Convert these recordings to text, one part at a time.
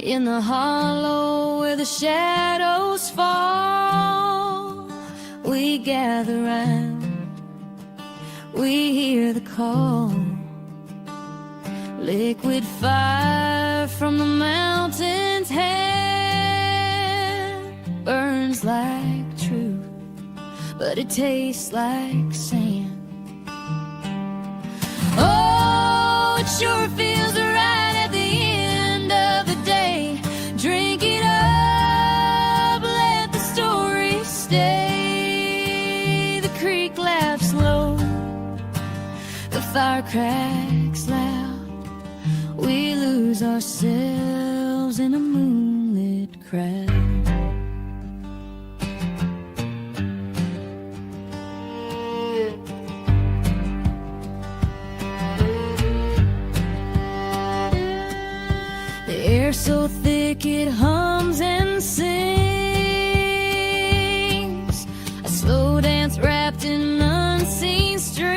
In the hollow where the shadows fall, we gather round, we hear the call. Liquid fire from the mountain's hand burns like truth, but it tastes like sand. Oh, it sure feels right at the end of the day. Drink it up, let the story stay. The creek laughs low, the fire cracks loud. We lose ourselves in a moonlit crowd. So thick it hums and sings, a slow dance wrapped in unseen strings,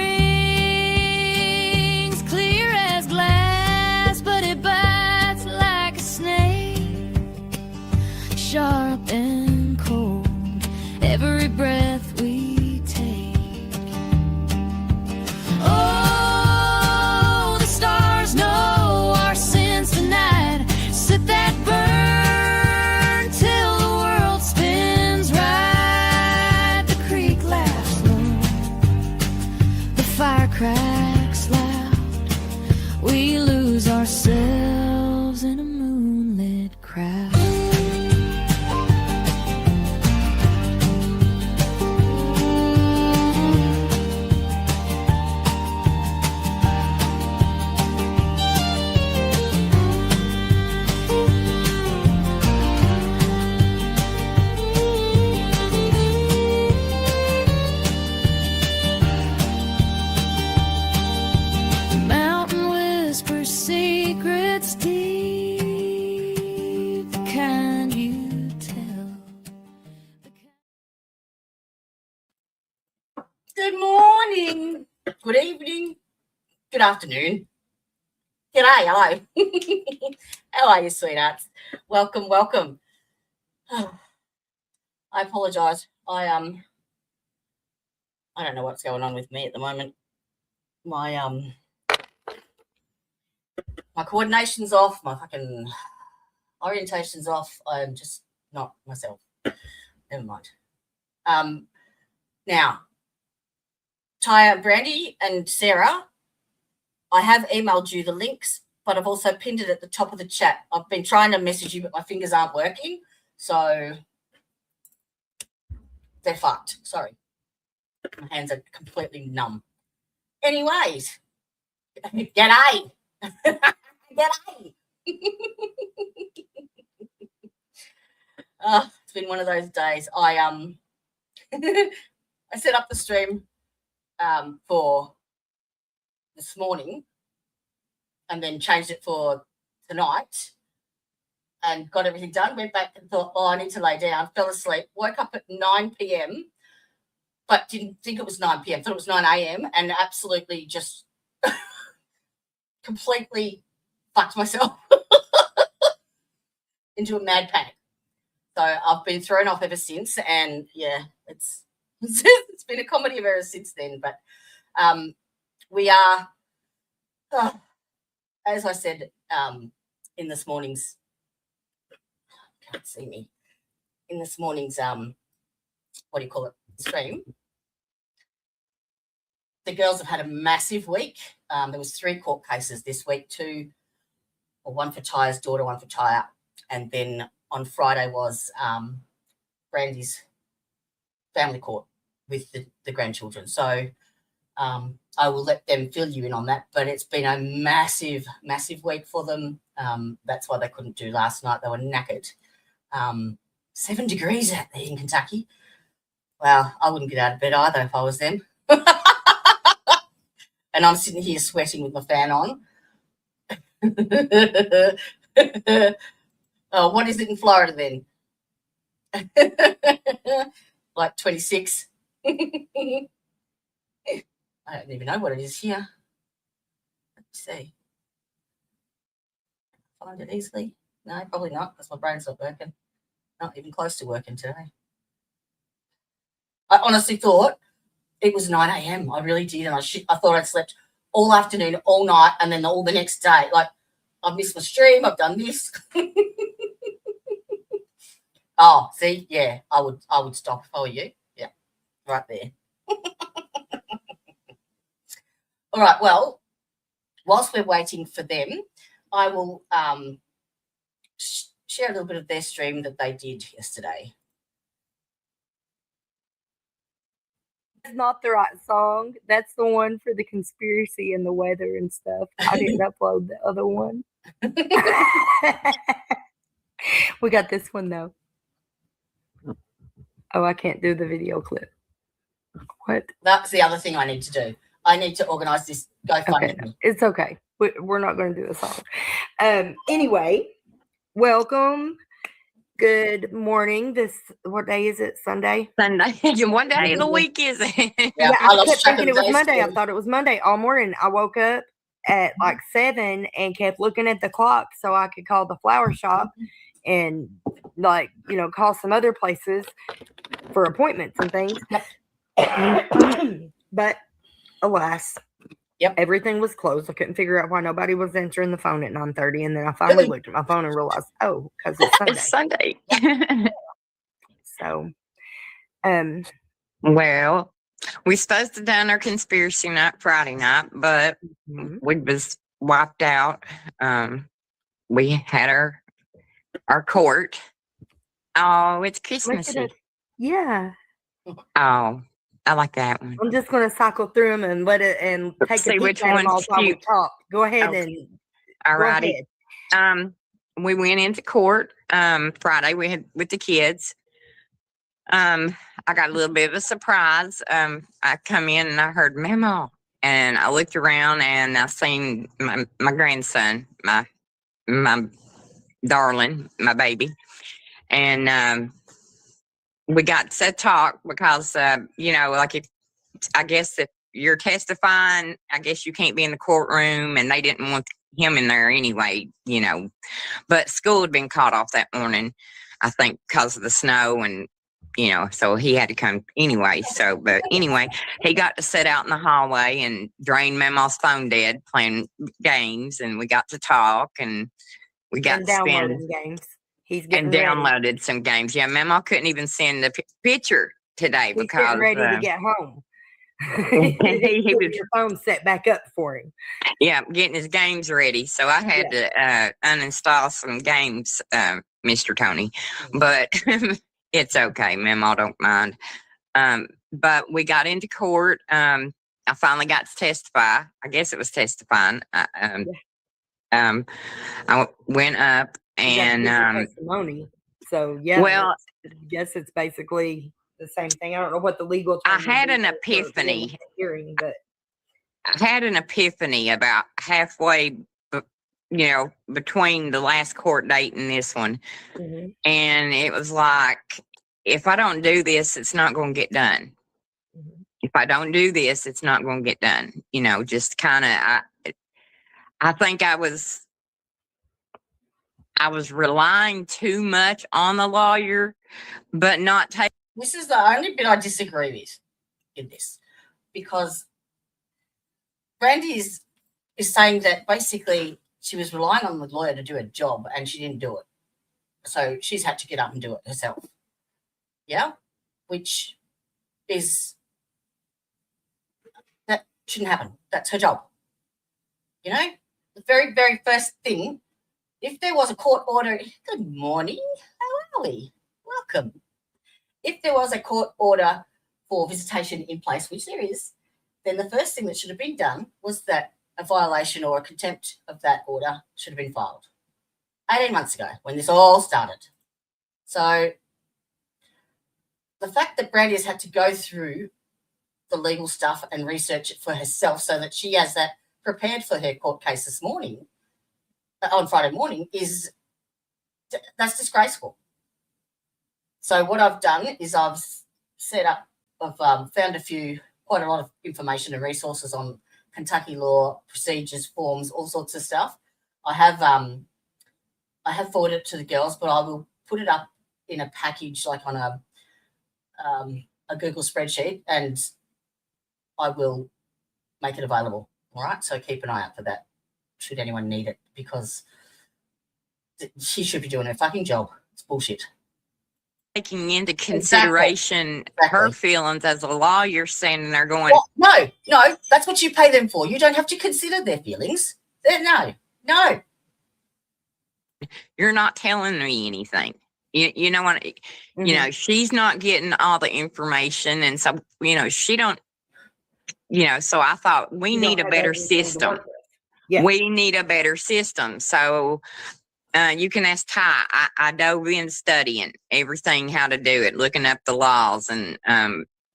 clear as glass, but it bites like a snake, sharp and cold, every breath we take. Oh, the stars know our sins tonight. That burn till the world spins right. The creek laughs low, the fire cracks loud. We lose ourselves in a moonlit crowd. Good morning, good evening, good afternoon. G'day, hello. How are you, sweethearts? Welcome, welcome. I apologise. I don't know what's going on with me at the moment. My coordination's off, my fucking orientation's off. I'm just not myself. Never mind. Now, Tya Brandy and Sarah, I have emailed you the links, but I've also pinned it at the top of the chat. I've been trying to message you, but my fingers aren't working, so they're fucked. Sorry. My hands are completely numb. Anyways, g'day. G'day. It's been one of those days. I set up the stream for this morning and then changed it for tonight and got everything done. Went back and thought, I need to lay down. Fell asleep. Woke up at 9 p.m. but didn't think it was 9 p.m. Thought it was 9 a.m. and absolutely just completely fucked myself into a mad panic. So I've been thrown off ever since, and yeah, it's been a comedy of errors since then. But we are, as I said in this morning's, can't see me, in this morning's, what do you call it, stream, the girls have had a massive week. There was 3 court cases this week, one for Tya's daughter, one for Tya, and then on Friday was Brandy's family court with the grandchildren. So I will let them fill you in on that, but it's been a massive, massive week for them. That's why they couldn't do last night. They were knackered. 7 degrees out there in Kentucky. Well, I wouldn't get out of bed either if I was them. And I'm sitting here sweating with my fan on. Oh, what is it in Florida then? Like 26. I don't even know what it is here. Let's see. Find it easily. No, probably not, because my brain's not working. Not even close to working today. I honestly thought it was 9 a.m. I really did. And I thought I'd slept all afternoon, all night, and then all the next day. Like, I've missed my stream. I've done this. Oh, see, yeah, I would stop if I were you. Yeah, right there. All right, well, whilst we're waiting for them, I will share a little bit of their stream that they did yesterday. That's not the right song. That's the one for the conspiracy and the weather and stuff. I didn't upload the other one. We got this one, though. Oh, I can't do the video clip. What? That's the other thing I need to do. I need to organise this GoFundMe. Okay, no, it's okay. We're not going to do a song. Anyway, welcome. Good morning. What day is it? Sunday? Sunday. What day of the week is it? Yeah, I kept thinking it was Monday. I thought it was Monday all morning. I woke up at like 7 and kept looking at the clock so I could call the flower shop and call some other places for appointments and things. But alas, everything was closed. I couldn't figure out why nobody was answering the phone at 9:30, and then I finally looked at my phone and realized, oh, because it's Sunday. It's Sunday. So, well, we supposed to done our conspiracy night Friday night, but we was wiped out. We had our court. Oh, it's Christmassy. Yeah. Oh, I like that one. I'm just going to cycle through them and take See a which peek at them all one's while we cute. talk. Go ahead Okay. and All righty. We went into court Friday. We had with the kids. I got a little bit of a surprise. I come in and I heard Mama, and I looked around and I seen my grandson, my darling, my baby, and we got to talk because I guess if you're testifying, I guess you can't be in the courtroom, and they didn't want him in there anyway, But school had been caught off that morning, I think, because of the snow, and so he had to come anyway. But anyway, he got to sit out in the hallway and drain Mama's phone dead playing games, and we got to talk, and we got to spend games. He's and downloaded some games. Yeah, Mama couldn't even send the picture today because he's ready to get home. he was your phone set back up for him. Yeah, getting his games ready. So I had to uninstall some games, Mr. Tony, but it's okay. Mama don't mind. But we got into court. I finally got to testify. I guess it was testifying. I went up and testimony. So well, I guess it's basically the same thing. I don't know what the legal term I had an epiphany. Hearing, but I had an epiphany about halfway, between the last court date and this one. Mm-hmm. And it was like, if I don't do this, it's not going to get done. Mm-hmm. If I don't do this, it's not going to get done. Just kind of, I think I was relying too much on the lawyer, but not taking. This is the only bit I disagree with in this, because Brandy is saying that basically she was relying on the lawyer to do her job and she didn't do it. So she's had to get up and do it herself. Yeah? Which is, that shouldn't happen. That's her job. The very, very first thing, if there was a court order, good morning, how are we? Welcome. If there was a court order for visitation in place, which there is, then the first thing that should have been done was that a violation or a contempt of that order should have been filed 18 months ago when this all started. So the fact that Brandy has had to go through the legal stuff and research it for herself so that she has that prepared for her court case this morning, on Friday morning, that's disgraceful. So what I've done is I've found quite a lot of information and resources on Kentucky law, procedures, forms, all sorts of stuff. I have I have forwarded it to the girls, but I will put it up in a package, like on a Google spreadsheet, and I will make it available. All right, so keep an eye out for that, should anyone need it, because she should be doing her fucking job. It's bullshit. Taking into consideration her feelings as a lawyer, standing there going, well, no, that's what you pay them for. You don't have to consider their feelings. No. You're not telling me anything. You know what? Mm-hmm. You know, she's not getting all the information, and so she don't. So I thought we need a better system. Yeah. We need a better system. So you can ask Ty. I dove in studying everything, how to do it, looking up the laws, and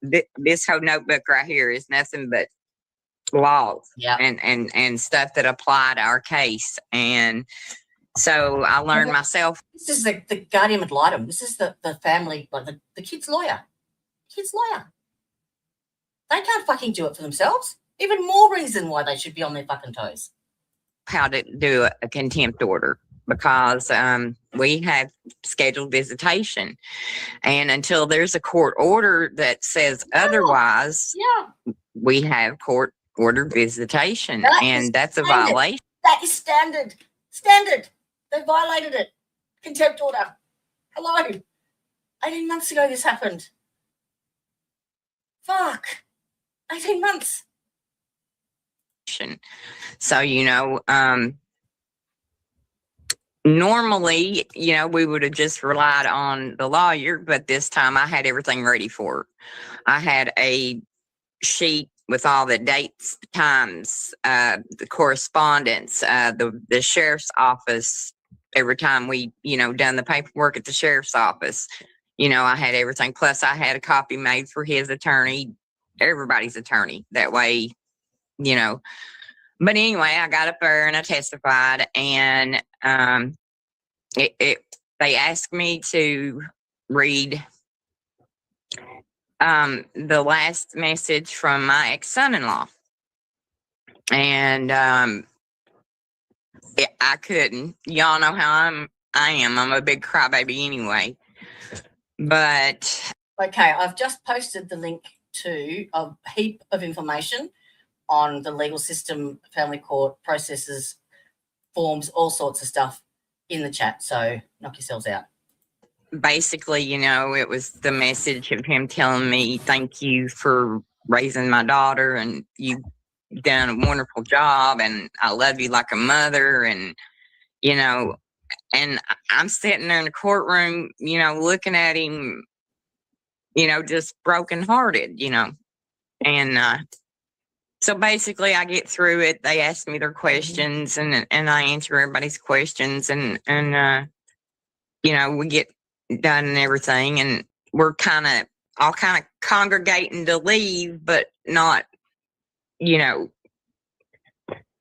this whole notebook right here is nothing but laws and stuff that apply to our case. And so I learned myself. This is the guardian ad litem. This is the family, like the kid's lawyer. They can't fucking do it for themselves. Even more reason why they should be on their fucking toes. How to do a contempt order, because we have scheduled visitation, and until there's a court order that says otherwise, we have court order visitation, and that's a violation. That is standard. They violated it. Contempt order. Hello. 18 months ago this happened. Fuck. 18 months. So, normally, we would have just relied on the lawyer, but this time I had everything ready for her. I had a sheet with all the dates, times, the correspondence, the sheriff's office. Every time we, done the paperwork at the sheriff's office, I had everything. Plus I had a copy made for his attorney, everybody's attorney. That way, but anyway, I got up there and I testified, and they asked me to read the last message from my ex-son-in-law, and I couldn't. Y'all know how I am. I'm a big crybaby anyway. But okay, I've just posted the link to a heap of information on the legal system, family court processes, forms, all sorts of stuff in the chat. So knock yourselves out. Basically, it was the message of him telling me, thank you for raising my daughter, and you've done a wonderful job, and I love you like a mother, and, and I'm sitting there in the courtroom, looking at him, just brokenhearted, and so basically I get through it. They ask me their questions, and I answer everybody's questions, and we get done and everything, and we're all congregating to leave, but not,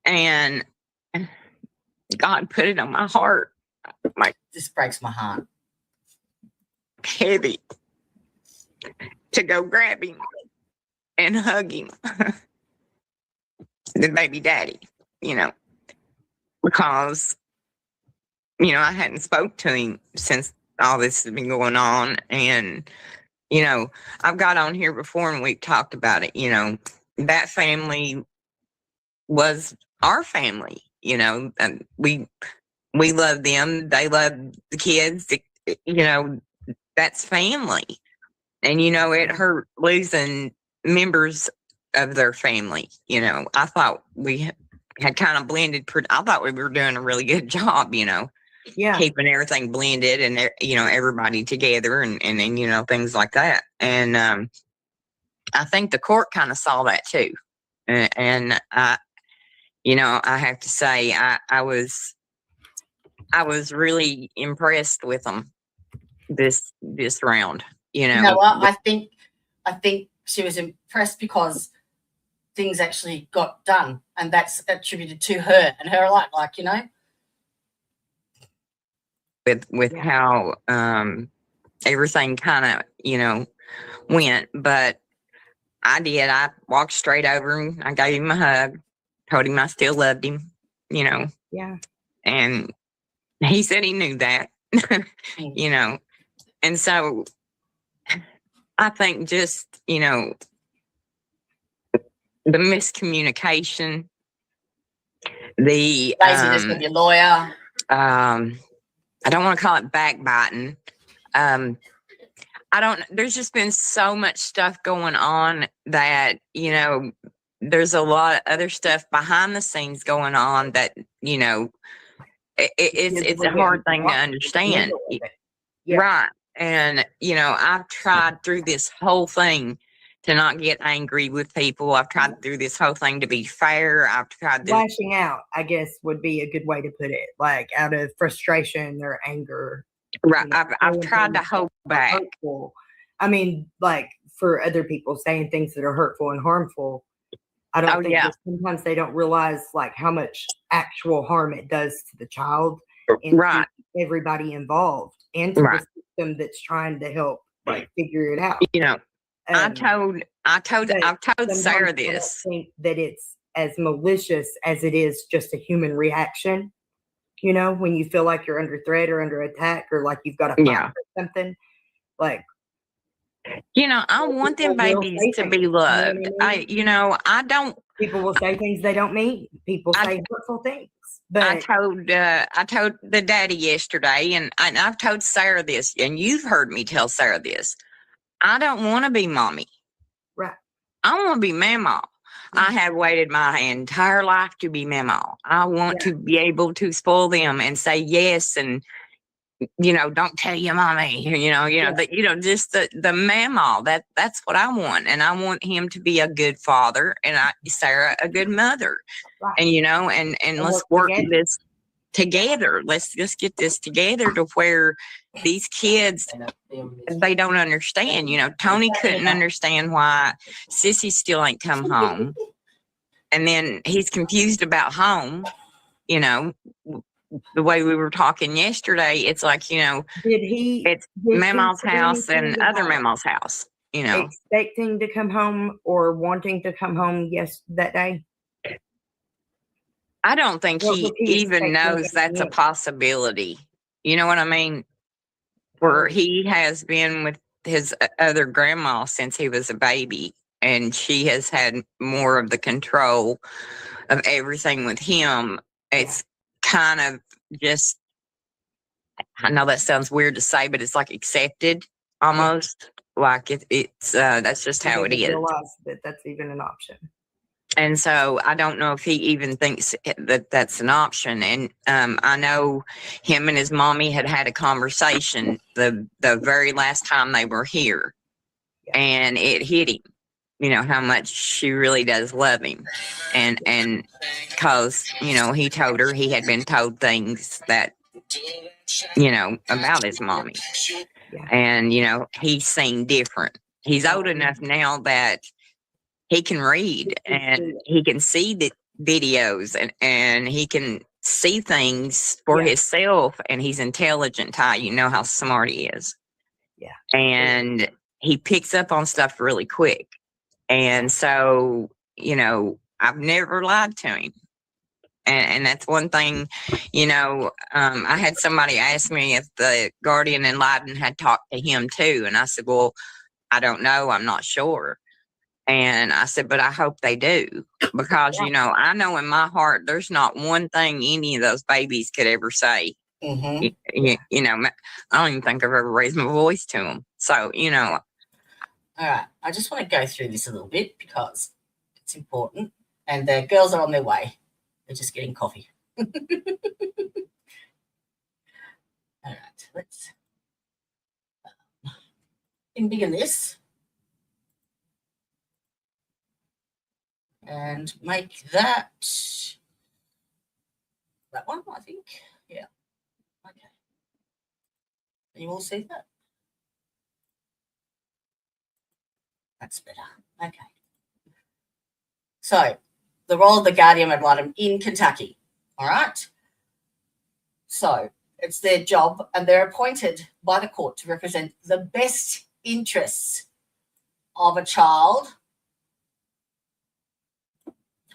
and God put it on my heart. This breaks my heart. Heavy to go grab him and hug him. The baby daddy, because, I hadn't spoke to him since all this has been going on. And, I've got on here before and we've talked about it, that family was our family, and we love them. They love the kids, that's family. And, it hurt losing members of their family. I thought we had kind of blended. I thought we were doing a really good job, keeping everything blended and, everybody together and things like that. And I think the court kind of saw that too. And I have to say, I was really impressed with them this round. I think she was impressed because things actually got done, and that's attributed to her and her alike, with how everything kind of went. But I walked straight over him, I gave him a hug, told him I still loved him, Yeah. And He said he knew that, you know, and so I think just, you know, the miscommunication, the Laziness of your lawyer. I don't want to call it backbiting. There's just been so much stuff going on that, you know, there's a lot of other stuff behind the scenes going on that, you know, it's a hard thing to understand. Yeah. Right. And, you know, I've tried through this whole thing to not get angry with people. I've tried through this whole thing to be fair. I've tried to Lashing out, I guess, would be a good way to put it, like out of frustration or anger. right. You know, I've tried to hold back. hurtful. I mean, like for other people saying things that are hurtful and harmful. I don't think that sometimes they don't realize like how much actual harm it does to the child and Right. to everybody involved and to the system that's trying to help like figure it out. You know, I've told Sarah I this. don't think that it's as malicious as it is just a human reaction. You know, when you feel like you're under threat or under attack or like you've got to fight for something, like. You know, I want them babies to be loved. I don't. People will say things they don't mean. People say hurtful things. But I told the daddy yesterday, and I've told Sarah this, and you've heard me tell Sarah this. I don't want to be mommy. Right. I want to be mama. I have waited my entire life to be mama. I want to be able to spoil them and say yes, and you know, don't tell your mommy. Just the mama. That's what I want, and I want him to be a good father, and Sarah a good mother, and you know, and let's work this together. Let's just get this together to where these kids, they don't understand. You know, Tony couldn't understand why Sissy still ain't come home. And then he's confused about home, you know, the way we were talking yesterday. It's like, you know, it's Mama's house and other Mama's house, you know. Expecting to come home or wanting to come home that day? I don't think he even knows that's a possibility. You know what I mean? Where he has been with his other grandma since he was a baby, and she has had more of the control of everything with him. It's kind of just, I know that sounds weird to say, but it's like accepted almost. Like it's that's just how it is. Realize that that's even an option. And so I don't know if he even thinks that that's an option. And I know him and his mommy had a conversation the very last time they were here, and it hit him, you know, how much she really does love him. And because, you know, he told her he had been told things that, you know, about his mommy. And, you know, he's seen different. He's old enough now that he can read and he can see the videos and he can see things for himself, and he's intelligent, Ty. You know how smart he is. Yeah. And he picks up on stuff really quick. And so, you know, I've never lied to him. And that's one thing, you know, I had somebody ask me if the guardian ad litem had talked to him too. And I said, well, I don't know. I'm not sure. And I said, but I hope they do, because, you know, I know in my heart, there's not one thing any of those babies could ever say. You know, I don't even think I've ever raised my voice to them. So, you know. All right. I just want to go through this a little bit because it's important. And the girls are on their way. They're just getting coffee. All right. Let's embiggen this. And make that one, I think. Yeah. Okay. Can you all see that? That's better. Okay. So, the role of the guardian ad litem in Kentucky. All right. So, it's their job, and they're appointed by the court to represent the best interests of a child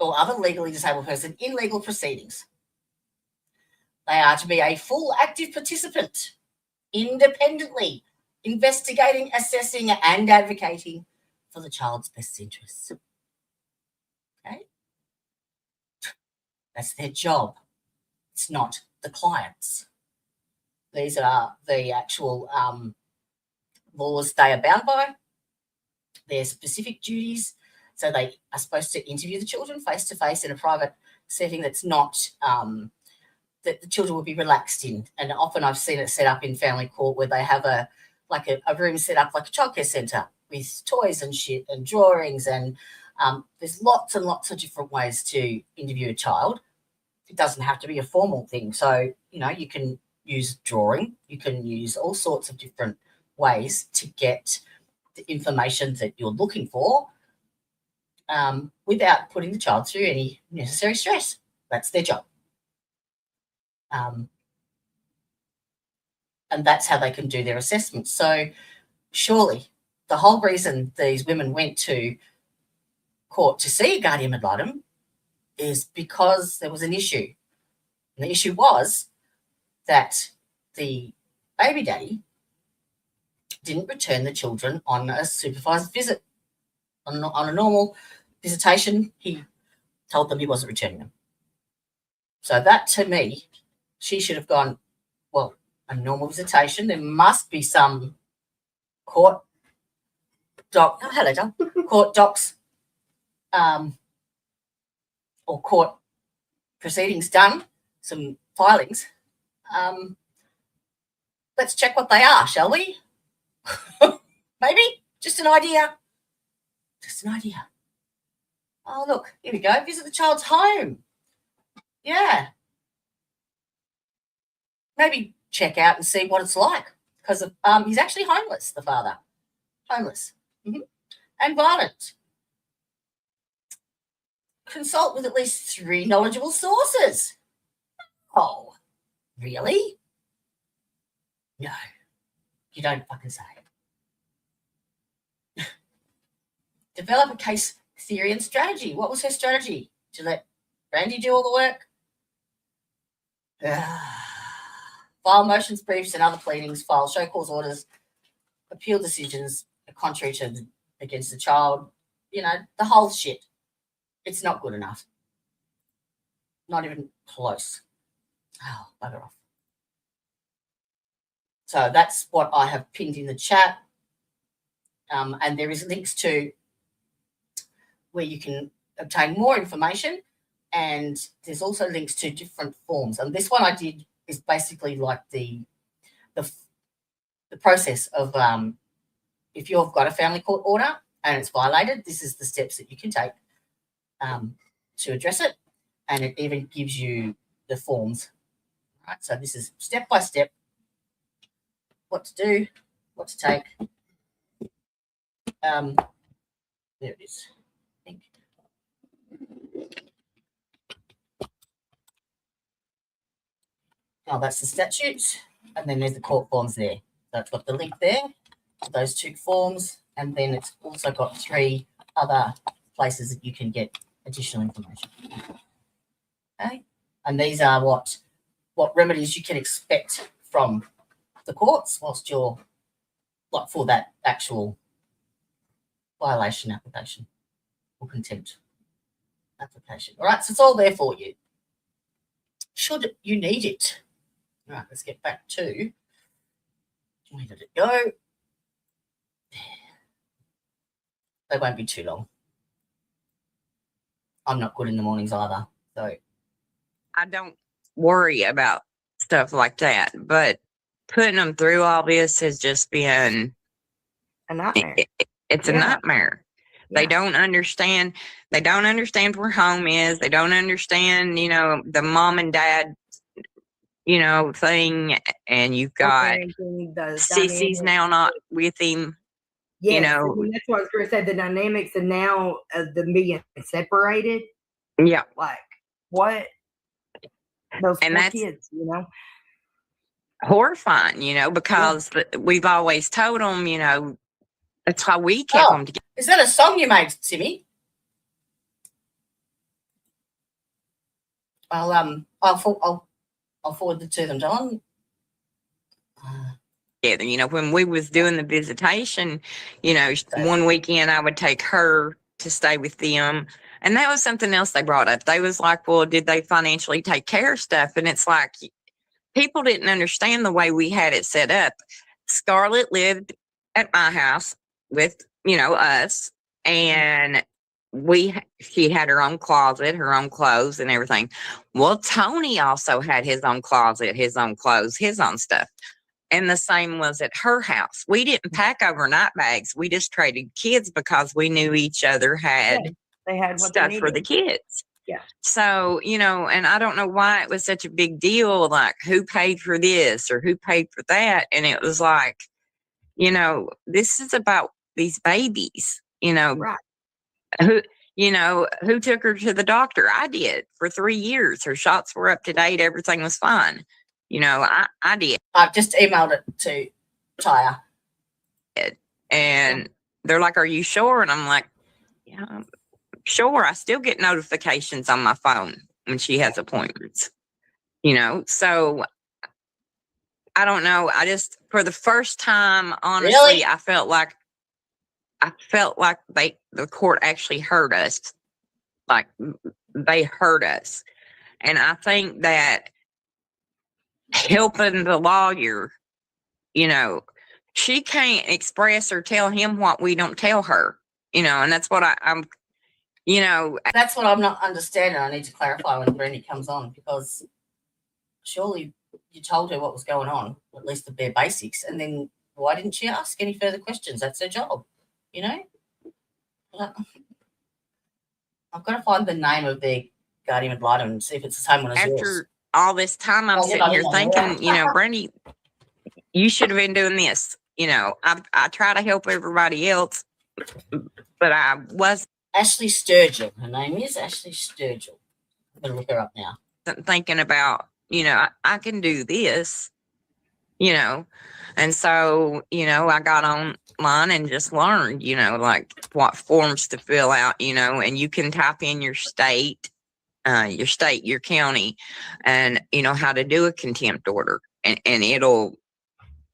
or other legally disabled person in legal proceedings. They are to be a full active participant, independently investigating, assessing, and advocating for the child's best interests. Okay? That's their job. It's not the client's. These are the actual laws they are bound by, their specific duties. So they are supposed to interview the children face-to-face in a private setting that's not, that the children will be relaxed in. And often I've seen it set up in family court where they have a room set up like a childcare centre with toys and shit and drawings, and there's lots and lots of different ways to interview a child. It doesn't have to be a formal thing. So, you can use drawing, you can use all sorts of different ways to get the information that you're looking for without putting the child through any necessary stress. That's their job. And that's how they can do their assessments. So surely the whole reason these women went to court to see a guardian ad litem is because there was an issue. And the issue was that the baby daddy didn't return the children on a supervised visit. On a normal visitation, he told them he wasn't returning them. So that, to me, she should have gone, well, a normal visitation, there must be some court docs or court proceedings done, some filings. Let's check what they are, shall we? Maybe just an idea. Just an idea. Oh, look, here we go. Visit the child's home. Yeah. Maybe check out and see what it's like, because he's actually homeless, the father. Homeless. And violent. Consult with at least 3 knowledgeable sources. Oh, really? No, you don't fucking say it. Develop a case theory and strategy. What was her strategy? To let Brandy do all the work? File motions, briefs, and other pleadings. File show cause orders. Appeal decisions contrary to against the child. The whole shit. It's not good enough. Not even close. Oh, bugger off. So that's what I have pinned in the chat. And there is links to where you can obtain more information. And there's also links to different forms. And this one I did is basically like the process of if you've got a family court order and it's violated, this is the steps that you can take to address it. And it even gives you the forms. Right? So this is step by step. What to do, what to take. There it is. I think. Oh, that's the statutes, and then there's the court forms there. So it's got the link there, those 2 forms, and then it's also got 3 other places that you can get additional information. Okay, and these are what remedies you can expect from the courts whilst you're for that actual violation application or contempt application. All right, so it's all there for you should you need it. All right, let's get back to where did it go? They won't be too long. I'm not good in the mornings either, so I don't worry about stuff like that, but putting them through all this has just been A nightmare. it's a nightmare. Yeah. They don't understand. They don't understand where home is. They don't understand, the mom and dad, thing. And you've got Sissy's now not with him. Yes, that's what I was going to say. The dynamics and now of them being separated. Yeah. Like what? Those And poor that's kids, horrifying, because we've always told them, that's why we kept them together. Is that a song you made, Simmy? I'll I'll forward it to them, John. Together. When we was doing the visitation, one weekend I would take her to stay with them. And that was something else they brought up. They was like, well, did they financially take care of stuff? And it's like, people didn't understand the way we had it set up. Scarlett lived at my house with, us. And she had her own closet, her own clothes and everything. Well, Tony also had his own closet, his own clothes, his own stuff. And the same was at her house. We didn't pack overnight bags. We just traded kids because we knew each other had they had what stuff they for the kids. Yeah. So, and I don't know why it was such a big deal, like who paid for this or who paid for that. And it was like, this is about these babies, Right. who took her to the doctor? I did for 3 years. Her shots were up to date. Everything was fine. I did. I've just emailed it to Tya. And they're like, are you sure? And I'm like, yeah, I'm sure. I still get notifications on my phone when she has appointments, so I don't know. I just, for the first time, honestly, Really? I felt like the court actually heard us. Like they heard us. And I think that helping the lawyer, she can't express or tell him what we don't tell her, and that's what I'm. That's what I'm not understanding. I need to clarify when Brandy comes on, because surely you told her what was going on, at least the bare basics, and then why didn't she ask any further questions? That's her job, I've got to find the name of their guardian ad litem and see if it's the same one as yours. After all this time, I'm sitting here thinking, Brandy, you should have been doing this. I try to help everybody else, but I was Ashley Sturgill. Her name is Ashley Sturgill. I'm going to look her up now. thinking about, I can do this, and so, I got online and just learned, like what forms to fill out, and you can type in your state, your county, and, how to do a contempt order, and it'll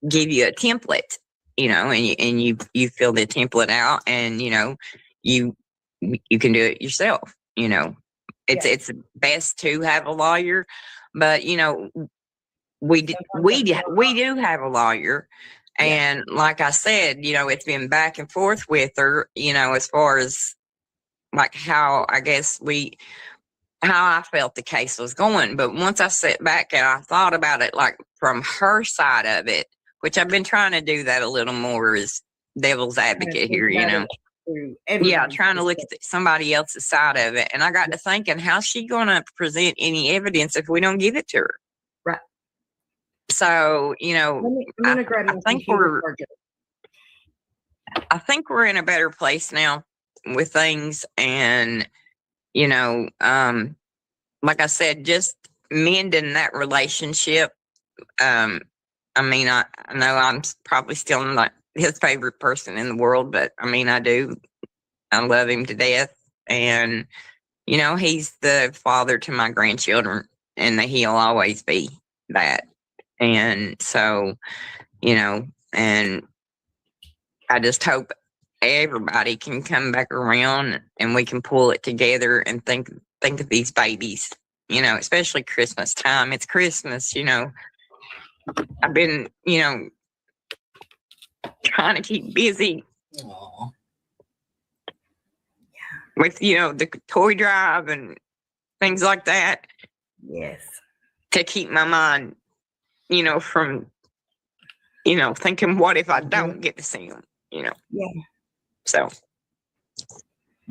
give you a template, and you fill the template out, and, you can do it yourself, it's best to have a lawyer, but, we do have a lawyer. And like I said, it's been back and forth with her, as far as like how I felt the case was going. But once I sat back and I thought about it, like from her side of it, which I've been trying to do that a little more as devil's advocate here, trying to look at somebody else's side of it. And I got to thinking, how's she going to present any evidence if we don't give it to her? Right. So, I think we're in a better place now with things. And, like I said, just mending that relationship. I know I'm probably still not his favorite person in the world, but I do. I love him to death. And, he's the father to my grandchildren, and he'll always be that. And so, and I just hope everybody can come back around and we can pull it together and think of these babies, especially Christmas time. It's Christmas, I've been, trying to keep busy. Aww. With, the toy drive and things like that. Yes. To keep my mind, from, thinking, what if I don't get to see them, Yeah. So,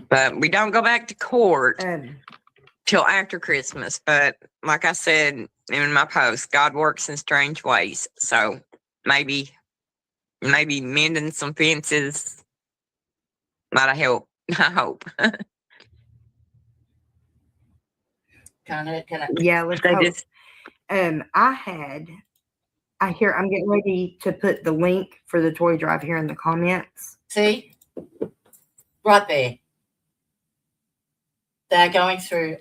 but we don't go back to court till after Christmas. But like I said in my post, God works in strange ways. So maybe mending some fences might help. I hope. Can I? Yeah, let's hope. I'm getting ready to put the link for the toy drive here in the comments. See? Right there. They're going through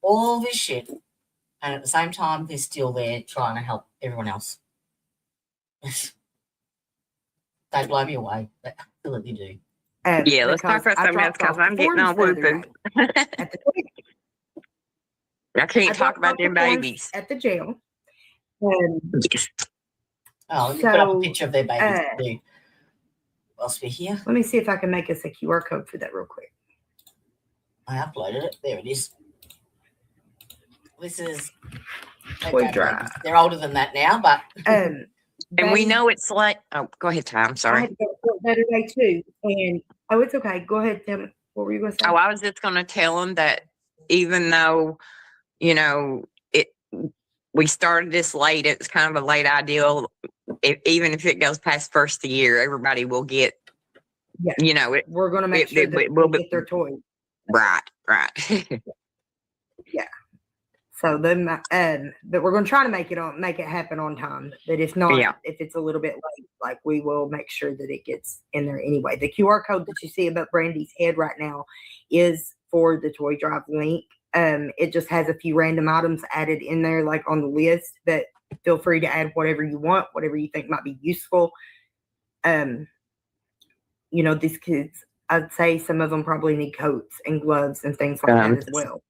all this shit And at the same time, they're still there trying to help everyone else. They blow me away. They absolutely do. Yeah, let's talk because about I something else dropped because off the I'm getting on forms the other whooping. day at the I I can't talk dropped about off the them forms babies. at the jail. Yes. Oh, let me put up a So, picture of their babies too. Whilst we're here, let me see if I can make us a QR code for that real quick. I uploaded it. There it is. This is Toy drive. babies. They're older than that now, but And we They- know it's like, oh, go ahead, Ty. I'm I sorry. had to go to court the other day too, and it's okay. Go ahead, tell me what were you going to say? Oh, I was just going to tell them that even though, you know, we started this late, it's kind of a late ideal. Even if it goes past first of the year, everybody will get, Yeah. you know, it. We're going to make sure that it will they be get their toys. right. So then, but we're going to try to make it happen on time. But if not, Yeah. if it's a little bit late, like we will make sure that it gets in there anyway. The QR code that you see above Brandy's head right now is for the toy drive link. It just has a few random items added in there, like on the list. But feel free to add whatever you want, whatever you think might be useful. You know, these kids, I'd say some of them probably need coats and gloves and things like that as well.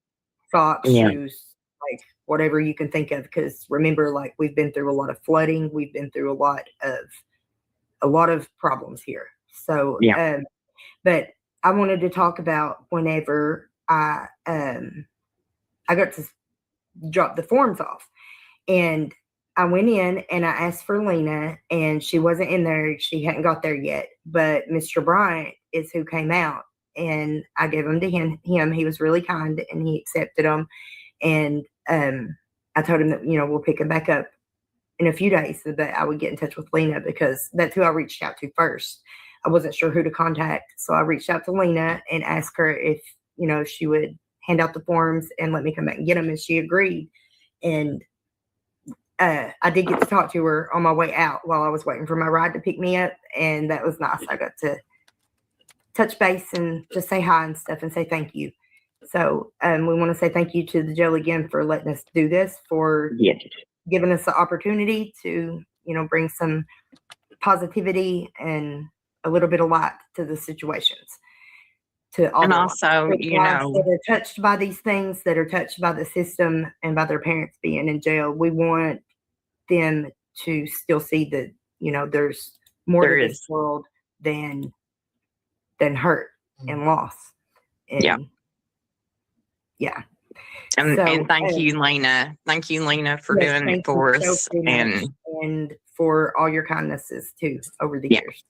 Socks, Yeah. shoes, like whatever you can think of. Because remember, like we've been through a lot of flooding, we've been through a lot of problems here. So, Yeah. but I wanted to talk about whenever I got to drop the forms off, and I went in and I asked for Lena, and she wasn't in there. She hadn't got there yet. But Mr. Bryant is who came out, and I gave them to him. He was really kind, and he accepted them. And I told him that, you know, we'll pick him back up in a few days, so that I would get in touch with Lena, because that's who I reached out to first. I wasn't sure who to contact, so I reached out to Lena and asked her if, you know, she would hand out the forms and let me come back and get them, and she agreed. And I did get to talk to her on my way out while I was waiting for my ride to pick me up, and that was nice. I got to touch base and just say hi and stuff and say thank you. So we want to say thank you to the jail again for letting us do this, for Yes. giving us the opportunity to, you know, bring some positivity and a little bit of light to the situations. To all And the also, lives you know, that are touched by these things, that are touched by the system and by their parents being in jail, we want them to still see that, you know, there's more There to this is. world than hurt and loss. And yeah. and So, thank you, Lena. Thank you, Lena, for yes, doing it thank for you so us. very much, and for all your kindnesses too over the Yeah. years.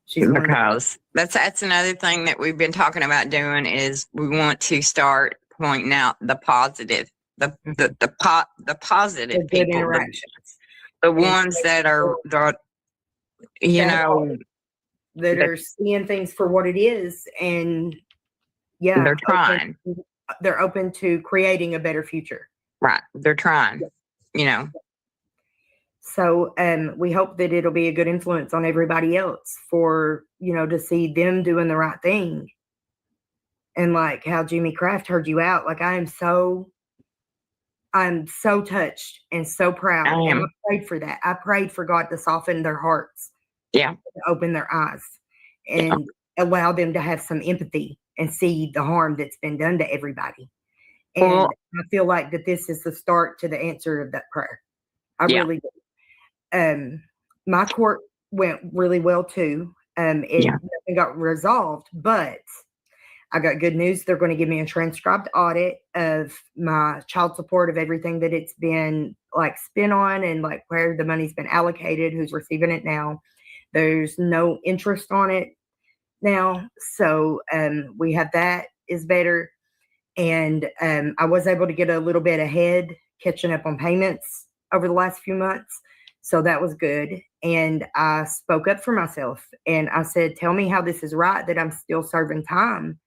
She's one of the Because that's another thing that we've been talking about doing is we want to start pointing out the positive, the positive good people, interactions. the ones that are, you That know, that are seeing things for what it is, and they're trying. They're open to creating a better future. Right. They're trying, you know. So we hope that it'll be a good influence on everybody else, for, you know, to see them doing the right thing. And like how Jimmy Kraft heard you out, like I'm so touched and so proud. I And am. I prayed for that. I prayed for God to soften their hearts. Yeah. To open their eyes and allow them to have some empathy and see the harm that's been done to everybody. And Well, I feel like that this is the start to the answer of that prayer. I Yeah. really do. My court went really well too. Nothing got resolved, but I got good news. They're going to give me a transcribed audit of my child support, of everything that it's been like spent on, and like where the money's been allocated, who's receiving it now. There's no interest on it now. So we have that is better. And I was able to get a little bit ahead, catching up on payments over the last few months. So that was good. And I spoke up for myself, and I said, tell me how this is right, that I'm still serving time,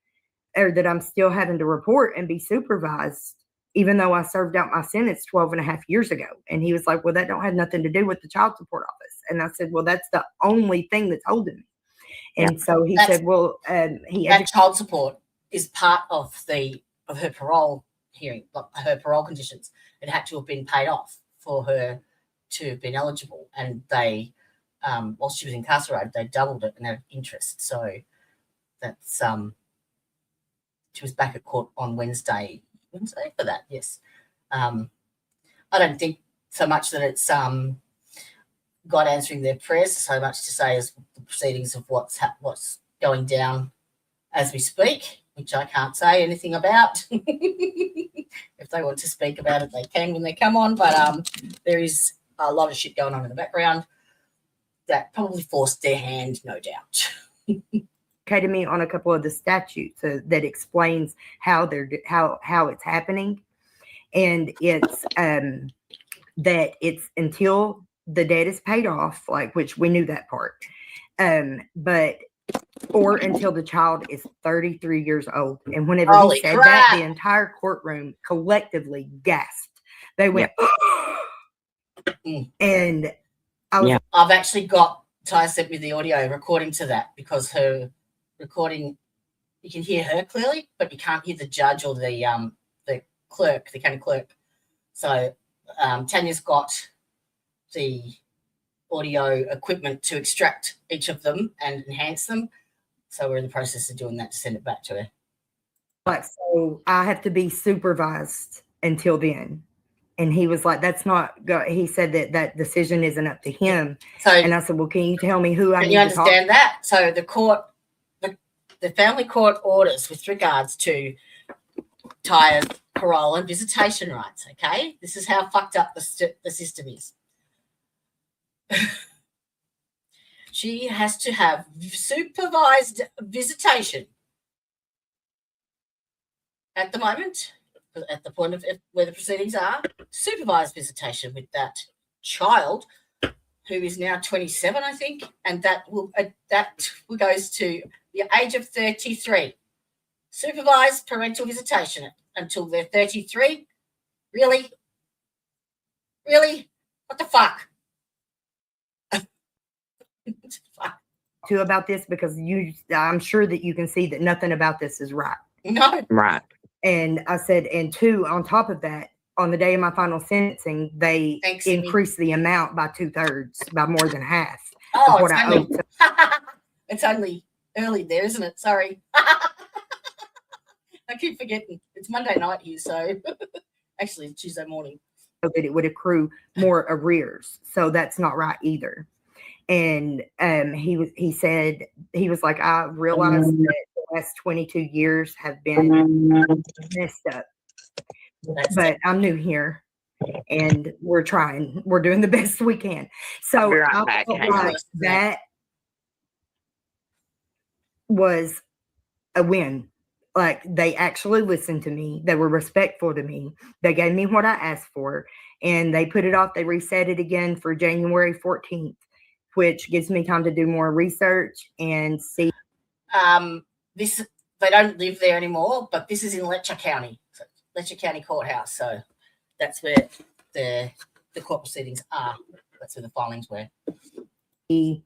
or that I'm still having to report and be supervised, even though I served out my sentence 12 and a half years ago. And he was like, well, that don't have nothing to do with the child support office. And I said, well, that's the only thing that's holding me. And so he said, well, that child support is part of her parole hearing, but her parole conditions. It had to have been paid off for her to have been eligible, and they, while she was incarcerated, they doubled it and had interest. So that's she was back at court on Wednesday for that. Yes, I don't think so much that it's God answering their prayers, so much to say as the proceedings of what's going down as we speak, which I can't say anything about. If they want to speak about it, they can when they come on. But there is a lot of shit going on in the background that probably forced their hand, no doubt. To me on a couple of the statutes that explains how it's happening, and it's that it's until the debt is paid off, like, which we knew that part, but or until the child is 33 years old. And whenever Holy he said crap. that, the entire courtroom collectively gasped. They went, and I was, I've actually got Tya sent me the audio recording to that, because her recording, you can hear her clearly, but you can't hear the judge or the clerk, the county clerk. So Tanya's got the audio equipment to extract each of them and enhance them. So we're in the process of doing that to send it back to her. like, so I have to be supervised until then. And he was like, that's not, he said that decision isn't up to him. So, and I said, well, can you tell me who I need to talk to? Can you understand that? So the court, the family court orders with regards to Tya's parole and visitation rights, okay? This is how fucked up the system is. She has to have supervised visitation. At the moment, at the point of where the proceedings are, supervised visitation with that child, who is now 27, I think, and that goes to the age of 33. Supervised parental visitation until they're 33. Really? What the fuck? To about this, because I'm sure that you can see that nothing about this is right. No. Right. And I said, and two, on top of that, on the day of my final sentencing, they increased the amount by 2/3, by more than half of what I owed. It's only early there, isn't it? Sorry. I keep forgetting. It's Monday night here, so actually it's Tuesday morning. So that it would accrue more arrears. So that's not right either. And he said, he was like, I realized that the last 22 years have been messed up. But I'm new here, and we're trying. We're doing the best we can. So I felt like that was a win. Like, they actually listened to me. They were respectful to me. They gave me what I asked for, and they put it off. They reset it again for January 14th. Which gives me time to do more research and see. They don't live there anymore, but this is in Letcher County, Letcher County Courthouse. So that's where the court proceedings are. That's where the filings were. You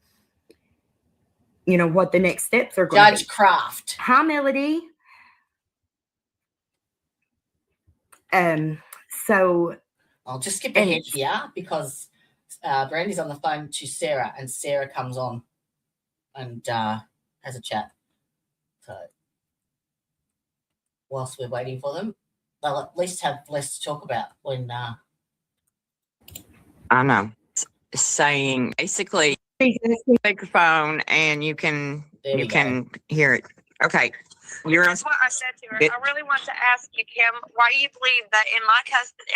know what the next steps are going to be. Judge Kraft. Hi, Melody. So I'll just skip ahead here because Brandy's on the phone to Sarah, and Sarah comes on and has a chat. So whilst we're waiting for them, they'll at least have less to talk about when. I know. Saying basically, microphone, and you can hear it. Okay. That's what I said to her. I really want to ask you, Kim, why you believe that in my custody,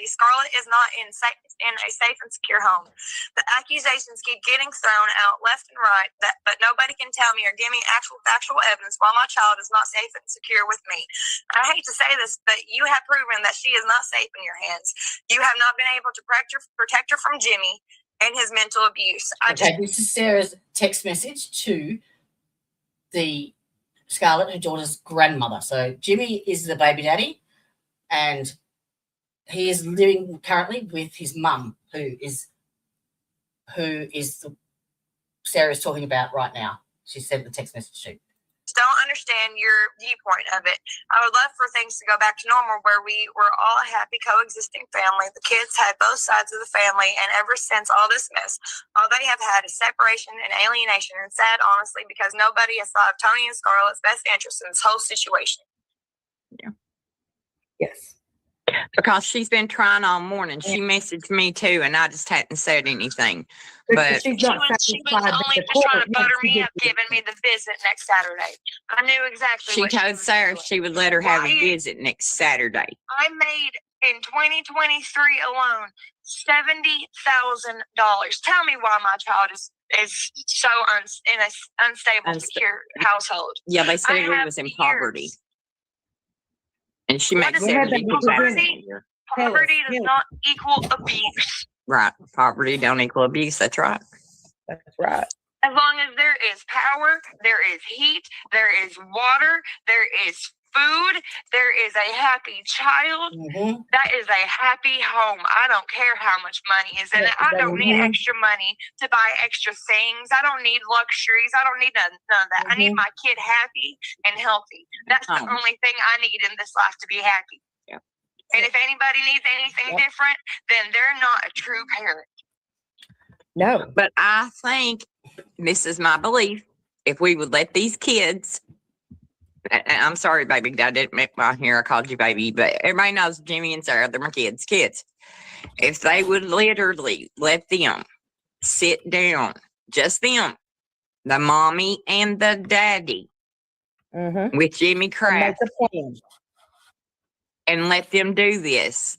Scarlett is not in a safe and secure home. The accusations keep getting thrown out left and right, but nobody can tell me or give me actual factual evidence why my child is not safe and secure with me. I hate to say this, but you have proven that she is not safe in your hands. You have not been able to protect her from Jimmy and his mental abuse. This is Sarah's text message to the Scarlett, her daughter's grandmother. So Jimmy is the baby daddy, and he is living currently with his mum, who is the Sarah's talking about right now. She sent the text message to. don't understand your viewpoint of it. I would love for things to go back to normal where we were all a happy coexisting family. The kids had both sides of the family, and ever since all this mess, all they have had is separation and alienation, and sad, honestly, because nobody has thought of Tony and Scarlett's best interest in this whole situation. Yes. Because she's been trying all morning. She messaged me too, and I just hadn't said anything. But she's She not was satisfied only with the just trying court. to butter me up, giving me the visit next Saturday. I knew exactly she what told was Sarah doing. she would let her have a Why? visit next Saturday. I made in 2023 alone $70,000. Tell me why my child is so in an unstable, secure household. Yeah, they said I we have was in years. poverty. And she What makes is $72,000 poverty? Poverty does not equal abuse. Right. Poverty don't equal abuse. That's right. That's right. As long as there is power, there is heat, there is water, there is food, there is a happy child, that is a happy home. I don't care how much money is in it. I don't need extra money to buy extra things. I don't need luxuries. I don't need none of that. I need my kid happy and healthy. That's the only thing I need in this life, to be happy. Yeah. And if anybody needs anything different, then they're not a true parent. No. But I think, this is my belief, if we would let these kids, and I'm sorry, baby, I didn't make my hair, I called you baby, but everybody knows Jimmy and Sarah, they're my kids. If they would literally let them sit down, just them, the mommy and the daddy, with Jimmy Kraft, and let them do this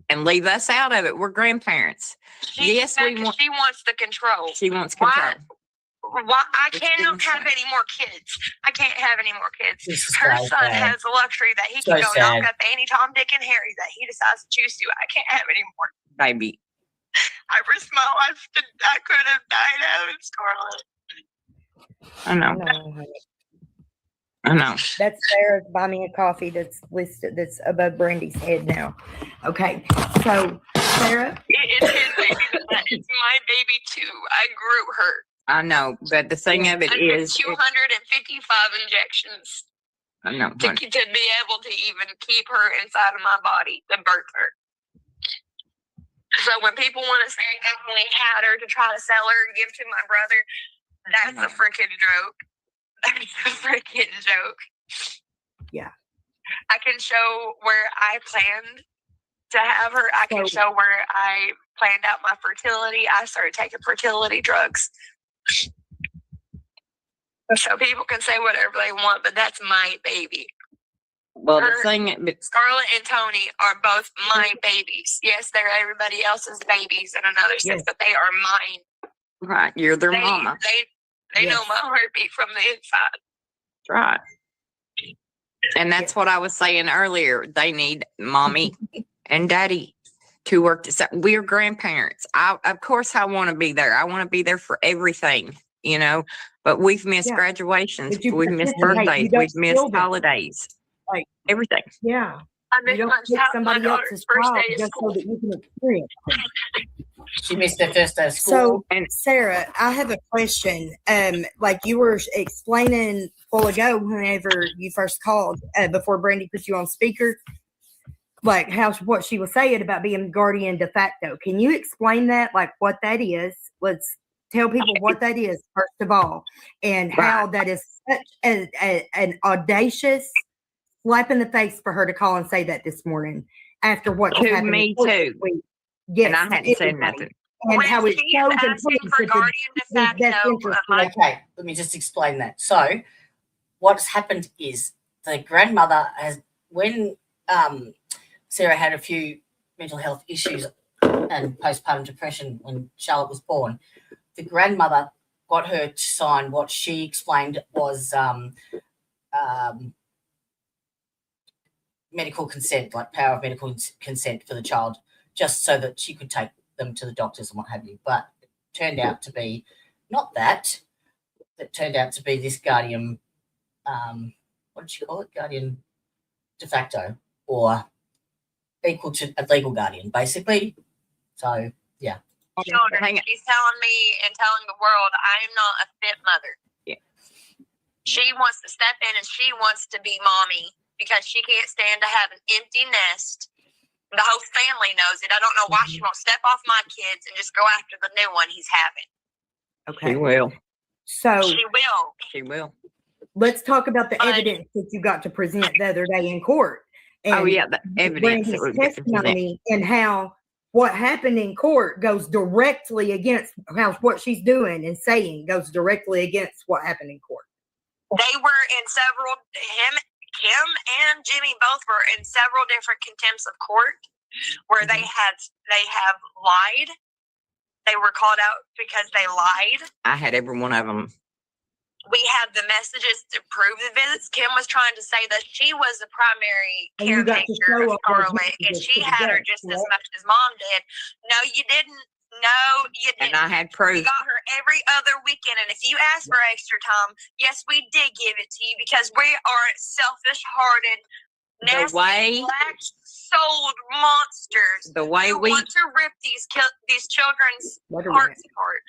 and leave us out of it. We're grandparents. She wants the control. She wants control. Why I cannot have any more kids. I can't have any more kids. Her son has the luxury that he can go knock up any Tom, Dick, and Harry that he decides to choose to. I can't have any more. Baby. I risked my life. I could have died having Scarlett. I know. I know. That's Sarah's buy me a coffee that's listed, that's above Brandy's head now. Okay. So, Sarah? It's his baby. It's my baby, too. I grew her. I know, but the thing of it is 255 injections. I know. To be able to even keep her inside of my body, to birth her. So when people want to say I only had her to try to sell her and give to my brother, that's a freaking joke. That's a freaking joke. Yeah. I can show where I planned to have her. I can show where I planned out my fertility. I started taking fertility drugs. So people can say whatever they want, but that's my baby. Well, the thing, Scarlett and Tony are both my babies. Yes, they're everybody else's babies in another sense, but they are mine. Right, you're their mama. They know my heartbeat from the inside. Right. And that's what I was saying earlier. They need mommy and daddy to work. We're grandparents. Of course, I want to be there. I want to be there for everything, But we've missed graduations. We've missed birthdays. We've missed holidays. Like everything. Yeah. I missed somebody else's child just so that you can experience it. She missed her first day of school. So, and Sarah, I have a question. Like you were explaining a while ago, whenever you first called, before Brandy put you on speaker, like what she was saying about being guardian de facto. Can you explain that? Like what that is? Let's tell people what that is first of all, and how that is such an audacious slap in the face for her to call and say that this morning after what happened. Me too. Yes, and I hadn't said nothing. And how it shows and for guardian de facto. Okay, let me just explain that. So, what's happened is the grandmother has, when Sarah had a few mental health issues and postpartum depression when Charlotte was born, the grandmother got her to sign what she explained was medical consent, like power of medical consent for the child, just so that she could take them to the doctors and what have you. But it turned out to be not that. It turned out to be this guardian, what did she call it? Guardian de facto, or equal to a legal guardian, basically. So, yeah. Children. She's telling me and telling the world I am not a fit mother. Yeah. She wants to step in and she wants to be mommy because she can't stand to have an empty nest. The whole family knows it. I don't know why she won't step off my kids and just go after the new one he's having. Okay. She will. So She will. She will. let's talk about the But- evidence that you got to present the other day in court. Oh, And yeah, the evidence that Brandy's was getting presented. testimony and how what happened in court goes directly against how what she's doing and saying goes directly against what happened in court. They were in several, Kim and Jimmy both were in several different contempts of court where they have lied. They were called out because they lied. I had every one of them. We have the messages to prove the visits. Kim was trying to say that she was the primary And you got to caretaker show of up those Scarlett, and messages she to the had her judge, just as correct? much as mom did. No, you didn't. No, you And didn't. I had We proof. got her every other weekend, and if you ask for extra time, yes, we did give it to you because we are selfish-hearted, nasty, way- black-souled monsters The way who we want to rip these children's Wait a minute. hearts apart.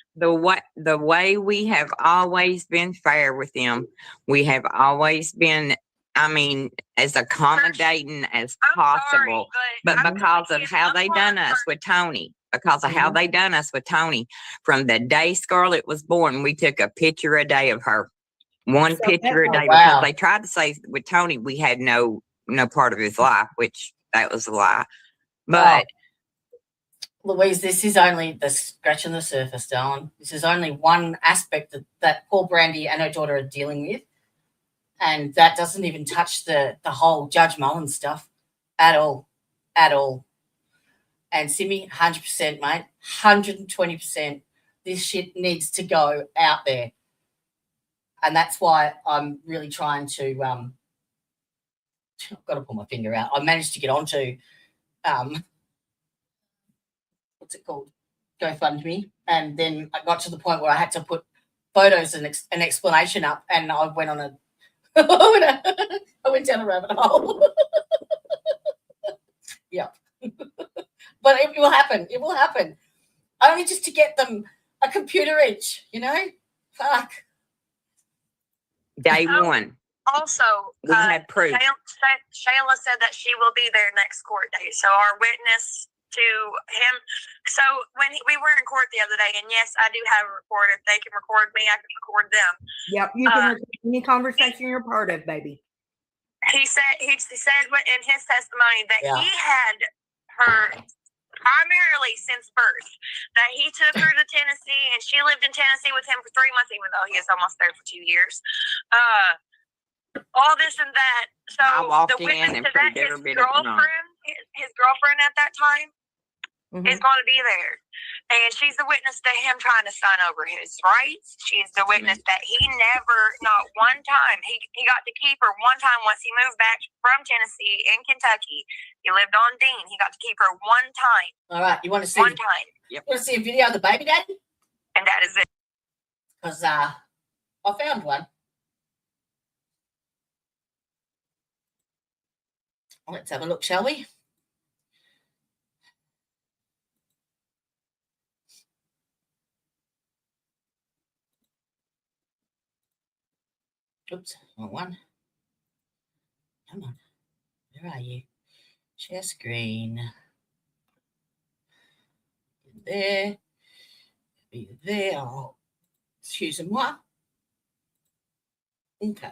the way we have always been fair with them. We have always been, I mean, as accommodating as I'm possible. sorry, But I'm because sorry, of how I'm they sorry done us for- with Tony, because of how they done us with Tony, from the day Scarlett was born, we took a picture a day of her. One So picture a that's- day, wow. because they tried to say with Tony we had no part of his life, which that was a lie. But Louise, this is only the scratching the surface, darling. This is only one aspect that poor Brandy and her daughter are dealing with. And that doesn't even touch the whole Judge Mullins stuff at all. At all. And Simi, 100%, mate. 120%. This shit needs to go out there. And that's why I'm really trying to I've got to pull my finger out. I managed to get onto what's it called? GoFundMe. And then I got to the point where I had to put photos and an explanation up, and I went on a I went down a rabbit hole. Yeah. But it will happen. It will happen. Only just to get them a computer each, you know? Fuck. day Oh. one, Also, we had proof. Shayla said that she will be there next court date. So our witness to him. So when we were in court the other day, and yes, I do have a record. If they can record me, I can record them. Yep, you can record any conversation you're part of, baby. He said in his testimony that Yeah. he had her primarily since birth. That he took her to Tennessee, and she lived in Tennessee with him for 3 months, even though he is almost there for 2 years. All this and that. So I walked the in witness and to that, proved every bit of it wrong. his girlfriend at that time Mhm. is going to be there. And she's the witness to him trying to sign over his rights. She's the witness that he never, not one time, he got to keep her one time once he moved back from Tennessee in Kentucky. He lived on Dean. He got to keep her one time. All right. You want to see One time. you want to see a video of the baby daddy? And that is it. Because I found one. Let's have a look, shall we? Oops, wrong one. Come on. Where are you? Share screen. There. Be there. Oh, excusez-moi. Okay.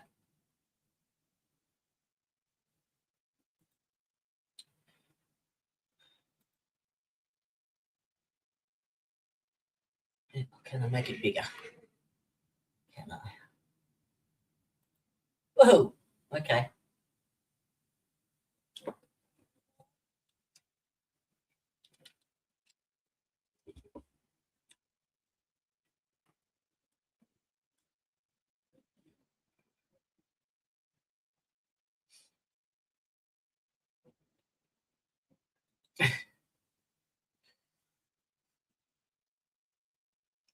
Can I make it bigger? Can I? Whoa. Okay.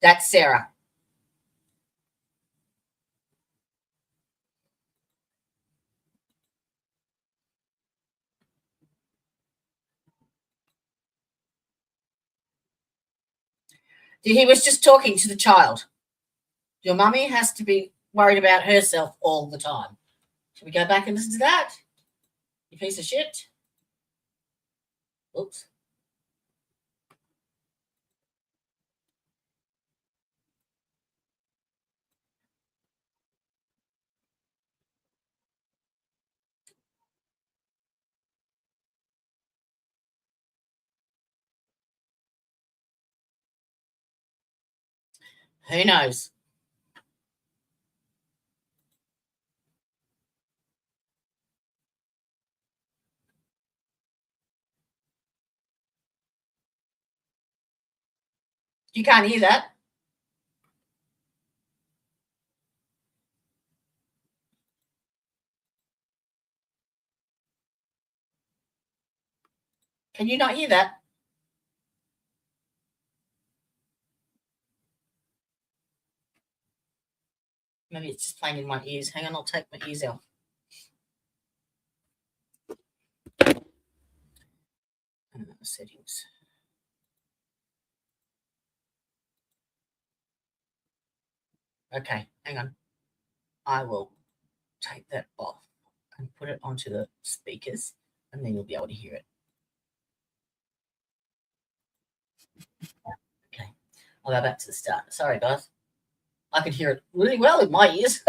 That's Sarah. He was just talking to the child. Your mummy has to be worried about herself all the time. Should we go back and listen to that? You piece of shit. Oops. Who knows? You can't hear that. Can you not hear that? Maybe it's just playing in my ears. Hang on, I'll take my ears out. Settings. Okay, hang on. I will take that off and put it onto the speakers, and then you'll be able to hear it. Okay, I'll go back to the start. Sorry, guys. I could hear it really well in my ears.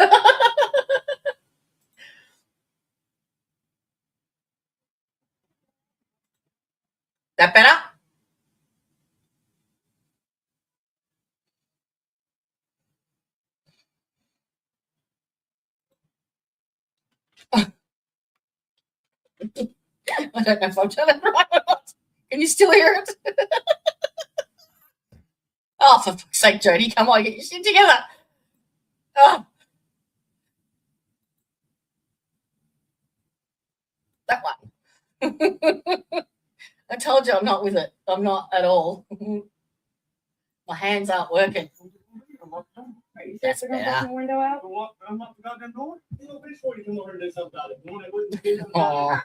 That better? I don't know if I've done it right or not. Can you still hear it? Oh, for fuck's sake, Jodie, come on, get your shit together. Oh. That one. I told you I'm not with it. I'm not at all. My hands aren't working. Are you seriously gonna open the window out? I'm not the goddamn door. You know, before you come over and do something about it. Oh.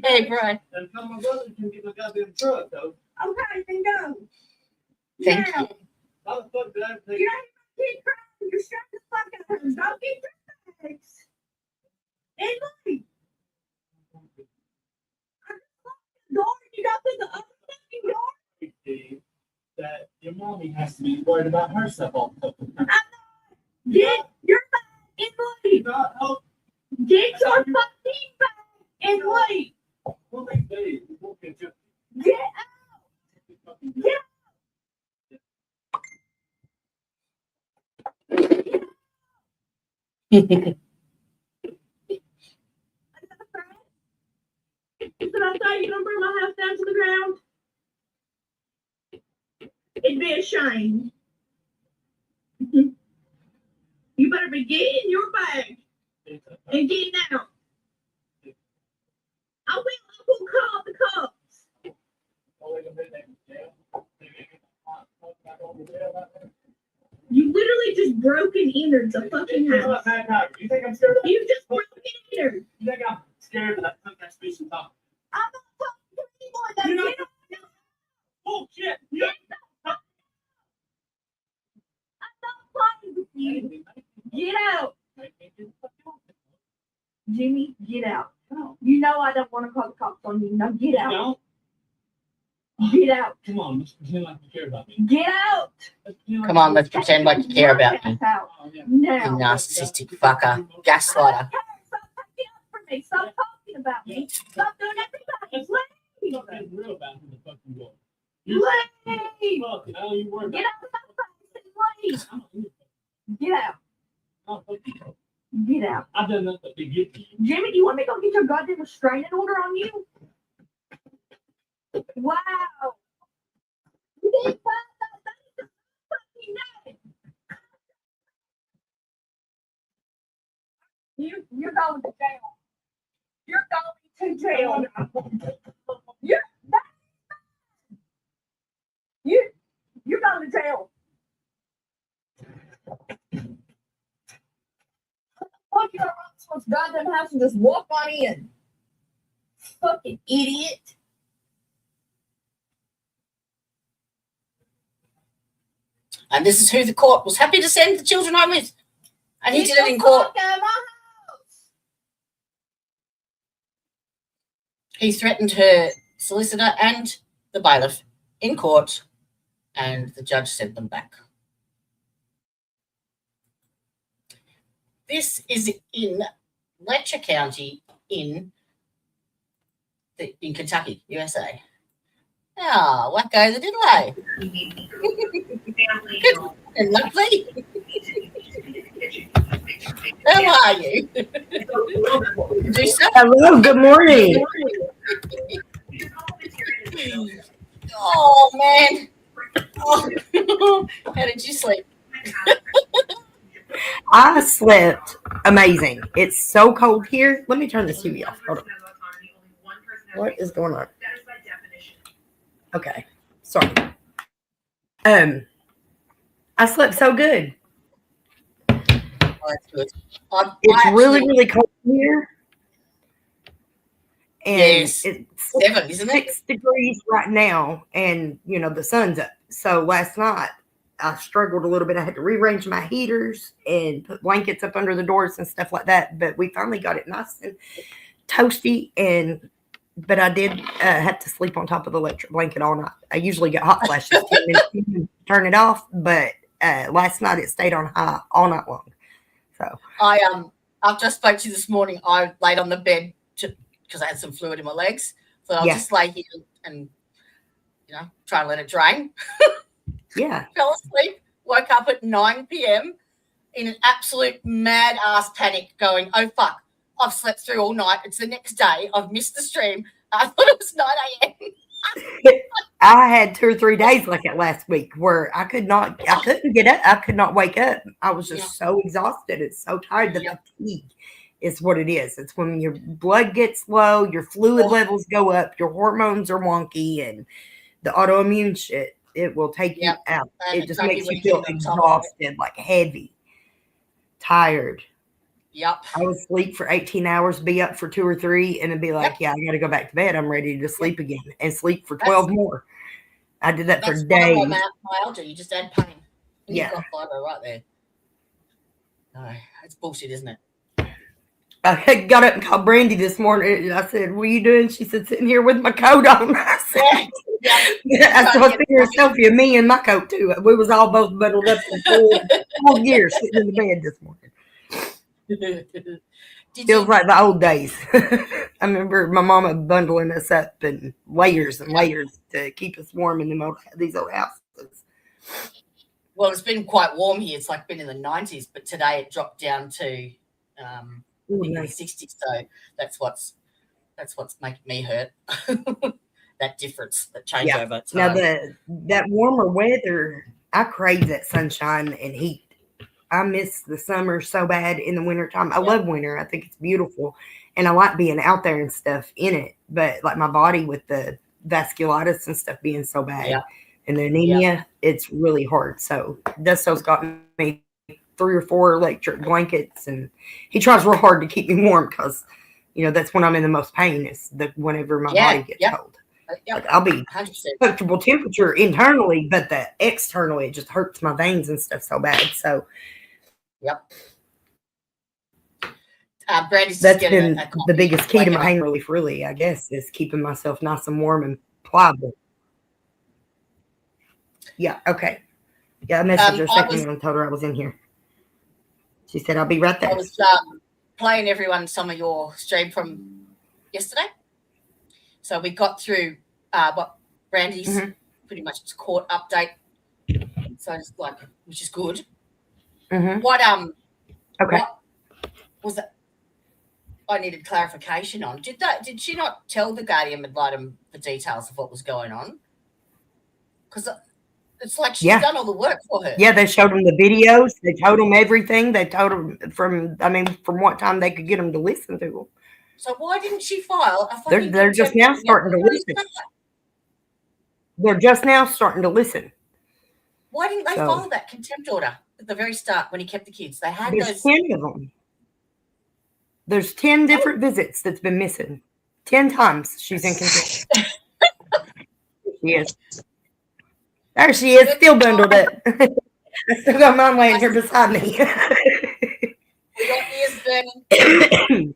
Hey, Brian. And tell my brother can get my goddamn truck, though. Okay, then go. Thank Now, you. How the fuck did I take you don't keep crying. You're stressed the fuck out of her. Don't get your bags. And leave. I just locked the door and you got through the other fucking door. Steve, that your mommy has to be worried about herself all the time? Get your bag and leave. God, help. Get your fucking bag and leave. We'll make days. We'll get you. Get out. Get out. Did I tell you don't bring my house down to the ground? It'd be a shame. You better be getting your bag and getting out. I will call the cops. You literally just broke and entered the fucking house. You think I'm scared of that? You just broke and entered. You think I'm scared of that? That speech and talk. I'm not talking to anyone. You're Get not- out. Bullshit. Get out. I'm not playing with you. Get out. Jimmy, get out. You know I don't want to call the cops on you. Now get out. Don't. Get out. Come on, let's pretend like you care about me. Get out. Come on, let's pretend like you care about me. Out. Oh, yeah. You Now. narcissistic fucker. Gaslighter. Stop taking up for me. Stop talking about me. Stop doing everything. You're not being real about who the fuck you are. Leave. Fuck, how you worry Get about out of my face. Leave. Get out. Oh, fuck you. Get out. I've done nothing to get to you. Jimmy, do you want me to go get your goddamn restraining order on you? Wow. You didn't find that thing fucking name. You're going to jail. You're going to jail. You're going to jail. Fuck your someone's goddamn house and just walk on in. Fucking idiot. And this is who the court was happy to send the children home with. And he did it in court. He threatened her solicitor and the bailiff in court, and the judge sent them back. This is in Letcher County in Kentucky, USA. Ah, what goes it, didn't they? Good and lovely. How are you? Do so. Hello, good morning. Oh, man. Oh. How did you sleep? I slept amazing. It's so cold here. Let me turn this TV off. Hold on. What is going on? Okay. Sorry. I slept so good. Oh, that's good. It's really cold here. And yes, it's 7, isn't it? 6 degrees right now, and the sun's up. So last night I struggled a little bit. I had to rearrange my heaters and put blankets up under the doors and stuff like that. But we finally got it nice and toasty. But I did have to sleep on top of the electric blanket all night. I usually get hot flashes 10 minutes to turn it off, but last night it stayed on high all night long. So I've just spoke to you this morning. I laid on the bed because I had some fluid in my legs. So I'll just lay here and try and let it drain. Yeah. Fell asleep, woke up at 9 p.m. in an absolute mad ass panic going, oh fuck, I've slept through all night. It's the next day. I've missed the stream. I thought it was 9 a.m. I had 2 or 3 days like it last week where I couldn't get up. I could not wake up. I was just so exhausted. It's so tired. The fatigue is what it is. It's when your blood gets low, your fluid levels go up, your hormones are wonky, and the autoimmune shit. It will take you out. And it just makes you feel exhausted, like heavy, tired. Yep. I would sleep for 18 hours, be up for 2 or 3, and then be like, I got to go back to bed. I'm ready to sleep again, and sleep for 12 more. I did that for days. Myalgia. You just add pain. And you've got fiber right there. No, it's bullshit, isn't it? I got up and called Brandy this morning. I said, what are you doing? She said, sitting here with my coat on. I said, I saw a picture of selfie of me and my coat, too. We was all both bundled up in full gear sitting in the bed this morning. Feels like the old days. I remember my mama bundling us up in layers and layers to keep us warm in these old houses. Well, it's been quite warm here. It's like been in the 90s, but today it dropped down to the 60s. So that's what's making me hurt. That difference, that changeover. Now that warmer weather, I crave that sunshine and heat. I miss the summer so bad in the wintertime. I love winter. I think it's beautiful. And I like being out there and stuff in it. But like my body with the vasculitis and stuff being so bad and the anemia, it's really hard. So Dusto's got me 3 or 4 electric blankets, and he tries real hard to keep me warm because, that's when I'm in the most pain is whenever my body gets cold. Like I'll be 100% comfortable temperature internally, but the externally, it just hurts my veins and stuff so bad. So, Brandy's that's been the biggest key to my pain relief, really, I guess, is keeping myself nice and warm and pliable. Yeah, okay. Yeah, I messaged her a second ago and told her I was in here. She said, I'll be right there. I was playing everyone some of your stream from yesterday. So we got through what Brandy's pretty much court update. So it's which is good. What was that? I needed clarification on. Did she not tell the guardian ad litem the details of what was going on? Because it's like she's done all the work for her. Yeah, they showed them the videos. They told them everything. They told them from what time they could get them to listen to them. So why didn't she file a fucking They're just now starting to listen. They're just now starting to listen. Why didn't they follow that contempt order at the very start when he kept the kids? They had There's 10 of them. There's 10 different visits that's been missing. 10 times she's in contempt. She is. There she is, still bundled up. I still got mine laying here beside me. We got ears burning.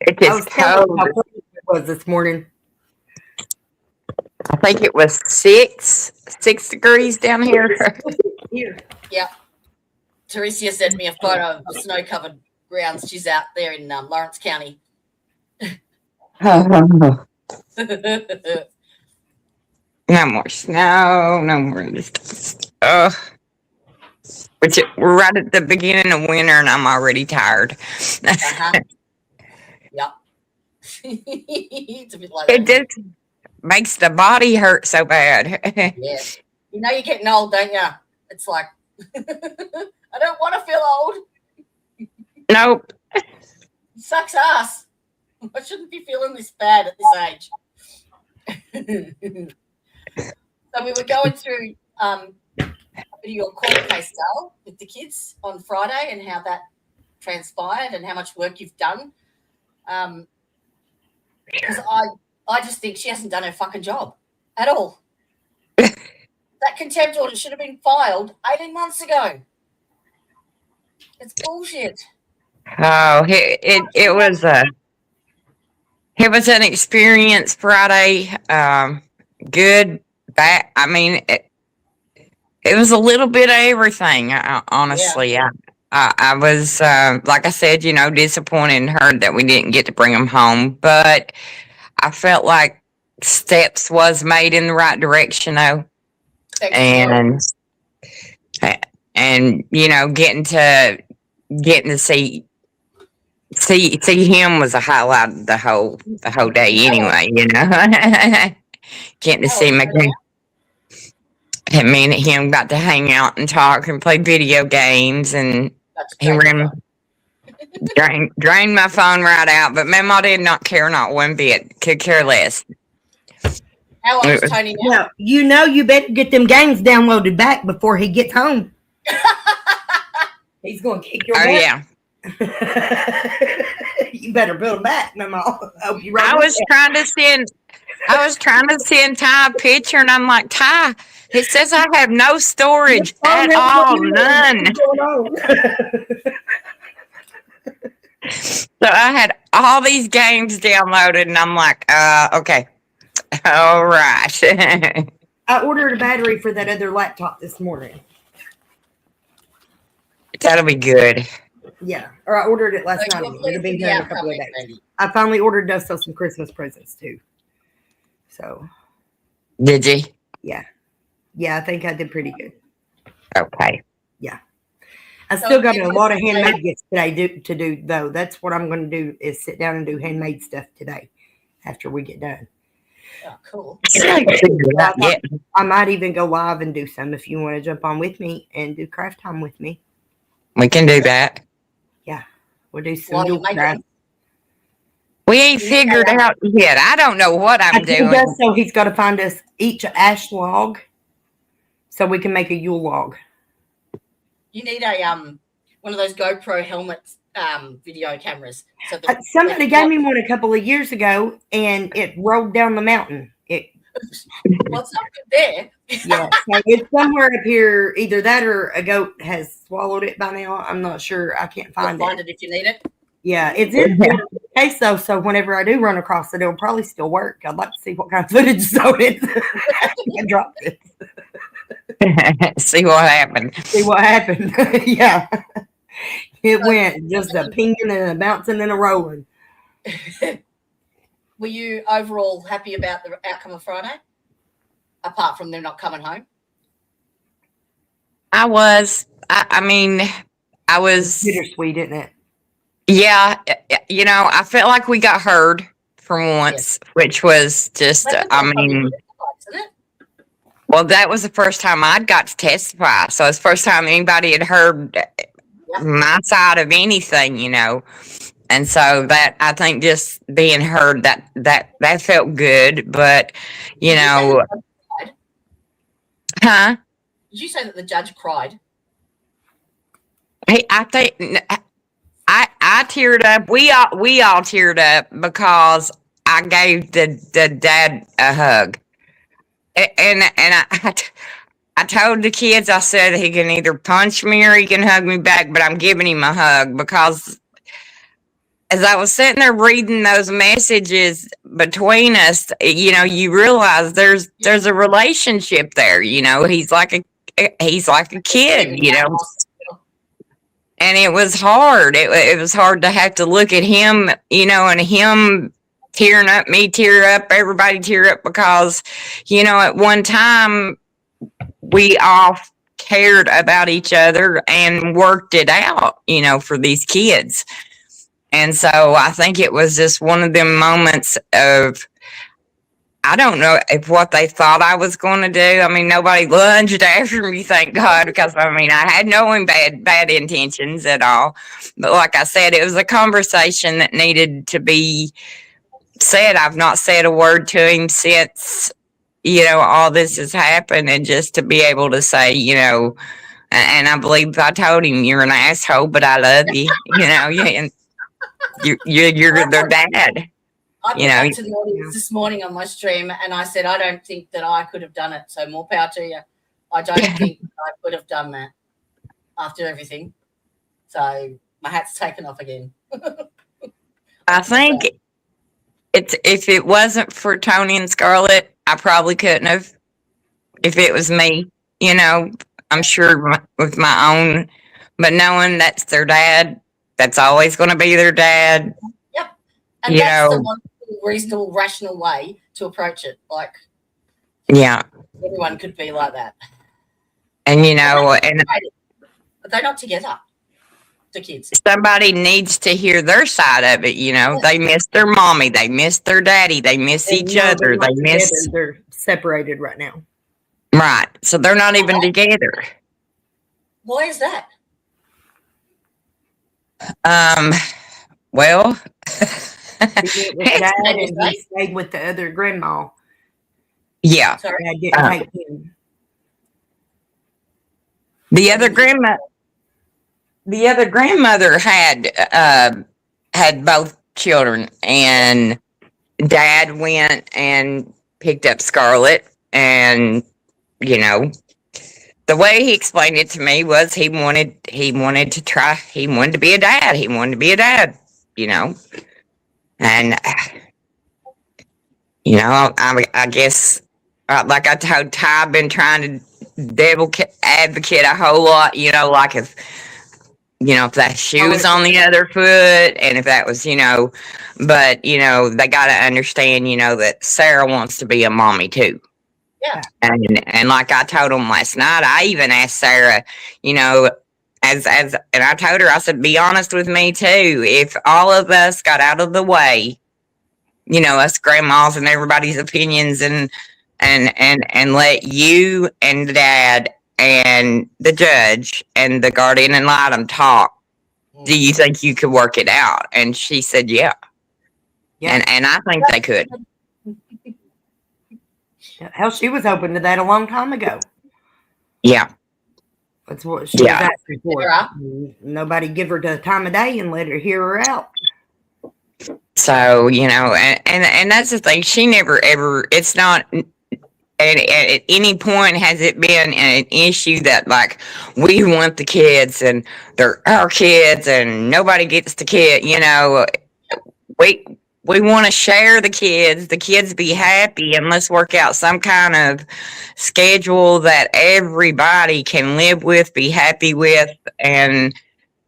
It I is was telling you how cold. cold it was this morning. I think it was 6 degrees down here. Here. Yeah. Teresia sent me a photo of the snow-covered grounds. She's out there in Lawrence County. No more snow, no more this. We're right at the beginning of winter, and I'm already tired. Uh-huh. Yep. It's a bit like It that. just makes the body hurt so bad. Yeah. You know you're getting old, don't you? It's like, I don't want to feel old. Nope. It sucks ass. I shouldn't be feeling this bad at this age. So we were going through a bit of your court case, Dale, with the kids on Friday and how that transpired and how much work you've done. Because I just think she hasn't done her fucking job at all. That contempt order should have been filed 18 months ago. It's bullshit. Oh, it was an experience Friday. Good, bad. I mean, it was a little bit of everything. Honestly, I was like I said, disappointed in her that we didn't get to bring them home, but I felt like steps was made in the right direction, though, and getting to see him was a highlight of the whole day anyway, getting to see him again. And me and him got to hang out and talk and play video games, and he drained my phone right out, but Mama did not care not one bit, could care less. How old is Tony now? No, you better get them games downloaded back before he gets home. He's going to kick your butt. Yeah. You better build them back, Mama. I was trying to send Ty a picture, and I'm like, Ty, it says I have no storage at all, none. So I had all these games downloaded, and I'm like, okay, all right. I ordered a battery for that other laptop this morning. That'll be good. Yeah, or I ordered it last night. It'll be here in a couple of days. I finally ordered us some Christmas presents too. So. Did you? Yeah, I think I did pretty good. Okay. Yeah. I still got a lot of handmade gifts today to do, though. That's what I'm going to do is sit down and do handmade stuff today after we get done. Oh, cool. I might even go live and do some if you want to jump on with me and do craft time with me. We can do that. Yeah. We'll do some craft. We ain't figured out yet. I don't know what I'm doing. So he's got to find us each ash log so we can make a Yule log. You need a one of those GoPro helmets video cameras. So somebody gave me one a couple of years ago, and it rolled down the mountain. Well, it's not good there. Yeah, so it's somewhere up here. Either that or a goat has swallowed it by now. I'm not sure. I can't find it. Find it if you need it. Yeah, it's in the case though. So whenever I do run across it, it'll probably still work. I'd like to see what kind of footage is on it. I dropped it. See what happened. Yeah. It went just a pinging and a bouncing and a rolling. Were you overall happy about the outcome of Friday? Apart from them not coming home? I was. I mean, I was. Bittersweet, isn't it? Yeah. I felt like we got heard for once, which was just, well, that was the first time I'd got to testify. So it's the first time anybody had heard my side of anything, And so that, I think, just being heard, that felt good. But, huh? Did you say that the judge cried? Hey, I think I teared up. We all teared up because I gave the dad a hug. And I told the kids, I said he can either punch me or he can hug me back, but I'm giving him a hug because as I was sitting there reading those messages between us, you realize there's a relationship there. He's like a kid. And it was hard. It was hard to have to look at him, and him tearing up, me tear up, everybody tear up because, at one time we all cared about each other and worked it out, for these kids. And so I think it was just one of them moments of, I don't know if what they thought I was going to do. I mean, nobody lunged after me, thank God, because I had no bad intentions at all. But like I said, it was a conversation that needed to be said. I've not said a word to him since, all this has happened, and just to be able to say, and I believe I told him, you're an asshole, but I love you, and you're their dad. I put that to the audience this morning on my stream, and I said, I don't think that I could have done it. So more power to you. I don't think I could have done that after everything. So my hat's taken off again. I think if it wasn't for Tony and Scarlett, I probably couldn't have. If it was me, I'm sure with my own, but knowing that's their dad, that's always going to be their dad. Yep. And that's the one reasonable, rational way to approach it. Like, yeah, everyone could be like that. And but they're not together. The kids. Somebody needs to hear their side of it. They miss their mommy, they miss their daddy, they miss each other. They're separated right now. Right, so they're not even together. Why is that? Well. He went with Dad and he stayed with the other grandma. Yeah. Dad didn't take him. The other grandmother had both children, and Dad went and picked up Scarlett, and the way he explained it to me was he wanted to be a dad. He wanted to be a dad, And, I guess, like I told Ty, I've been trying to devil advocate a whole lot, like if that shoe was on the other foot, and if that was, but, they got to understand, that Sarah wants to be a mommy too. Yeah. And like I told them last night, I even asked Sarah, and I told her, I said, be honest with me too. If all of us got out of the way, us grandmas and everybody's opinions and let you and Dad and the judge and the guardian ad litem talk, do you think you could work it out? And she said, yeah. And I think they could. Hell, she was open to that a long time ago. Yeah. That's what she was asking for. Nobody give her the time of day and let her hear her out. So, and that's the thing. She never ever, it's not, at any point has it been an issue that, like, we want the kids and they're our kids and nobody gets the kid, we want to share the kids be happy, and let's work out some kind of schedule that everybody can live with, be happy with, and,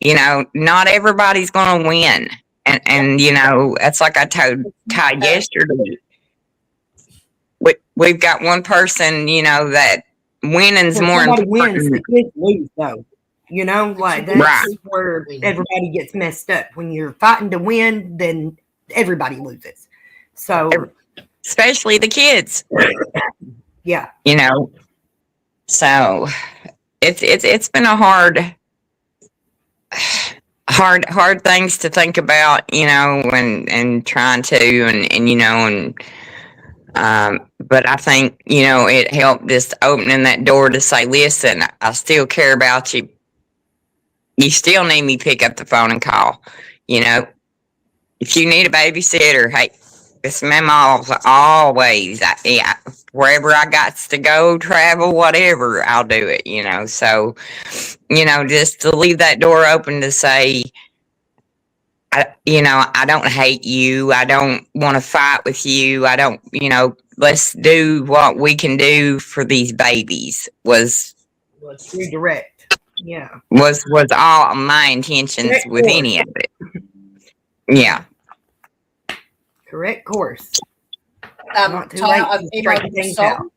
not everybody's going to win. And that's like I told Ty yesterday. We've got one person, that winning's more important. Wins, the kids lose, though. That's where everybody gets messed up. When you're fighting to win, then everybody loses. So, especially the kids. Yeah. So it's been a hard things to think about, and trying to, but I think, it helped just opening that door to say, listen, I still care about you. You still need me to pick up the phone and call, if you need a babysitter, hey, This mama's always, yeah, wherever I got to go, travel, whatever, I'll do it, you know. So, you know, just to leave that door open to say, I don't hate you. I don't want to fight with you. I don't, let's do what we can do for these babies was Redirect. Yeah. was all my intentions Correct with course. any of it. Yeah. Correct course. Not too Tya, late I've to emailed straighten you things a out.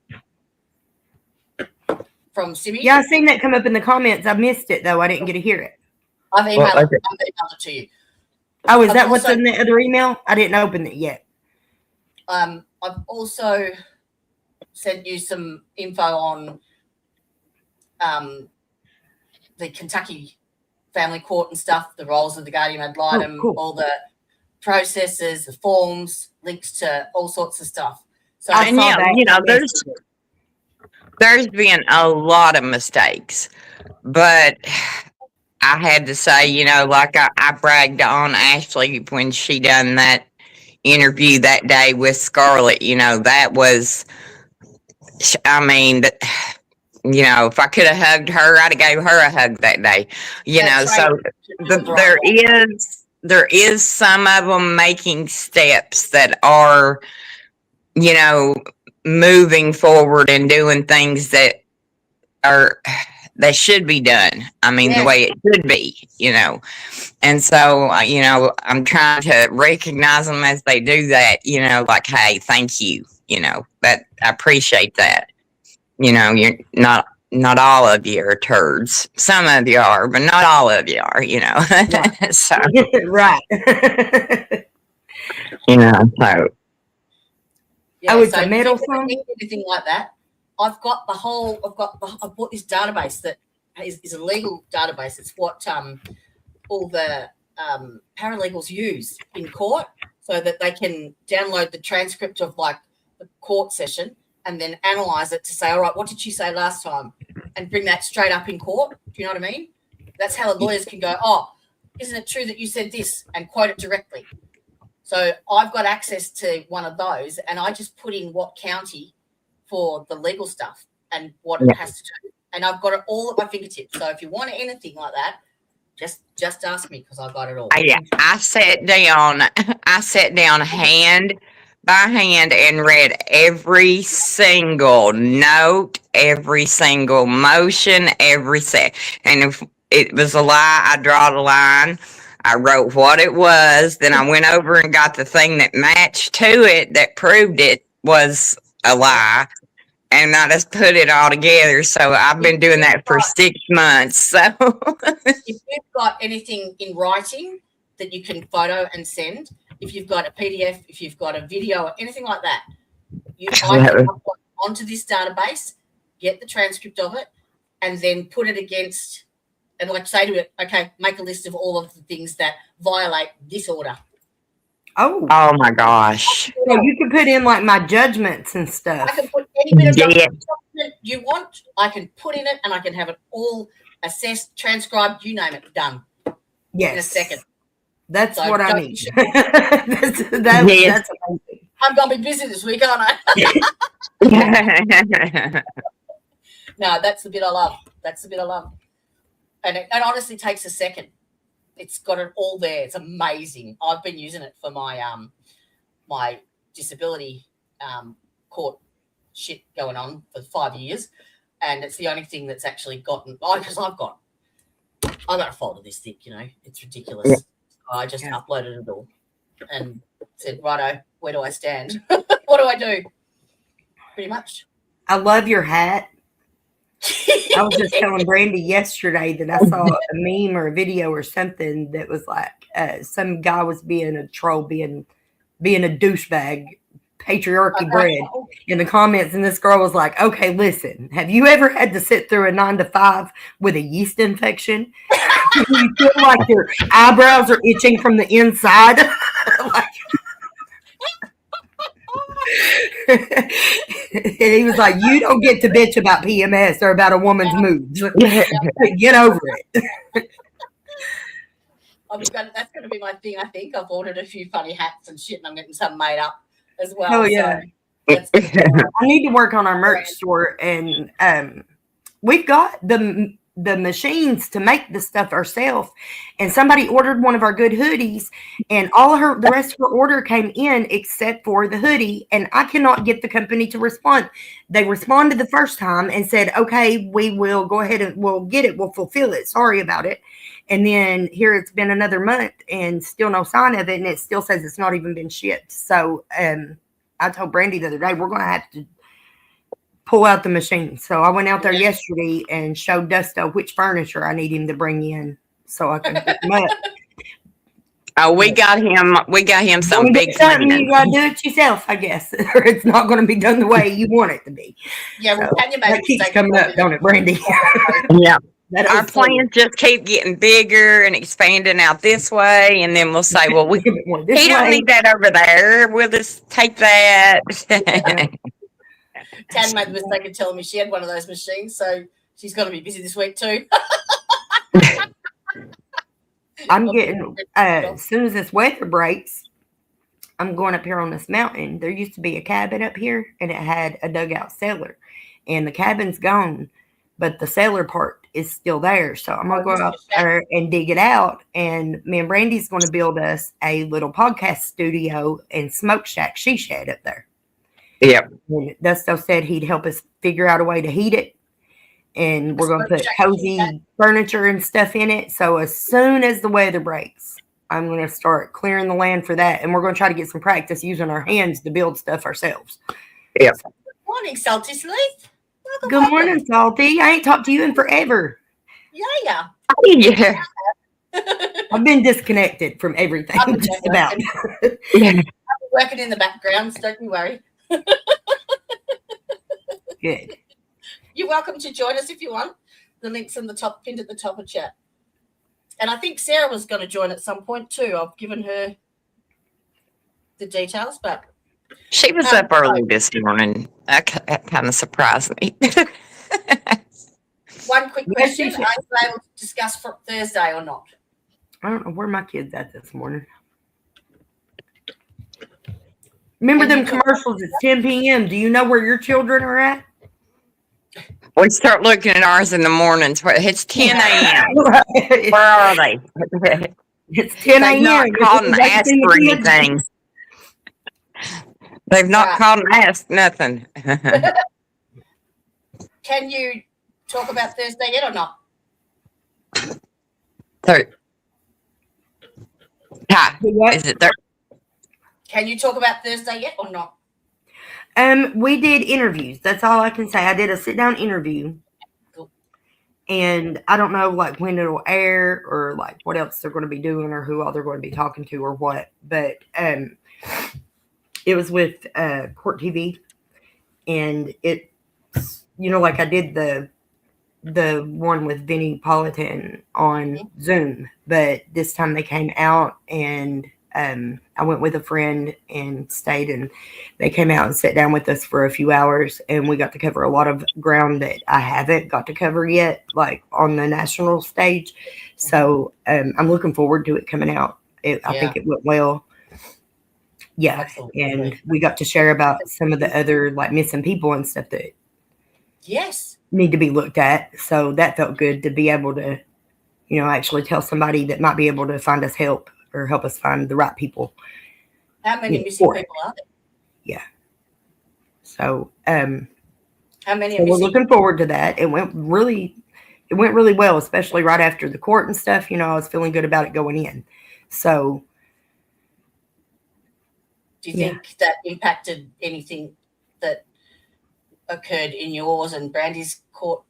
song from Simi. Yeah, I seen that come up in the comments. I missed it though. I didn't get to hear it. I've emailed it to you. Oh, is I've that what's also- in the other email? I didn't open it yet. I've also sent you some info on the Kentucky family court and stuff, the roles of the guardian ad litem, cool. all the processes, the forms, links to all sorts of stuff. So I And saw yeah, that. there's been a lot of mistakes, but I had to say, like I bragged on Ashley when she done that interview that day with Scarlett, that was, I mean, if I could have hugged her, I'd have gave her a hug that day, That's so right. there is some of them making steps that are, moving forward and doing things that should be done. I mean, the way it should be, And so, I'm trying to recognize them as they do that, like, hey, thank you, but I appreciate that. You're not all of you are turds. Some of you are, but not all of you are, Right. so, Right. so. Yeah, Oh, it's so a metal if you song? need anything like that, I bought this database that is a legal database. It's what all the paralegals use in court so that they can download the transcript of like the court session and then analyze it to say, all right, what did she say last time? And bring that straight up in court. Do you know what I mean? That's how the lawyers can go, oh, isn't it true that you said this, and quote it directly. So I've got access to one of those, and I just put in what county for the legal stuff and what it has to do. And I've got it all at my fingertips. So if you want anything like that, just ask me because I've got it all. I sat down hand by hand and read every single note, every single motion, and if it was a lie, I draw the line. I wrote what it was, then I went over and got the thing that matched to it that proved it was a lie, and I just put it all together. So I've been doing that for 6 months. So if you've got anything in writing that you can photo and send, if you've got a PDF, if you've got a video or anything like that, I can upload onto this database, get the transcript of it, and then put it against, and like say to it, okay, make a list of all of the things that violate this order. Oh my gosh. So you can put in like my judgments and stuff. I can put any bit of document you want, I can put in it, and I can have it all assessed, transcribed, you name it, done in a second. That's So what I don't- need. That's amazing. I'm going to be busy this week, aren't I? No, that's the bit I love. That's the bit I love. And it honestly takes a second. It's got it all there. It's amazing. I've been using it for my my disability court shit going on for 5 years, and it's the only thing that's actually gotten. Because I've got a folder this thick. It's ridiculous. Yeah. I just uploaded it all and said, righto, where do I stand? What do I do? Pretty much. I love your hat. I was just telling Brandy yesterday that I saw a meme or a video or something that was like some guy was being a troll, being a douchebag, patriarchy bred in the comments, and this girl was like, okay, listen, have you ever had to sit through a 9 to 5 with a yeast infection? You feel like your eyebrows are itching from the inside? And he was like, you don't get to bitch about PMS or about a woman's moods. Get over it. That's going to be my thing, I think. I've ordered a few funny hats and shit, and I'm getting some made up. as well. Oh yeah. So that's I need to work on our merch store, and we've got the machines to make the stuff ourselves. And somebody ordered one of our good hoodies, and the rest of her order came in except for the hoodie, and I cannot get the company to respond. They responded the first time and said, "Okay, we will go ahead and we'll get it, we'll fulfill it. Sorry about it." And then here it's been another month and still no sign of it, and it still says it's not even been shipped. So I told Brandy the other day, we're going to have to pull out the machine. So I went out there yesterday and showed Dusto which furniture I need him to bring in so I can pick them up. Oh, we got him some When you big get something, linen. you got to do it yourself, I guess, or it's not going to be done the way you want it to be. yeah. Well, So, Tanya made that a keeps mistake coming up, don't it, Brandy? Yeah. Our That plans just keep getting bigger and expanding out this way, and then we'll say, well, we this don't way. need that over there. We'll just take that. Tan made the mistake of telling me she had one of those machines, so she's going to be busy this week too. I'm getting, as soon as this weather breaks, I'm going up here on this mountain. There used to be a cabin up here, and it had a dugout cellar, and the cabin's gone, but the cellar part is still there. So I'm going to go up there and dig it out, and me and Brandy's going to build us a little podcast studio and smoke shack she shed up there. Yep. And Dusto said he'd help us figure out a way to heat it. And we're going to put cozy furniture and stuff in it. So as soon as the weather breaks, I'm going to start clearing the land for that. And we're going to try to get some practice using our hands to build stuff ourselves. Yep. Good morning, Salty Sleeth. Good morning, Salty. I ain't talked to you in forever. Yeah. Yeah. I've been disconnected from everything. Just about. I'm working in the background, so don't you worry. Good. You're welcome to join us if you want. The link's in the top, pinned at the top of chat. And I think Sarah was going to join at some point too. I've given her the details, but She was up early this morning. That kind of surprised me. one quick question: are you able to discuss for Thursday or not? I don't know where my kid's at this morning. Remember them commercials at 10 p.m. Do you know where your children are at? We start looking at ours in the mornings. It's 10 a.m. Where are they? It's 10 They've not a.m. called and asked for anything. They've not called and asked nothing. Can you talk about Thursday yet or not? Is it there? Can you talk about Thursday yet or not? We did interviews. That's all I can say. I did a sit-down interview. Cool. And I don't know like when it'll air or like what else they're going to be doing or who all they're going to be talking to or what. But it was with Court TV, and it's, you know, like I did the one with Vinnie Politan on Zoom, but this time they came out, and I went with a friend and stayed, and they came out and sat down with us for a few hours, and we got to cover a lot of ground that I haven't got to cover yet, like on the national stage. So I'm looking forward to it coming out. I think it went well. Yeah. Absolutely. And we got to share about some of the other like missing people and stuff that need to be looked at. So that felt good to be able to, you know, actually tell somebody that might be able to find us help or help us find the right people. How many missing people are there? Yeah. So how many? So we're looking forward to that. It went really well, especially right after the court and stuff. You know, I was feeling good about it going in. So do you think that impacted anything that occurred in yours and Brandy's court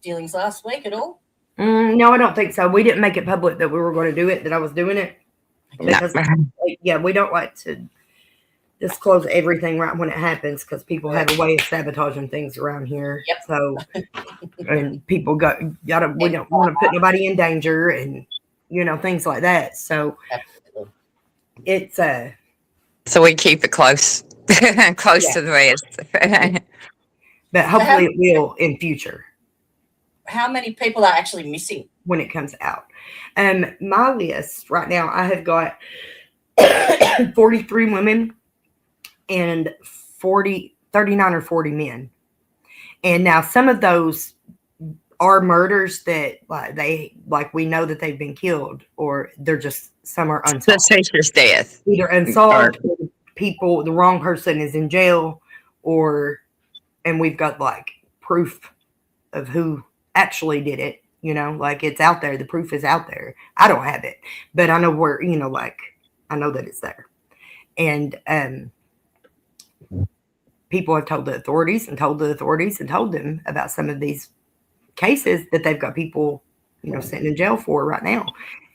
dealings last week at all? No, I don't think so. We didn't make it public that we were going to do it, that I was doing it. Because, we don't like to disclose everything right when it happens because people have a way of sabotaging things around here. Yep. So, and people we don't want to put nobody in danger and, you know, things like that. So, it's so we keep it close to the vest. But hopefully it will in future. How many people are actually missing when it comes out? My list right now, I have got 43 women and 39 or 40 men. And now some of those are murders that we know that they've been killed, or they're just, some are unsolved. Suspicious death. Either unsolved, or the wrong person is in jail, and we've got like proof of who actually did it. Like it's out there. The proof is out there. I don't have it, but I know where. I know that it's there, and people have told the authorities and told them about some of these cases that they've got people, sitting in jail for right now,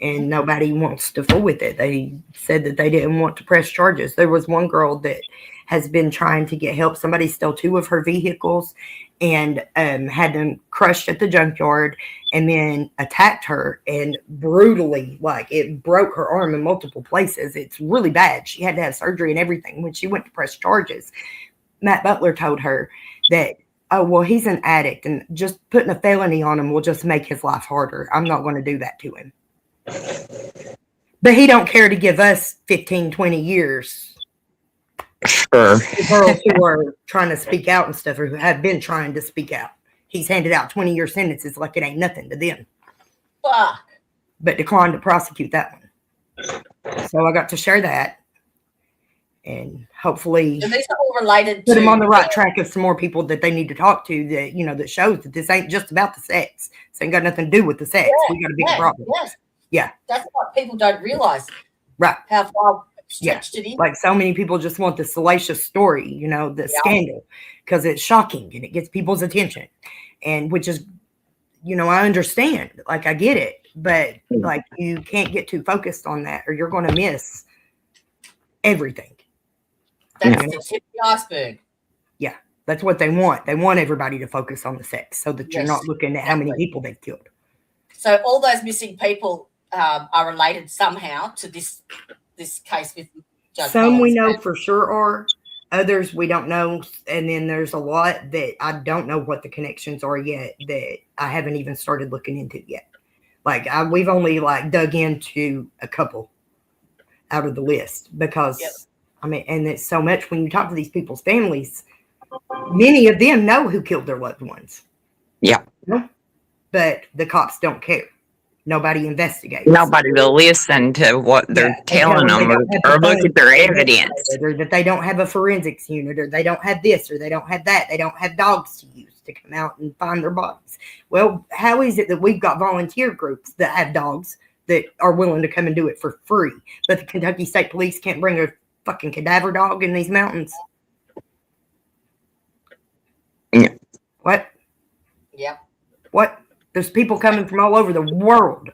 and nobody wants to fool with it. They said that they didn't want to press charges. There was one girl that has been trying to get help. Somebody stole 2 of her vehicles and had them crushed at the junkyard, and then attacked her and brutally, like it broke her arm in multiple places. It's really bad. She had to have surgery and everything. When she went to press charges, Matt Butler told her that, oh, well, he's an addict, and just putting a felony on him will just make his life harder. I'm not going to do that to him. But he don't care to give us 15, 20 years. Sure. The girls who are trying to speak out and stuff, or who have been trying to speak out. He's handed out 20-year sentences like it ain't nothing to them. Fuck. But declined to prosecute that one. So I got to share that. And hopefully And these are all related put to them on the right track of some more people that they need to talk to, that, that shows that this ain't just about the sex. This ain't got nothing to do with the sex. We got a big problem. Yes. Yeah. That's what people don't realize. Right. How far stretched it is. Like so many people just want the salacious story, the scandal, because it's shocking and it gets people's attention. And which is, I understand, like I get it, but like you can't get too focused on that or you're going to miss everything. That's the tip of the iceberg. Yeah, that's what they want. They want everybody to focus on the sex so that you're Yes, not looking at how many people they've killed. So all those missing people are related somehow to this case with Judge Some we Mullins. know for sure are. Others we don't know. And then there's a lot that I don't know what the connections are yet that I haven't even started looking into yet. Like we've only dug into a couple out of the list because and it's so much when you talk to these people's families, many of them know who killed their loved ones. Yeah. But the cops don't care. Nobody investigates. Nobody will listen to what they're telling them or look at their evidence. Or that they don't have a forensics unit, or they don't have this, or they don't have that. They don't have dogs to use to come out and find their bodies. Well, how is it that we've got volunteer groups that have dogs that are willing to come and do it for free, but the Kentucky State Police can't bring a fucking cadaver dog in these mountains? Yeah. What? Yeah. What? There's people coming from all over the world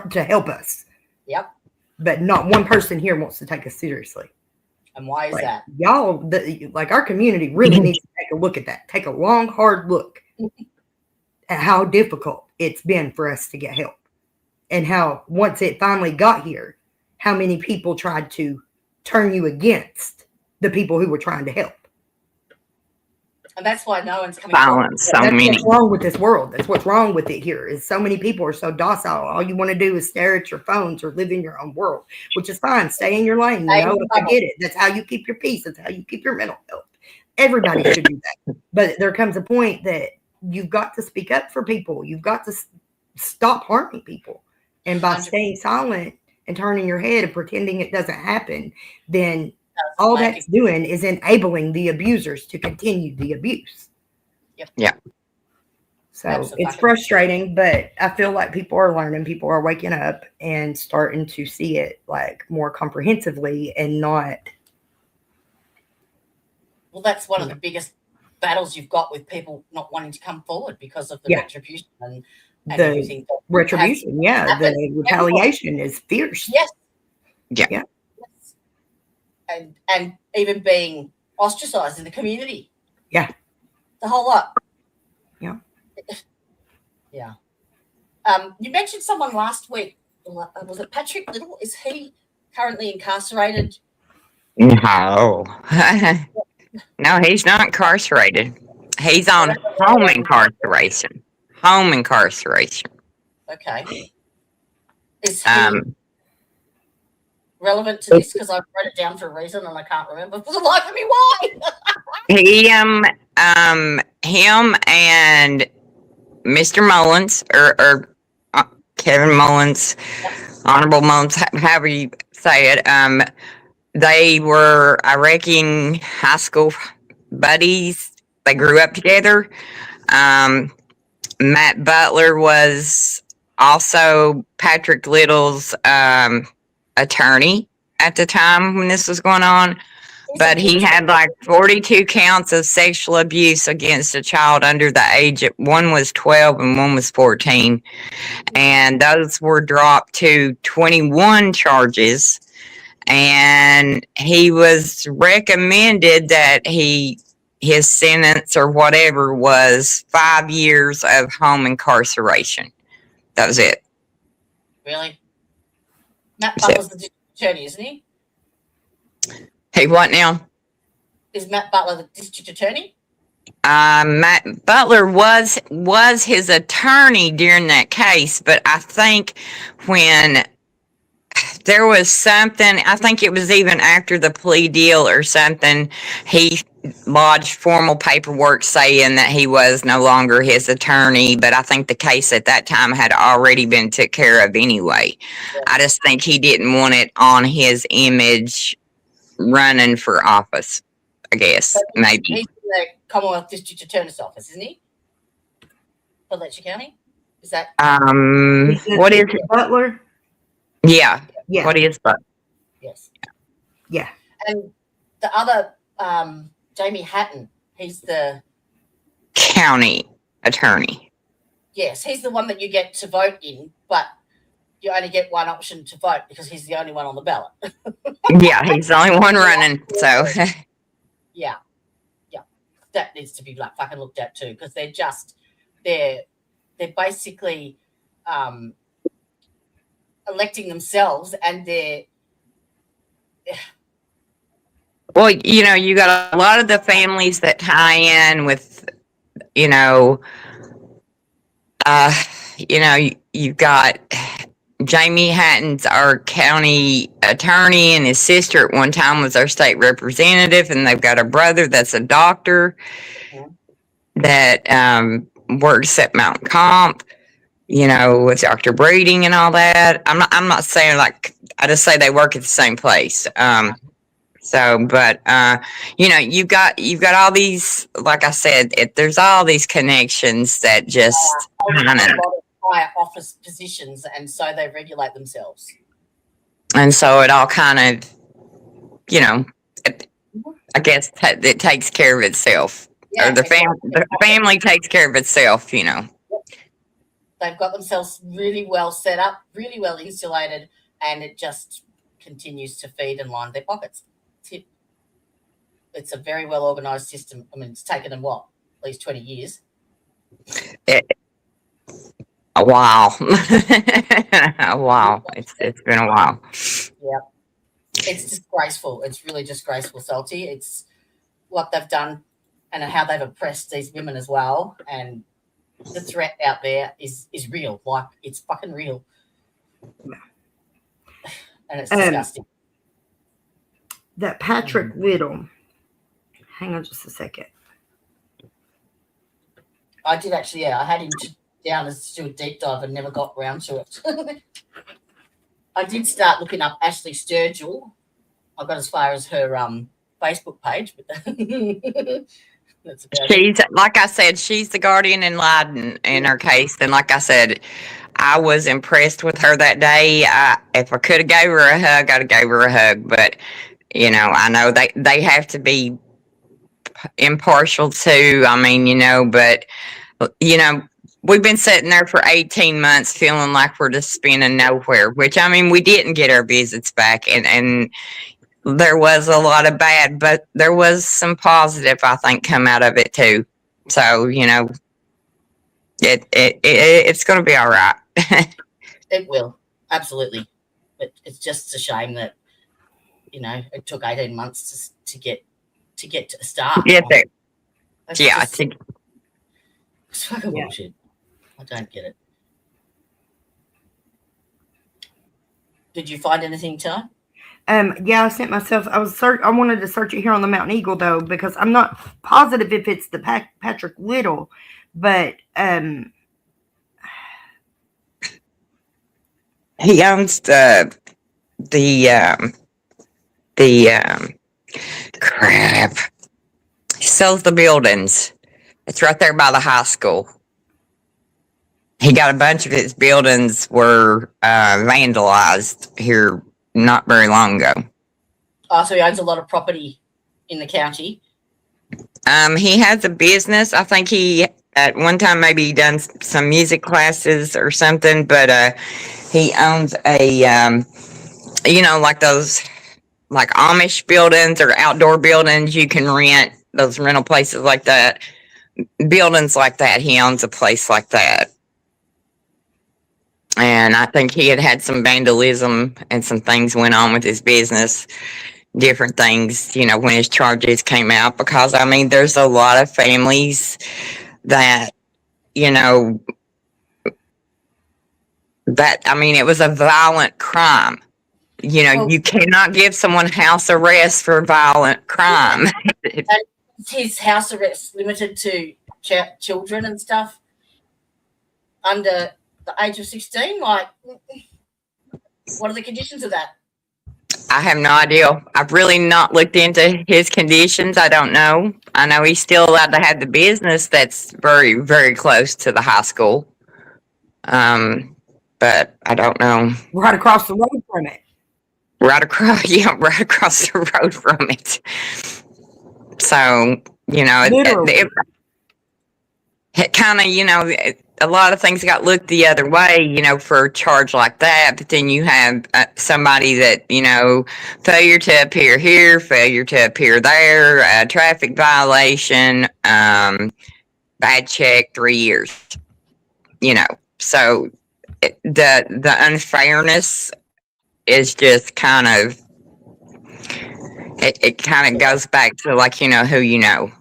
to help us. Yep. But not one person here wants to take us seriously. And why is that? Y'all, our community really needs to take a look at that. Take a long, hard look at how difficult it's been for us to get help. And how, once it finally got here, how many people tried to turn you against the people who were trying to help. And that's why no one's coming Violence, forward. so many. What's wrong with this world. That's what's wrong with it here, is so many people are so docile. All you want to do is stare at your phones or live in your own world, which is fine. Stay in your lane. I get it. That's how you keep your peace. That's how you keep your mental health. Everybody should do that. But there comes a point that you've got to speak up for people. You've got to stop harming people. And by staying silent and turning your head and pretending it doesn't happen, then all that's doing is enabling the abusers to continue the abuse. Yep. Yeah. So it's frustrating, but I feel like people are learning, people are waking up and starting to see it more comprehensively and not. Well, that's one of the biggest battles you've got with people not wanting to come forward because of the retribution and the retribution. The retaliation is fierce. Yes. Yeah. Yeah. And even being ostracized in the community. Yeah. The whole lot. Yeah. Yeah. You mentioned someone last week. Was it Patrick Little? Is he currently incarcerated? No. No, he's not incarcerated. He's on home incarceration. Home incarceration. Okay. Is he relevant to this? Because I've wrote it down for a reason and I can't remember for the life of me why. Him and Mr. Mullins or Kevin Mullins, Honorable Mullins, however you say it. They were, I reckon, high school buddies. They grew up together. Matt Butler was also Patrick Little's attorney at the time when this was going on. But he had like 42 counts of sexual abuse against a child under the age of, one was 12 and one was 14. And those were dropped to 21 charges. And he was recommended that his sentence or whatever was 5 years of home incarceration. That was it. Really? Matt Butler's the district attorney, isn't he? Hey, what now? Is Matt Butler the district attorney? Matt Butler was his attorney during that case, but I think when there was something, I think it was even after the plea deal or something, he lodged formal paperwork saying that he was no longer his attorney, but I think the case at that time had already been took care of anyway. Yeah. I just think he didn't want it on his image running for office, I guess, maybe. He's in the Commonwealth District Attorney's Office, isn't he? For Letcher County? Is that? What is it? Butler? Yeah. Yeah. What is that? Yes. Yeah. And the other, Jamie Hatton, he's the county attorney. Yes, he's the one that you get to vote in, but you only get one option to vote because he's the only one on the ballot. Yeah, he's the only one running. So yeah, that needs to be like fucking looked at too, because they're basically electing themselves, and they're. Well, you got a lot of the families that tie in with, you've got Jamie Hatton's our county attorney, and his sister at one time was our state representative, and they've got a brother that's a doctor that works at Mount Comp, with Dr. Breeding and all that. I'm not saying I just say they work at the same place. But you've got all these, like I said, there's all these connections that just higher office positions, and so they regulate themselves. And so it all kind of, I guess it takes care of itself, or the family takes care of itself. They've got themselves really well set up, really well insulated, and it just continues to feed and line their pockets. It's a very well organized system. I mean, it's taken them at least 20 years. A while. A while. It's been a while. Yeah. It's disgraceful. It's really disgraceful, Salty. It's what they've done and how they've oppressed these women as well. And the threat out there is real. Like, it's fucking real. And it's disgusting. That Patrick Little. Hang on just a second. I did actually, I had him down as to do a deep dive and never got around to it. I did start looking up Ashley Sturgill. I got as far as her Facebook page, but that's about she's it. Like I said, she's the guardian ad litem in her case. And like I said, I was impressed with her that day. If I could have gave her a hug, I'd have gave her a hug. But I know they have to be impartial too. I mean, but we've been sitting there for 18 months feeling like we're just spinning nowhere, which, I mean, we didn't get our visits back, and there was a lot of bad, but there was some positive, I think, come out of it too. So, it's going to be all right. It will. Absolutely. But it's just a shame that, it took 18 months to get to a start. Get there. Yeah. It's fucking bullshit. I don't get it. Did you find anything, Ty? Yeah, I sent myself. I wanted to search it here on the Mountain Eagle though, because I'm not positive if it's the Patrick Little, but he owns the crap. He sells the buildings. It's right there by the high school. He got a bunch of his buildings were vandalized here not very long ago. Oh, so he owns a lot of property in the county. He has a business. I think he at one time maybe done some music classes or something, but he owns a like those like Amish buildings or outdoor buildings you can rent, those rental places like that. Buildings like that. He owns a place like that. And I think he had some vandalism and some things went on with his business, different things, when his charges came out. Because, I mean, there's a lot of families that, it was a violent crime. You cannot give someone house arrest for violent crime. And is his house arrest limited to children and stuff under the age of 16? Like, what are the conditions of that? I have no idea. I've really not looked into his conditions. I don't know. I know he's still allowed to have the business that's very, very close to the high school. But I don't know. right across the road from it. Right across the road from it. So, it kind of, a lot of things got looked the other way, for a charge like that. But then you have somebody that, failure to appear here, failure to appear there, traffic violation, bad check, 3 years, So the unfairness is just kind of, it kind of goes back to like, who you know.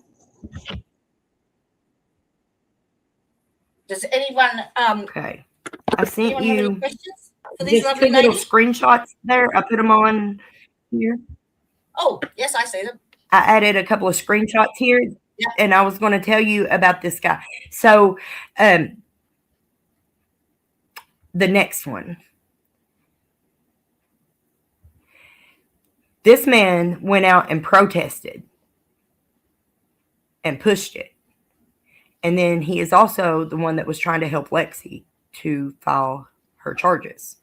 Does anyone Okay, I sent anyone have any you questions for these just two lovely little ladies? screenshots there. I put them on here. Oh, yes, I see them. I added a couple of screenshots here, Yeah. and I was going to tell you about this guy. So, the next one. This man went out and protested and pushed it. And then he is also the one that was trying to help Lexi to file her charges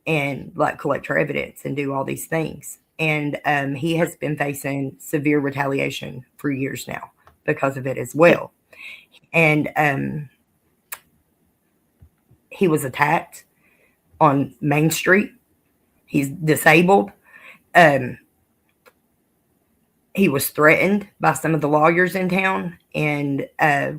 and like collect her evidence and do all these things. And he has been facing severe retaliation for years now because of it as well. And he was attacked on Main Street. He's disabled. He was threatened by some of the lawyers in town, and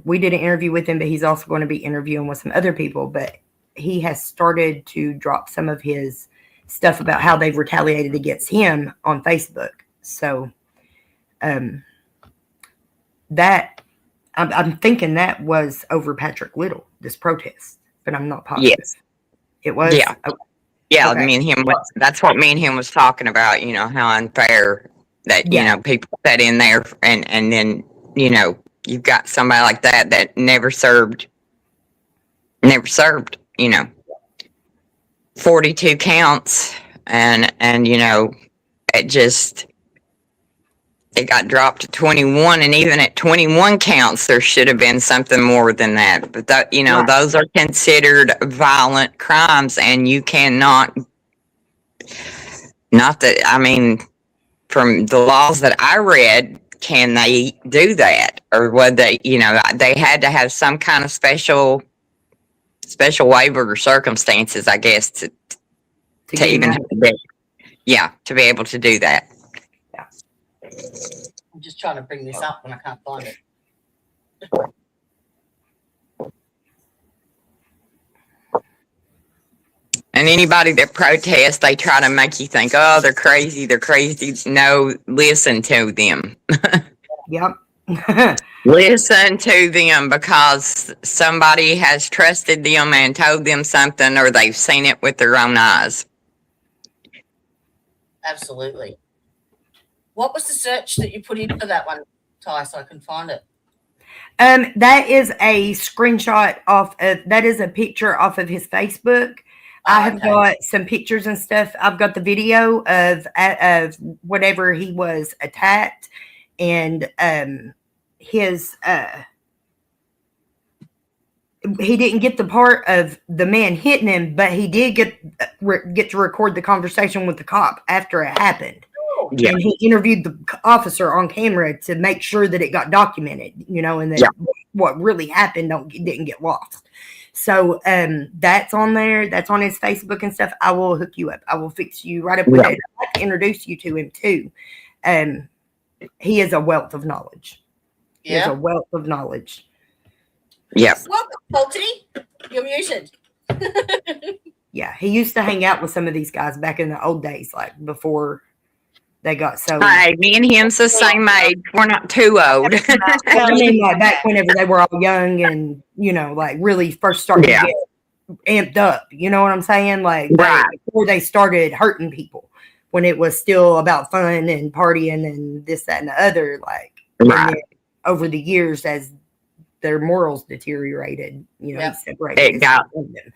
we did an interview with him, but he's also going to be interviewing with some other people. But he has started to drop some of his stuff about how they've retaliated against him on Facebook. So that I'm thinking that was over Patrick Little, this protest, but I'm not positive. Yes. It was? Yeah. Okay. Yeah, Okay. me and him, that's what me and him was talking about, how unfair that, Yeah. people sat in there and then, you've got somebody like that never served, 42 counts and, it got dropped to 21, and even at 21 counts, there should have been something more than that. But that, Right. those are considered violent crimes, and you cannot. Not that from the laws that I read, can they do that, or would they? They had to have some kind of special waiver or circumstances, I guess, to get even him to be able to do that. I'm just trying to bring this up and I can't find it. And anybody that protests, they try to make you think, oh, they're crazy. No, listen to them. Yep. Listen to them, because somebody has trusted them and told them something, or they've seen it with their own eyes. Absolutely. What was the search that you put in for that one, Ty, so I can find it? That is a screenshot that is a picture off of his Facebook. I have got some pictures and stuff. I've got the video of whatever he was attacked, and his he didn't get the part of the man hitting him, but he did get to record the conversation with the cop after it happened. Yeah. And he interviewed the officer on camera to make sure that it got documented, and that what really happened didn't get lost. So that's on there. That's on his Facebook and stuff. I will hook you up. I will fix you right up with it. I'd like to introduce you to him too. He is a wealth of knowledge. He is a wealth of knowledge. Yeah. Welcome, Salty. You're muted. Yeah, he used to hang out with some of these guys back in the old days, like before they got so. Hi, me and him's the same age. We're not too old. I mean, like back whenever they were all young and like really first started to get amped up. You know what I'm saying? Like before they started hurting people, when it was still about fun and partying and this, that, and the other. Like and then over the years, as their morals deteriorated, he separated from them,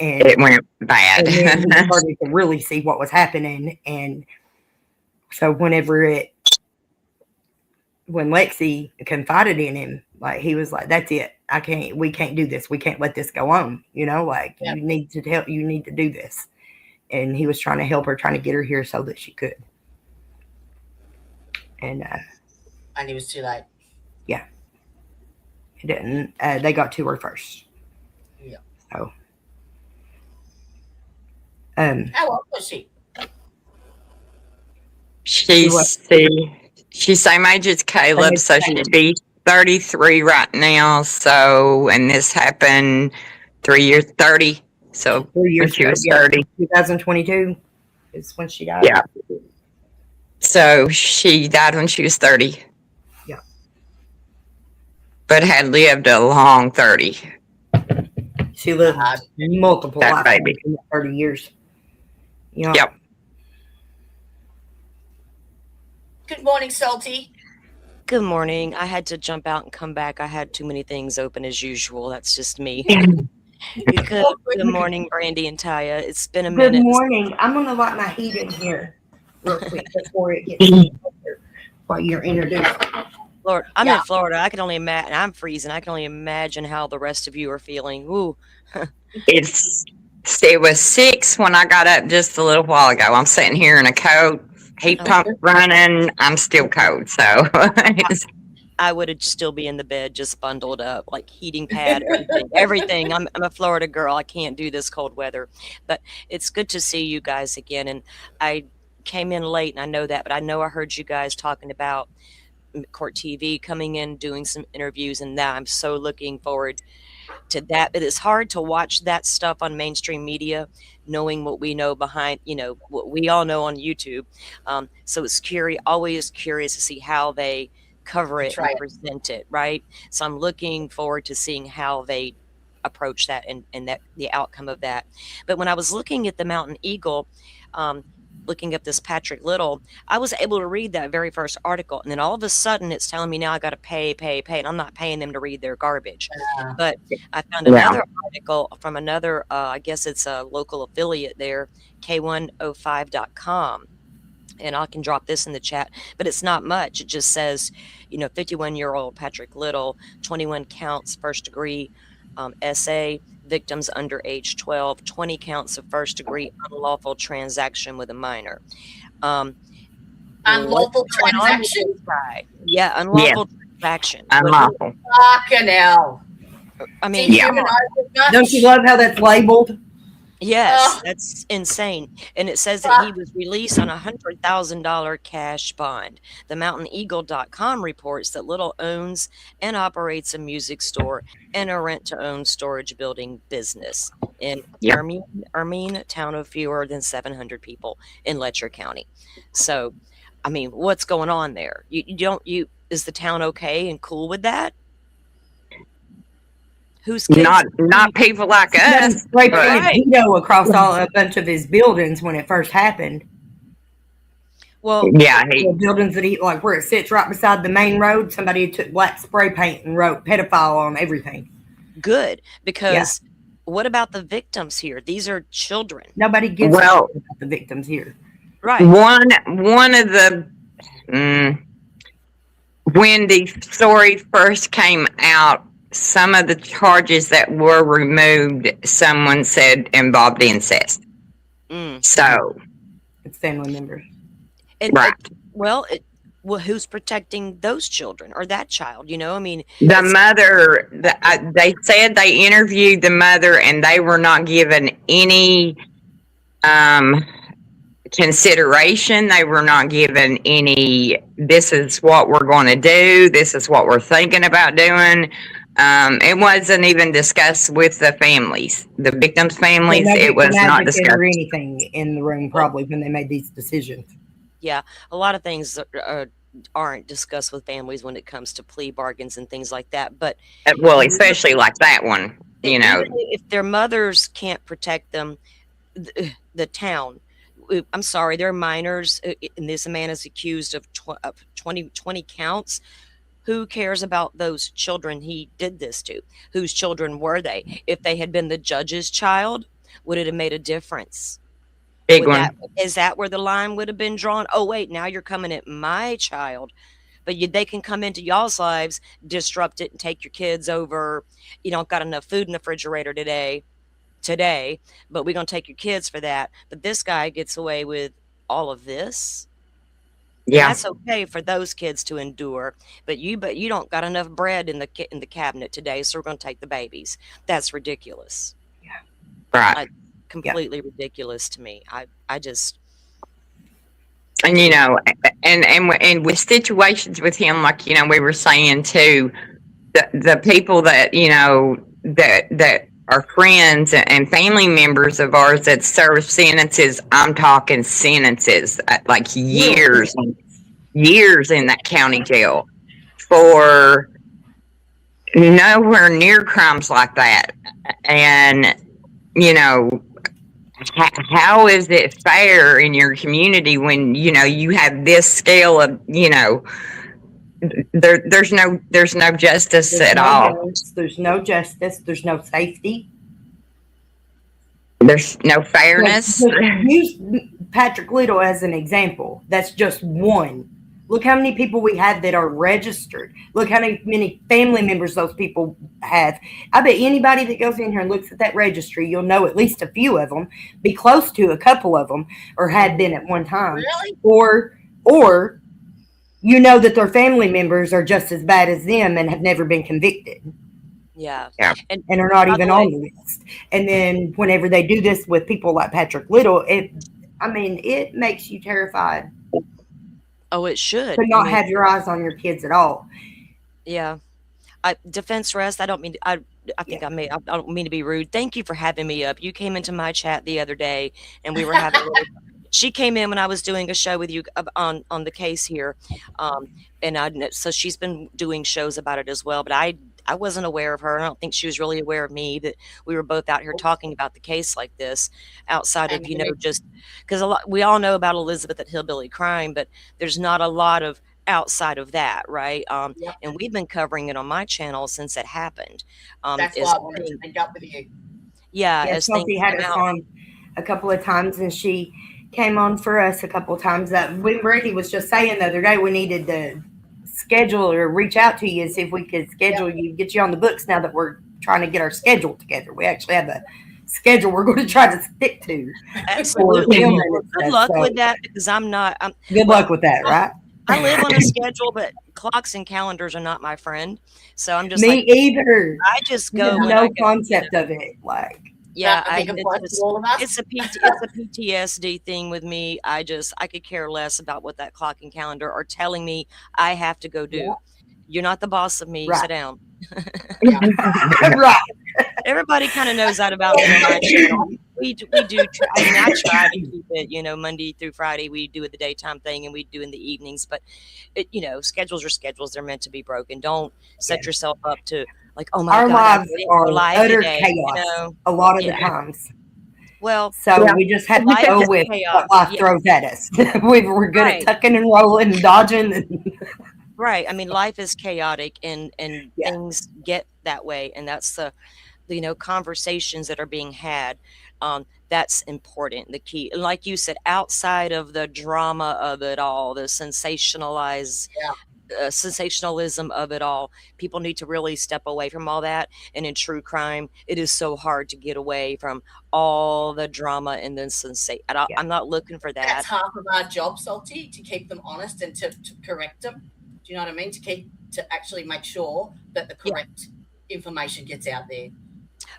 and it went bad. And then we started to really see what was happening, and so when Lexi confided in him, like he was like, "That's it. We can't do this. We can't let this go on. You need to do this." And he was trying to help her, trying to get her here so that she could. And he was too late. Yeah. It didn't. They got to her first. Yeah. So. How old was she? She's same age as Caleb, so she'd be 33 right now. So, and this happened 3 years, 30. So 3 years when she was 30. 2022 is when she died. Yeah. So she died when she was 30. Yeah. But had lived a long 30. She lived multiple lives in 30 years. Yep. Good morning, Salty. Good morning. I had to jump out and come back. I had too many things open as usual. That's just me. Good morning, Brandy and Tya. It's been a minute. Good morning. I'm going to light my heat in here real quick before it gets colder while you're introduced. Lord, I'm in Florida. I can only imagine. I'm freezing. I can only imagine how the rest of you are feeling. Ooh. It was 6 when I got up just a little while ago. I'm sitting here in a coat, heat pump running. I'm still cold, so I would still be in the bed, just bundled up, like heating pad, everything. I'm a Florida girl. I can't do this cold weather, but it's good to see you guys again. And I came in late, and I know that, but I know I heard you guys talking about Court TV coming in, doing some interviews, and that I'm so looking forward to that. But it's hard to watch that stuff on mainstream media, knowing what we know behind, what we all know on YouTube. So it's always curious to see how they cover it and present it, right? So I'm looking forward to seeing how they approach that and that the outcome of that. But when I was looking at the Mountain Eagle, looking up this Patrick Little, I was able to read that very first article, and then all of a sudden it's telling me now I got to pay, and I'm not paying them to read their garbage. But I found another article from another, I guess it's a local affiliate there, K105.com. And I can drop this in the chat, but it's not much. It just says, 51-year-old Patrick Little, 21 counts, first degree SA, victims under age 12, 20 counts of first degree unlawful transaction with a minor. Unlawful transaction? Yeah, unlawful transaction. Unlawful. Fucking hell. I mean, don't you love how that's labeled? Yes, that's insane. And it says that he was released on a $100,000 cash bond. The MountainEagle.com reports that Little owns and operates a music store and a rent-to-own storage building business in Armene, town of fewer than 700 people in Letcher County. So, I mean, what's going on there? Is the town okay and cool with that? Who's not people like us? Right, across a bunch of his buildings when it first happened. Well, Yeah, The buildings that he, like where it sits right beside the main road, somebody took black spray paint and wrote pedophile on everything. good, because what about the victims here? These are children. Nobody gives a well, shit about the victims here. Right. one of the when the story first came out, some of the charges that were removed, someone said involved incest. Mm. So, It's family members. And right. well, who's protecting those children or that child? You know, I mean, The mother, they said they interviewed the mother and they were not given any consideration. They were not given any, this is what we're going to do, this is what we're thinking about doing. It wasn't even discussed with the families, the victims' families. It was not discussed. Or anything in the room probably when they made these decisions. Yeah, a lot of things aren't discussed with families when it comes to plea bargains and things like that. But Well, especially like that one, you know. even if their mothers can't protect them, the town. I'm sorry, they're minors, and this man is accused of 20 counts. Who cares about those children he did this to? Whose children were they? If they had been the judge's child, would it have made a difference? Big one. Is that where the line would have been drawn? Oh, wait, now you're coming at my child. But they can come into y'all's lives, disrupt it, and take your kids over. You don't got enough food in the refrigerator today, but we're going to take your kids for that. But this guy gets away with all of this. Yeah. And that's okay for those kids to endure, but you don't got enough bread in the cabinet today, so we're going to take the babies. That's ridiculous. Right. Completely ridiculous to me. I just, and you know, and with situations with him, like, you know, we were saying too, the people that, you know, that are friends and family members of ours that serve sentences, I'm talking sentences, like years in that county jail for nowhere near crimes like that. And, you know, how is it fair in your community when, you know, you have this scale of, you know, there's no justice at all. There's no justice. There's no safety. There's no fairness. Use Patrick Little as an example. That's just one. Look how many people we have that are registered. Look how many family members those people have. I bet anybody that goes in here and looks at that registry, you'll know at least a few of them, be close to a couple of them, or had been at one time. Really? Or you know that their family members are just as bad as them and have never been convicted. yeah. And are not even on the list. And then whenever they do this with people like Patrick Little, it makes you terrified. Oh, it should. To not have your eyes on your kids at all. Yeah. Defense rest. I don't mean. I don't mean to be rude. Thank you for having me up. You came into my chat the other day, and we were having. She came in when I was doing a show with you on the case here, so she's been doing shows about it as well. But I wasn't aware of her. I don't think she was really aware of me, that we were both out here talking about the case like this, outside of, you know, just because we all know about Elizabeth at Hillbilly Crime, but there's not a lot of outside of that, right? And we've been covering it on my channel since it happened. That's why I wanted to link up with you. Yeah, as Sophie had us on a couple of times, and she came on for us a couple of times. That when Brandy was just saying the other day, we needed to schedule or reach out to you and see if we could schedule you, get you on the books now that we're trying to get our schedule together. We actually have a schedule we're going to try to stick to. Absolutely. Good luck with that, because good luck with that, right? I live on a schedule, but clocks and calendars are not my friend. So I'm just Me either. I just go. No concept of it. Like, yeah, it's a PTSD thing with me. I could care less about what that clock and calendar are telling me I have to go do. Yeah. You're not the boss of me. Right. Sit down. Right. Everybody kind of knows that about me on my channel. We do. I try to keep it, you know, Monday through Friday. We do the daytime thing, and we do in the evenings. But you know, schedules are schedules. They're meant to be broken. Don't set yourself up to like, oh my God, our lives are utter chaos. You know? A lot of the times. Well, So Yeah. we just have to life go is with chaotic. what life Yeah, throws at us. We're good right. at tucking and rolling and dodging. And Right. I mean, life is chaotic and yeah, things get that way. And that's the conversations that are being had. That's important. The key, like you said, outside of the drama of it all, the Yeah. sensationalism of it all, people need to really step away from all that. And in true crime, it is so hard to get away from all the drama and then sensation. yeah, I'm not looking for That's that. half of our job, Salty, to keep them honest and to correct them. Do you know what I mean? To actually make sure that the Yeah. correct information gets out there.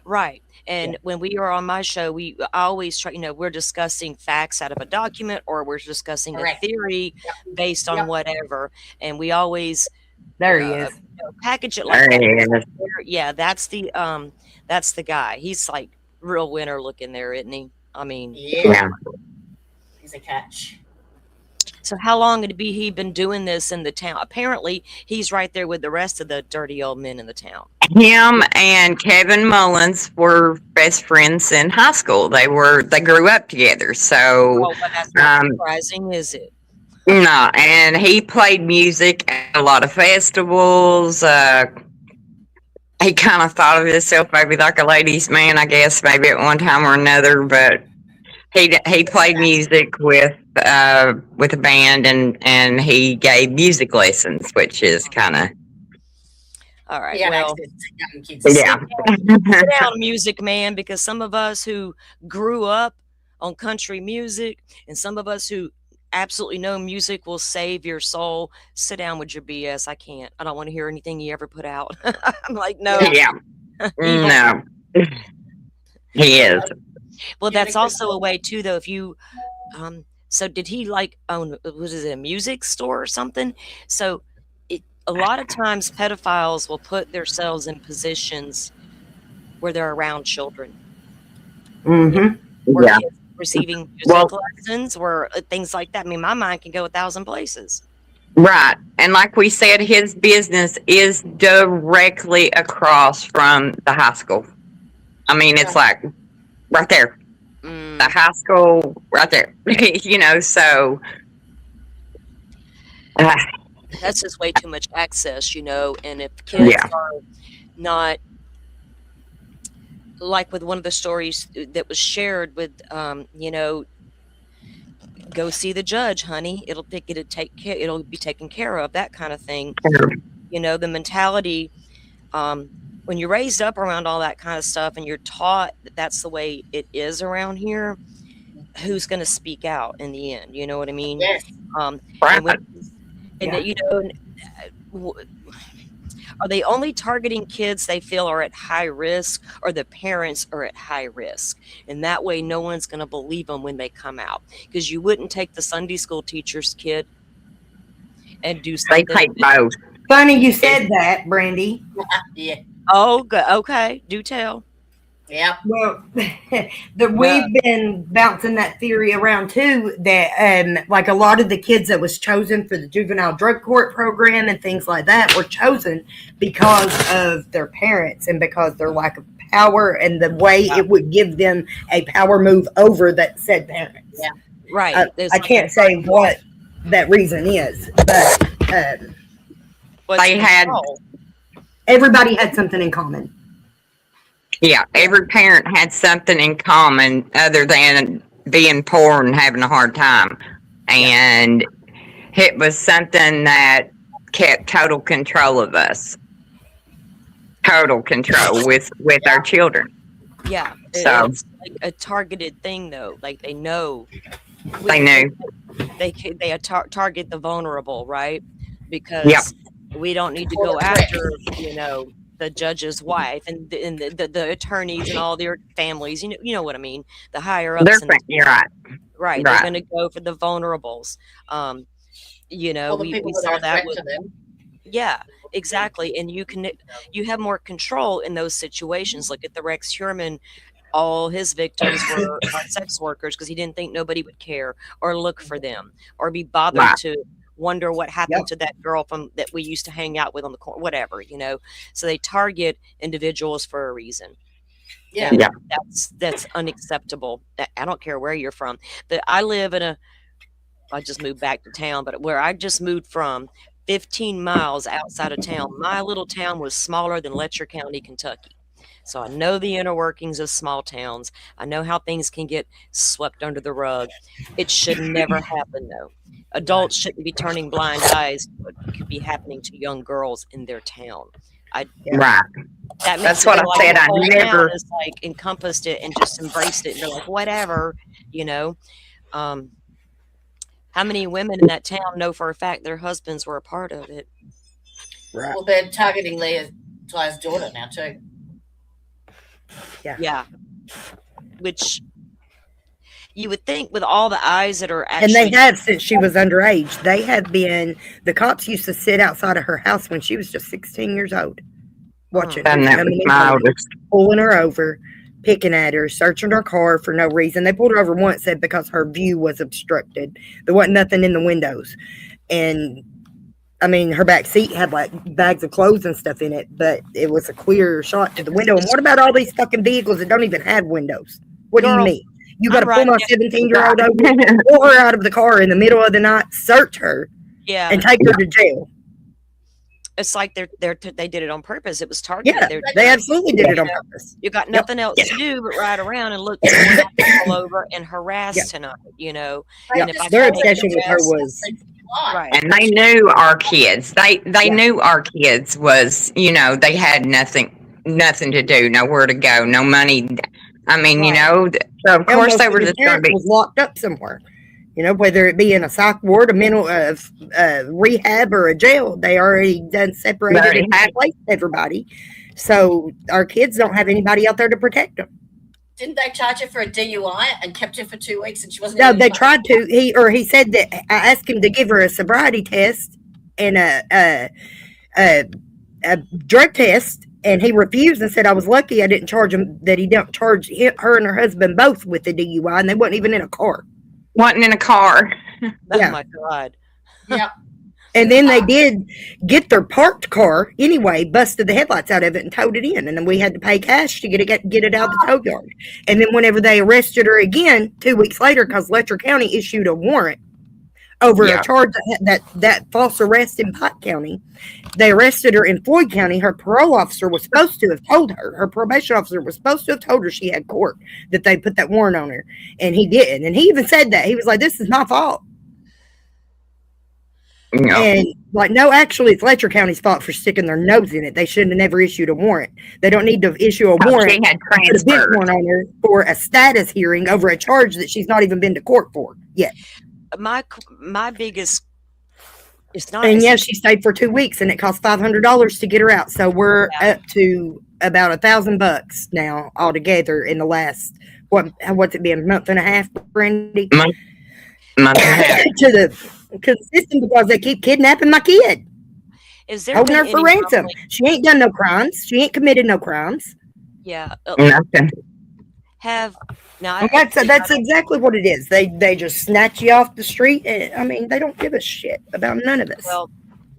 Right. yeah, And when we are on my show, I always try, we're discussing facts out of a document or we're discussing a Correct. theory Yep. based on Yep. whatever. And we always there he is. package it like There that. he is. Yeah, that's the guy. He's like real winner looking there, isn't he? I mean, Yeah. Yeah. He's a catch. so how long had he been doing this in the town? Apparently, he's right there with the rest of the dirty old men in the town. Him and Kevin Mullins were best friends in high school. They grew up together. So Well, but that's not um, surprising, is it? no, and he played music at a lot of festivals. He kind of thought of himself maybe like a ladies' man, I guess, maybe at one time or another. But he played music with a band, and he gave music lessons, which is kind of All right. He had Well, access to young kids. yeah. sit down, music man, because some of us who grew up on country music and some of us who absolutely know music will save your soul, sit down with your BS. I can't. I don't want to hear anything you ever put out. I'm like, no. Yeah. Yeah, Evil. no, he is. Well, Yeah, that's because- also a way too, though. If you, so did he like own? Was it a music store or something? So, a lot of times pedophiles will put themselves in positions where they're around children, Mm-hmm. where Yeah, kids receiving Well- music lessons, where things like that. I mean, my mind can go 1,000 places. right. And like we said, his business is directly across from the high school. I mean, it's like right there. Mm, The high school right there. So that's just way too much access, and if kids Yeah. are not, like with one of the stories that was shared with, go see the judge, honey. It'll be taken care of, that kind of thing. The mentality, when you're raised up around all that kind of stuff and you're taught that that's the way it is around here, who's going to speak out in the end? You know what I mean? Yes. And Right. are they only targeting kids they feel are at high risk, or the parents are at high risk? And that way no one's going to believe them when they come out, because you wouldn't take the Sunday school teacher's kid and do They something. take both. Funny you said that, Brandy. Yeah. Oh, good. Okay, do tell. Yep. Well, we've been bouncing that theory around too, that like a lot of the kids that was chosen for the juvenile drug court program and things like that were chosen because of their parents and because their lack of power and the way it would give them a power move over that said parents. Yeah. Right. I can't say what that reason is, but They had- everybody had something in common. Yeah, every parent had something in common other than being poor and having a hard time. And it was something that kept total control of us. Total control with our children. Yeah. So- It's like a targeted thing, though. Like they know. They knew. They target the vulnerable, right? Because Yep. we don't need to go after, the judge's wife and the attorneys and all their families. You know what I mean? The higher ups. You're right. Right. They're Right. going to go for the vulnerables. All the We people saw that are a that threat with. to them. Yeah, exactly. And you have more control in those situations. Look at the Rex Hurman. All his victims were sex workers because he didn't think nobody would care or look for them or be bothered Right. to wonder what happened to that girl that we used to hang out with on the corner, whatever, So they target individuals for a reason. Yeah. And Yeah. that's unacceptable. I don't care where you're from. I just moved back to town, but where I just moved from, 15 miles outside of town, my little town was smaller than Letcher County, Kentucky. So I know the inner workings of small towns. I know how things can get swept under the rug. It should never happen, though. Adults shouldn't be turning blind eyes to what could be happening to young girls in their town. Right. That makes That's it what I feel like said. the I whole never. town is like encompassed it and just embraced it. And they're like, whatever, you know. How many women in that town know for a fact their husbands were a part of it? Right. Well, they're targeting Tya's daughter now too. Yeah. Which you would think with all the eyes that are And actually. they have since she was underage. They have been, the cops used to sit outside of her house when she was just 16 years old, watching her And that was coming and my going, oldest. pulling her over, picking at her, searching her car for no reason. They pulled her over once, said because her view was obstructed. There wasn't nothing in the windows. And I mean, her back seat had like bags of clothes and stuff in it, but it was a clear shot to the window. And what about all these fucking vehicles that don't even have windows? What do you Girl, mean? You got to I'm pull right my 17-year-old over, pull her out of the car in the middle of the night, search her, Yeah. and take her to jail. It's like they did it on purpose. It was targeted. Yeah, they absolutely did it on purpose. You got nothing else to do but ride around and look people over and harass tonight, you know. Yeah, And if I their can't get obsession with her arrested- was right. And they knew our kids. They knew our kids was, you know, they had nothing to do, nowhere to go, no money. I mean, you know, so of course most they of were the just going to parents be. was locked up somewhere. You know, whether it be in a psych ward, a mental rehab, or a jail, they already done separated Already and had- replaced everybody. So our kids don't have anybody out there to protect them. Didn't they charge her for a DUI and kept her for 2 weeks and she wasn't? No, even they fucking- tried to. He said that I asked him to give her a sobriety test and a drug test, and he refused and said I was lucky I didn't charge him, that he didn't charge her and her husband both with the DUI, and they wasn't even in a car. Wasn't in a car. Oh Yeah. my God. Yep. And then they did get their parked car anyway, busted the headlights out of it and towed it in. And then we had to pay cash to get it out of the tow yard. And then whenever they arrested her again 2 weeks later, because Letcher County issued a warrant over Yeah. a charge that false arrest in Pike County, they arrested her in Floyd County. Her parole officer was supposed to have told her, her probation officer was supposed to have told her she had court, that they put that warrant on her. And he didn't. And he even said that. He was like, this is my fault. You know, And like, no, actually, it's Letcher County's fault for sticking their nose in it. They shouldn't have never issued a warrant. They don't need to issue a warrant. she had Put a bench transferred. warrant on her for a status hearing over a charge that she's not even been to court for yet. My biggest, it's not. And yeah, she stayed for 2 weeks, and it cost $500 to get her out. So we're up to about $1,000 now altogether in the last what's it been, a month and a half, Brandy? Month and a half. to the system, because they keep kidnapping my kid, Is there holding her been for any ransom. rumbling- She ain't done no crimes. She ain't committed no crimes. Yeah. Nothing. And that's exactly what it is. They just snatch you off the street. And, I mean, they don't give a shit about none of us. Well,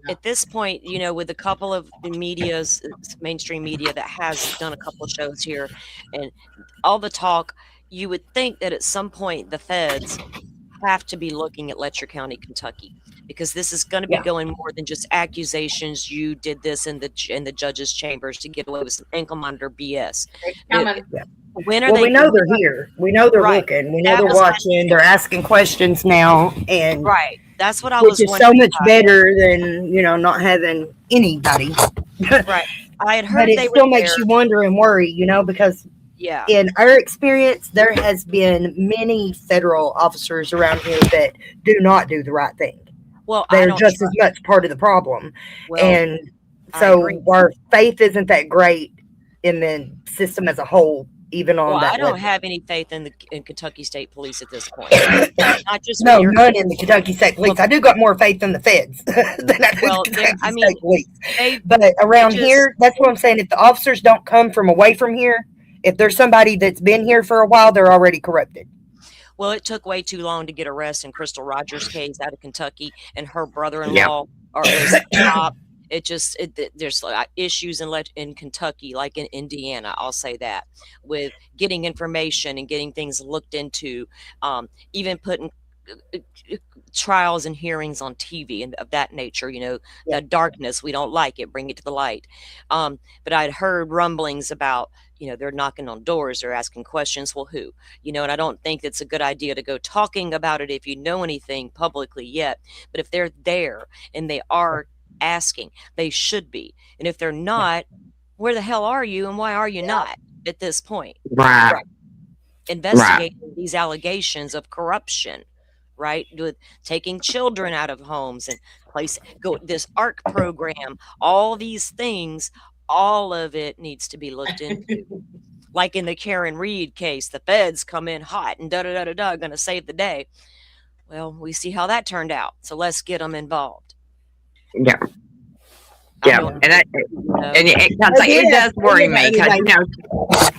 at this point, you know, with a couple of the media's mainstream media that has done a couple of shows here and all the talk, you would think that at some point the feds have to be looking at Letcher County, Kentucky, because this is going to be going more than just accusations. You did this in the judge's chambers to get away with some ankle monitor BS. When are well, they? we know they're here. We know they're looking. We know That they're was- watching. They're asking questions now, and Right. That's what I which was is so wondering much about. better than not having anybody. Right. I had heard But they it still were makes there. you wonder and worry, because Yeah. in our experience, there has been many federal officers around here that do not do the right thing. Well, I They're don't just as much part of the problem. Well, And I so agree. our faith isn't that great in the system as a whole, even on Well, that I don't level. have any faith in Kentucky State Police at this point. Not just No, here. none in the Kentucky State Police. I do got more faith in the feds than I do Well, the there- Kentucky I mean, State Police. They, But around just- here, that's what I'm saying. If the officers don't come from away from here, if there's somebody that's been here for a while, they're already corrupted. well, it took way too long to get arrested in Crystal Rogers' case out of Kentucky, and her brother-in-law or was a cop, there's issues in Kentucky, like in Indiana, I'll say that, with getting information and getting things looked into, even putting trials and hearings on TV and of that nature. The darkness, we don't like it, bring it to the light. But I'd heard rumblings about, they're knocking on doors, they're asking questions. Well, who? And I don't think it's a good idea to go talking about it if you know anything publicly yet. But if they're there and they are asking, they should be. And if they're not, where the hell are you and why are you not at this point? Right. Investigating these allegations of corruption, right? With taking children out of homes and this ARC program, all these things, all of it needs to be looked into. Like in the Karen Reed case, the feds come in hot and gonna save the day. Well, we see how that turned out. So let's get them involved. Yeah. And it does worry me because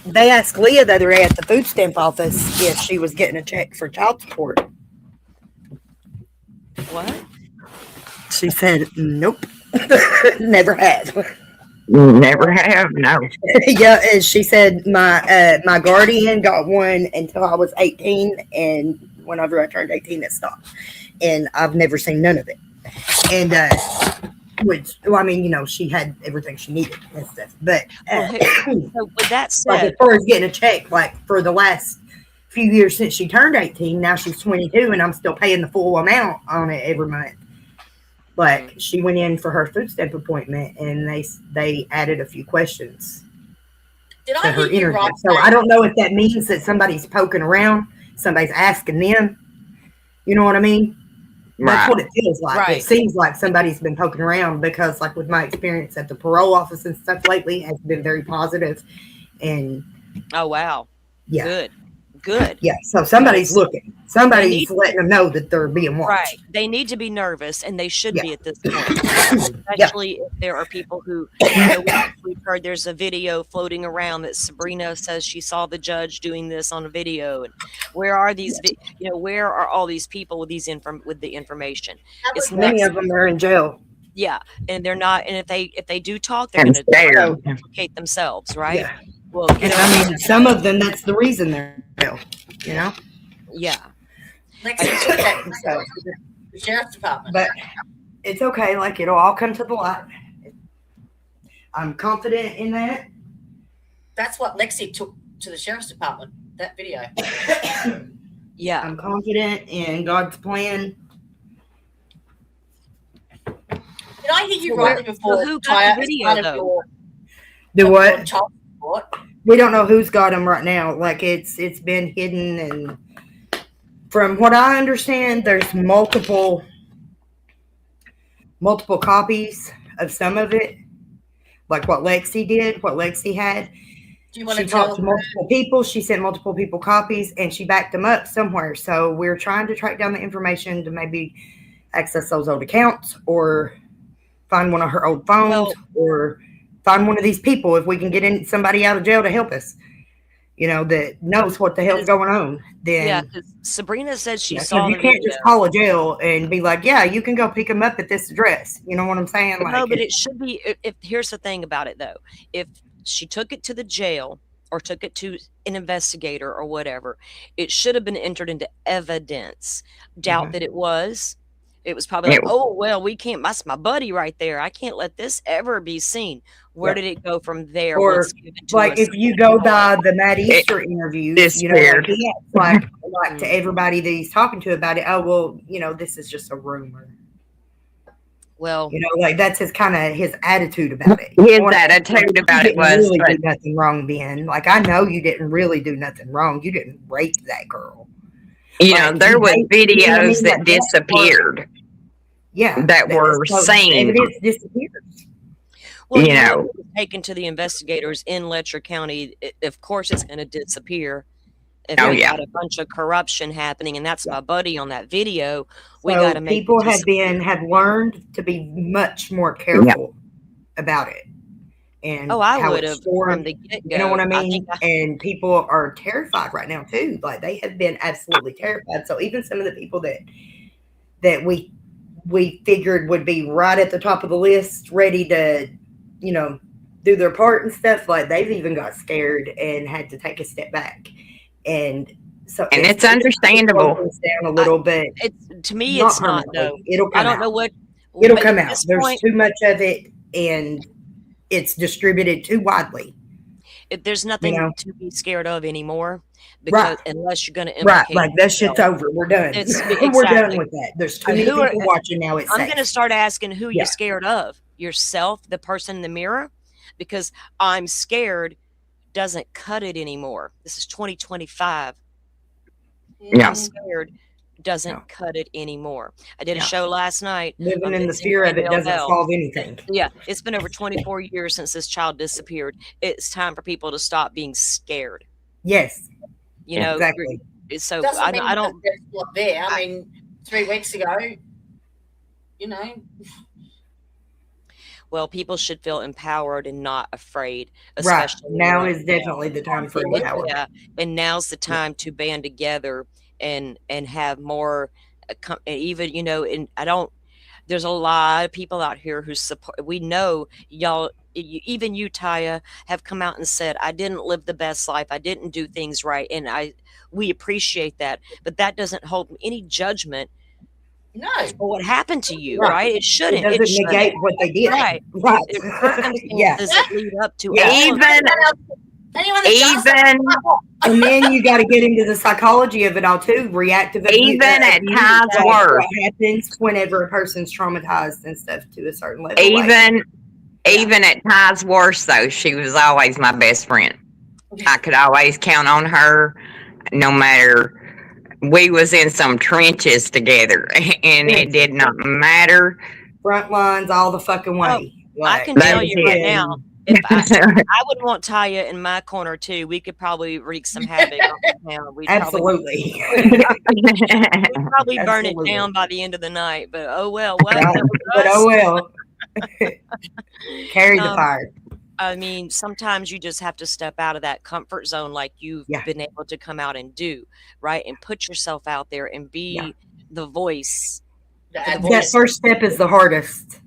they asked Leah the other day at the food stamp office if she was getting a check for child support. What? She said, nope. Never had. Never have, no. Yeah, and she said my guardian got one until I was 18, and whenever I turned 18, it stopped. And I've never seen none of it. And she had everything she needed and stuff. But so with that said, like as far as getting a check, like for the last few years since she turned 18, now she's 22, and I'm still paying the full amount on it every month. Like she went in for her food stamp appointment, and they added a few questions to her interview. Right? So I don't know if that means that somebody's poking around, somebody's asking them. You know what I mean? That's what it feels like. Right. It seems like somebody's been poking around because, like, with my experience at the parole office and stuff lately, has been very positive. And oh wow, yeah, good. Yeah, so somebody's looking. Somebody's letting them know that they're being watched. Right. They need to be nervous, and they should be at this point. Especially if there are people who, we've heard there's a video floating around that Sabrina says she saw the judge doing this on a video. And where are these, where are all these people with with the information? Many of them are in jail. Yeah, and they're not. And if they do talk, they're going to implicate themselves, right? Yeah. Well, and some of them, that's the reason they're ill, Yeah. The sheriff's department. But it's okay. Like, it'll all come to the light. I'm confident in that. That's what Lexi took to the sheriff's department, that video. Yeah. I'm confident in God's plan. Did I hear you rightly before? So who got the video, though? The what? Child support? We don't know who's got them right now. Like, it's been hidden, and from what I understand, there's multiple copies of some of it, like what Lexi did, what Lexi had. Do you want she talked to multiple people. She sent multiple people copies, and she backed them up somewhere. So we're trying to track down the information to maybe access those old accounts, or find one of her old phones, or find one of these people, if we can get somebody out of jail to help us, that knows what the hell's going on. Then yeah, because Sabrina said she saw. You can't just call a jail and be like, yeah, you can go pick them up at this address. You know what I'm saying? No, but it should be. If here's the thing about it, though, if she took it to the jail or took it to an investigator or whatever, it should have been entered into evidence. Doubt that it was. It was probably like, oh, well, we can't, that's my buddy right there. I can't let this ever be seen. Where did it go from there? Or like, if you go by the Matt Easter interviews, like to everybody that he's talking to about it, oh, well, this is just a rumor. Well, like that's his attitude about it. His attitude about it was, really do nothing wrong, Ben. Like, I know you didn't really do nothing wrong. You didn't rape that girl. There was videos that disappeared. Yeah, that were seen. Evidence disappeared. Well, it was taken to the investigators in Letcher County. Of course, it's going to disappear. If we got a bunch of corruption happening, and that's my buddy on that video. We got to make people have learned to be much more careful about it. And I would have from the get-go. You know what I mean? And people are terrified right now too. Like, they have been absolutely terrified. So even some of the people that we we figured would be right at the top of the list, ready to, you know, do their part and stuff. Like they've even got scared and had to take a step back. And so And it's understandable. slowed things down a little bit. To me, Not it's not though. permanently. It'll come I don't out. know what. It'll but come at out. this There's point, too much of it, and it's distributed too widely. there's nothing know? to be scared of anymore, because unless you're going to Right, implicate like that shit's yourself. over. We're done. It's We're done exactly. with that. There's too And many who are- people watching now. It's I'm safe. going to start asking who Yeah. you're scared of. Yourself, the person in the mirror, because I'm scared doesn't cut it anymore. This is 2025. Yeah. I'm scared doesn't No. cut it anymore. I did a No. show last night. Living on in the Vincent fear of it Randell doesn't Bell. solve anything. Yeah, it's been over 24 years since this child disappeared. It's time for people to stop being scared. Yes, You know, exactly. so Doesn't mean I don't. that there's not there. I mean, 3 weeks ago, you know, Well, people should feel empowered and not afraid. Right. Especially Now right is definitely the time for Absolutely. empowerment. Yeah, and now's the time to band together and have more. Even and I don't. There's a lot of people out here who support. We know y'all. Even you, Tya, have come out and said, "I didn't live the best life. I didn't do things right," and we appreciate that. But that doesn't hold any judgment no. for what happened to you, Right. right? It It shouldn't. doesn't shouldn't. negate what they did. Right. Right. There's circumstances Yeah. that lead up to Yeah. all of Even Anyone that does that, even And then you got to get into the psychology of it all too. Reactive abuse. even at abuse, times like worse. what happens whenever a person's traumatized and stuff to a certain level. like- Even at times worse though, she was always my best friend. I could always count on her, no matter. We was in some trenches together, and it did not matter. front lines all the fucking way. I can That tell was you right it. now, if I would want Tya in my corner too. We could probably wreak some havoc on the town. We'd Absolutely. probably burn it Absolutely. down by the end of the night. But oh well, Right. that was But us. oh well. Carry the Um, fire. I mean, sometimes you just have to step out of that comfort zone, like you've Yeah. been able to come out and do, right? And put yourself out there and be Yeah. the voice. and That first step is the hardest.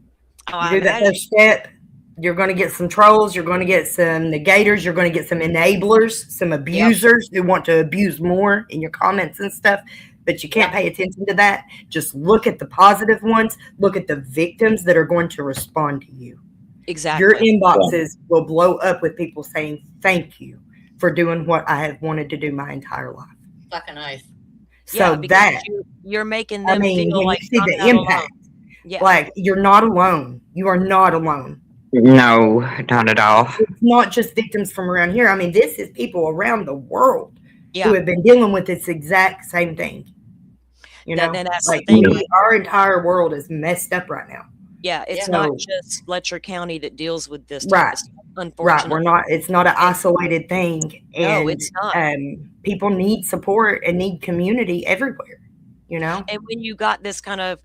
Oh, You I do that imagine. first step, you're going to get some trolls, you're going to get some negators, you're going to get some enablers, some abusers who want to abuse more in your comments and stuff. But you can't pay attention to that. Just look at the positive ones. Look at the victims that are going to respond to you. Exactly. Your inboxes will blow up with people saying, "Thank you for doing what I have wanted to do my entire life." fucking oath. So because that, you're making I them mean, feel when like you see I'm the not alone. impact, Yeah. like you're not alone. You are not alone. No, not at all. It's not just victims from around here. I mean, this is people around the world who Yeah. have been dealing with this exact same thing. You know, Then that's like the thing. our entire world is messed up right now. Yeah, it's Yeah. not So- just Letcher County that deals with this type Right. of stuff, Right. unfortunately. We're not, it's not an isolated thing. No, And it's not. people need support and need community everywhere, you know? And when you got this kind of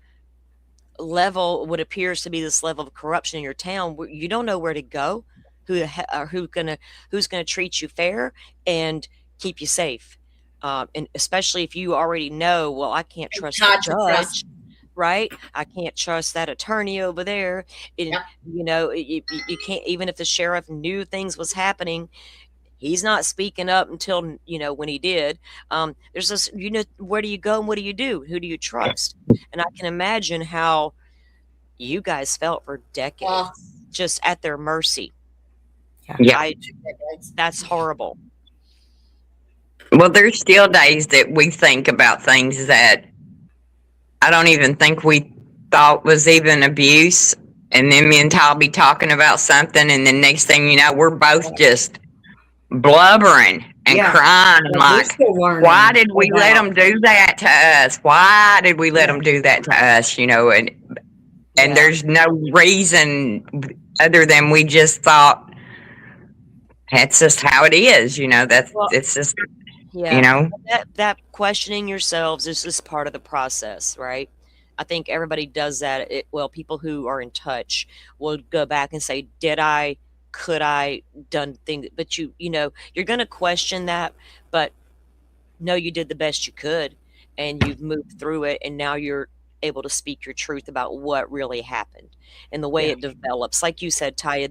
level, what appears to be this level of corruption in your town, you don't know where to go, who's gonna treat you fair and keep you safe. And especially if you already know, well, I can't trust the hard to trust. judge, right? I can't trust that attorney over there. And, Yep. you can't, even if the sheriff knew things was happening, he's not speaking up until, when he did. There's this, where do you go and what do you do? Who do you trust? And I can imagine how you guys felt for decades, Well- just at their mercy. Yeah. That's horrible. Well, there's still days that we think about things that I don't even think we thought was even abuse. And then me and Ty will be talking about something, and the next thing you know, we're both just blubbering and Yeah. crying We're like, still learning why did we let about- them do that to us? Why did we let them do that to us? And Yeah. there's no reason other than we just thought that's just how it is. Well, It's just, Yeah. That questioning yourselves is just part of the process, right? I think everybody does that. People who are in touch will go back and say, could I done things? But you're going to question that, but no, you did the best you could and you've moved through it. And now you're able to speak your truth about what really happened and the way it develops. Like you said, Taya,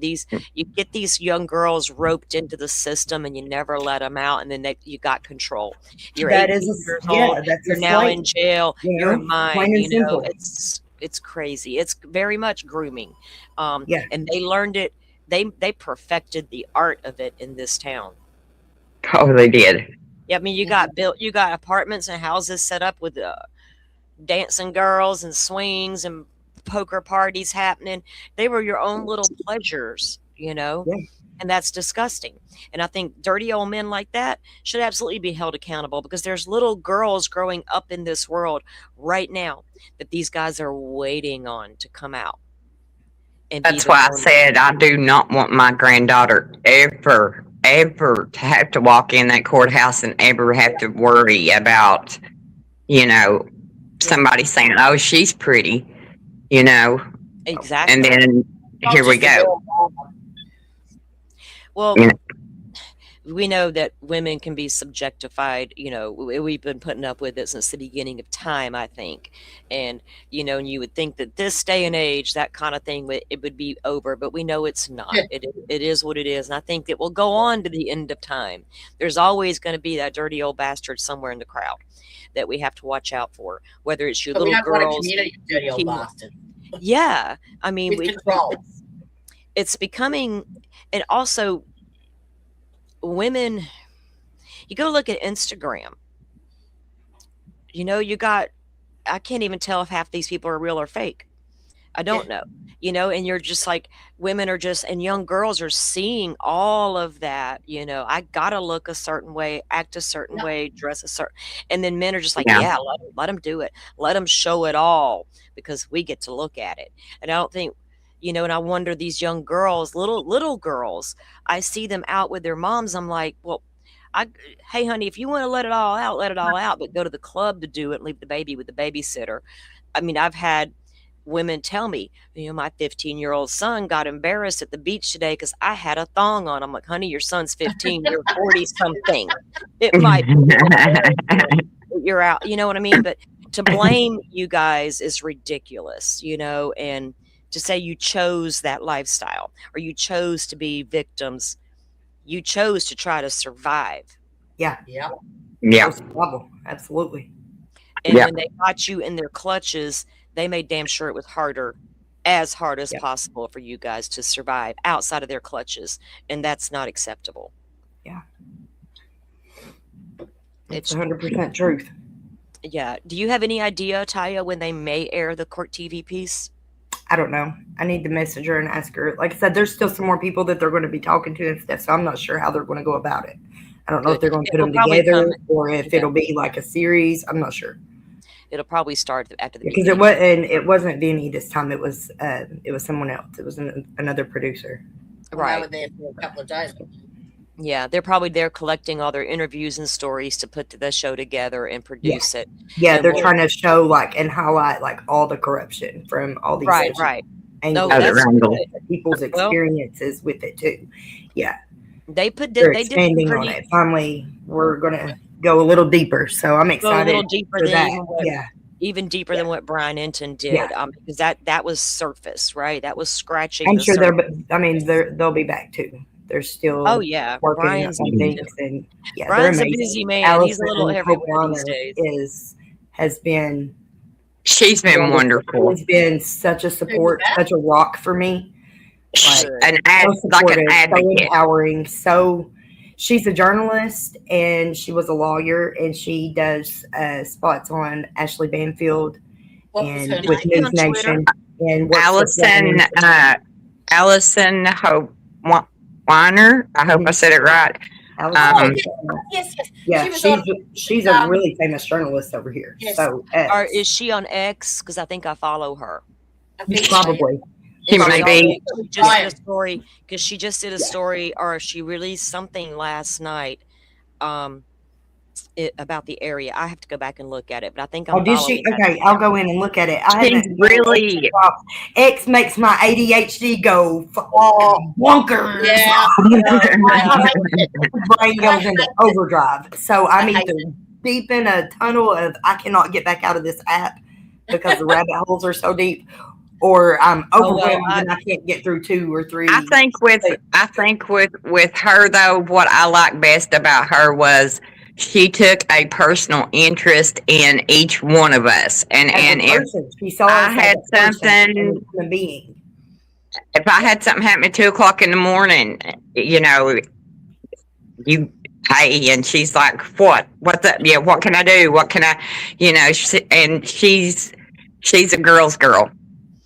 you get these young girls roped into the system and you never let them out, and then you got control. You're That 18 is years old. that's You're a now slave, in jail. you You're know, in mine. plain and You know, simple. it's crazy. It's very much grooming. Yeah. And they learned it. They perfected the art of it in this town. Oh, they did. Yeah, I mean, you got apartments and houses set up with dancing girls and swings and poker parties happening. They were your own little pleasures, you know. Yeah. And that's disgusting. And I think dirty old men like that should absolutely be held accountable, because there's little girls growing up in this world right now that these guys are waiting on to come out. And That's why I said I do not want my granddaughter ever to have to walk in that courthouse and ever have to worry about, you know, somebody saying, "Oh, she's pretty," you know. Exactly. And then here we go. Well, You know, we know that women can be subjectified. You know, we've been putting up with it since the beginning of time, I think. And, you know, and you would think that this day and age, that kind of thing, it would be over, but we know it's not. It is what it is. And I think it will go on to the end of time. There's always going to be that dirty old bastard somewhere in the crowd that we have to watch out for, whether it's your But we little don't want a girls. community of dirty old bastard. Yeah. I mean, With control. it's becoming, and also women, you go look at Instagram, you know, I can't even tell if half these people are real or fake. I don't know, you know, and you're just like, women are just, and young girls are seeing all of that, you know, I gotta look a certain way, act a certain way, dress a certain, and then men are just like, yeah, let them do it. Let them show it all, because we get to look at it. And I don't think, you know, and I wonder, these young girls, little girls, I see them out with their moms. I'm like, well, hey, honey, if you want to let it all out, let it all out, but go to the club to do it, leave the baby with the babysitter. I mean, I've had women tell me, you know, my 15-year-old son got embarrassed at the beach today because I had a thong on. I'm like, honey, your son's 15, you're 40 something. It might be you're out, you know what I mean? But to blame you guys is ridiculous, you know, and to say you chose that lifestyle or you chose to be victims, you chose to try to survive. Yeah. Yeah. Yeah. Absolutely. And when they got you in their clutches, they made damn sure it was as hard as possible for you guys to survive outside of their clutches. And that's not acceptable. Yeah. It's 100% truth. Yeah. Do you have any idea, Tya, when they may air the Court TV piece? I don't know. I need to message her and ask her. Like I said, there's still some more people that they're going to be talking to and stuff, so I'm not sure how they're going to go about it. I don't know if they're going to put them together or if it'll be like a series. I'm not sure. It'll probably start after the because it wasn't Vinny this time. It was someone else. It was another producer. Right. They were there for a couple of days. Yeah, they're probably there collecting all their interviews and stories to put the show together and produce it. Yeah, and they're trying to show and highlight all the corruption from all these right. angles, people's experiences with it too. Yeah, they're expanding on it. Finally, we're gonna go a little deeper, so I'm excited. Go a little deeper for that. Even deeper than what Brian Enton did. Because that was surface, right? That was scratching. I'm sure they'll be back too. They're still working on things, and Brian's a busy man. He's a little everywhere these days. She's been wonderful. She's been such a support, such a rock for me. An advocate, so empowering. So she's a journalist and she was a lawyer, and she does spots on Ashley Banfield and with News Nation. And Allison Weiner. I hope I said it right. Yes. Yeah, she's a really famous journalist over here. Yes. So, is she on X? Because I think I follow her. Probably. She may be. She just did a story, or she released something last night. About the area. I have to go back and look at it, but I think I'm. Did she? Okay, I'll go in and look at it. Really. X makes my ADHD go bonkers. Yeah. Brain goes into overdrive. So I'm either deep in a tunnel of I cannot get back out of this app, because the rabbit holes are so deep, or I'm Oh, well, overwhelmed and I can't get through 2 or 3. I think with her though, what I like best about her was she took a personal interest in each one of us, and As and a if person, she saw I us as had a person and a something, human being. if I had something happen at 2 o'clock in the morning, you know, you hey, and she's like, what's up? Yeah, what can I do? What can I, you know? And she's a girl's girl.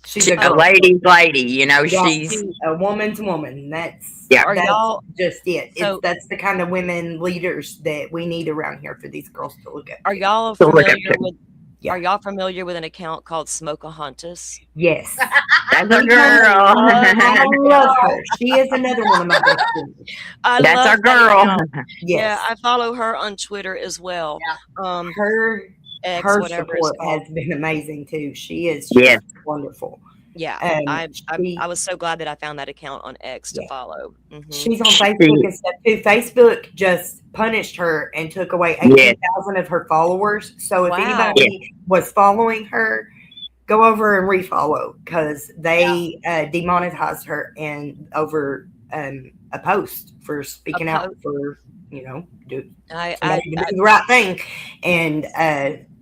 She's a A girl. lady's lady, you know. Yeah, She's a woman's woman. That's Are that's y'all just it. so That's the kind of women leaders that we need around here for these girls to look up are to. y'all to look up familiar to. with Yeah. are y'all familiar with an account called Smokahontas? Yes. That's a I girl. love her. She is another one of my best friends. I That's love our that girl. account. Yeah, Yes. I follow her on Twitter as well. Her X, whatever it's support called. has been amazing too. She is Yes. just wonderful. Yeah, I was so glad that I found that account on X to Yeah. follow. She's on Facebook and stuff too. Facebook just punished her and took away Yes. 18,000 of her followers. So if Wow. anybody was following her, go over and refollow because they demonetized her and over a post for speaking out for, you know, doing the right thing. And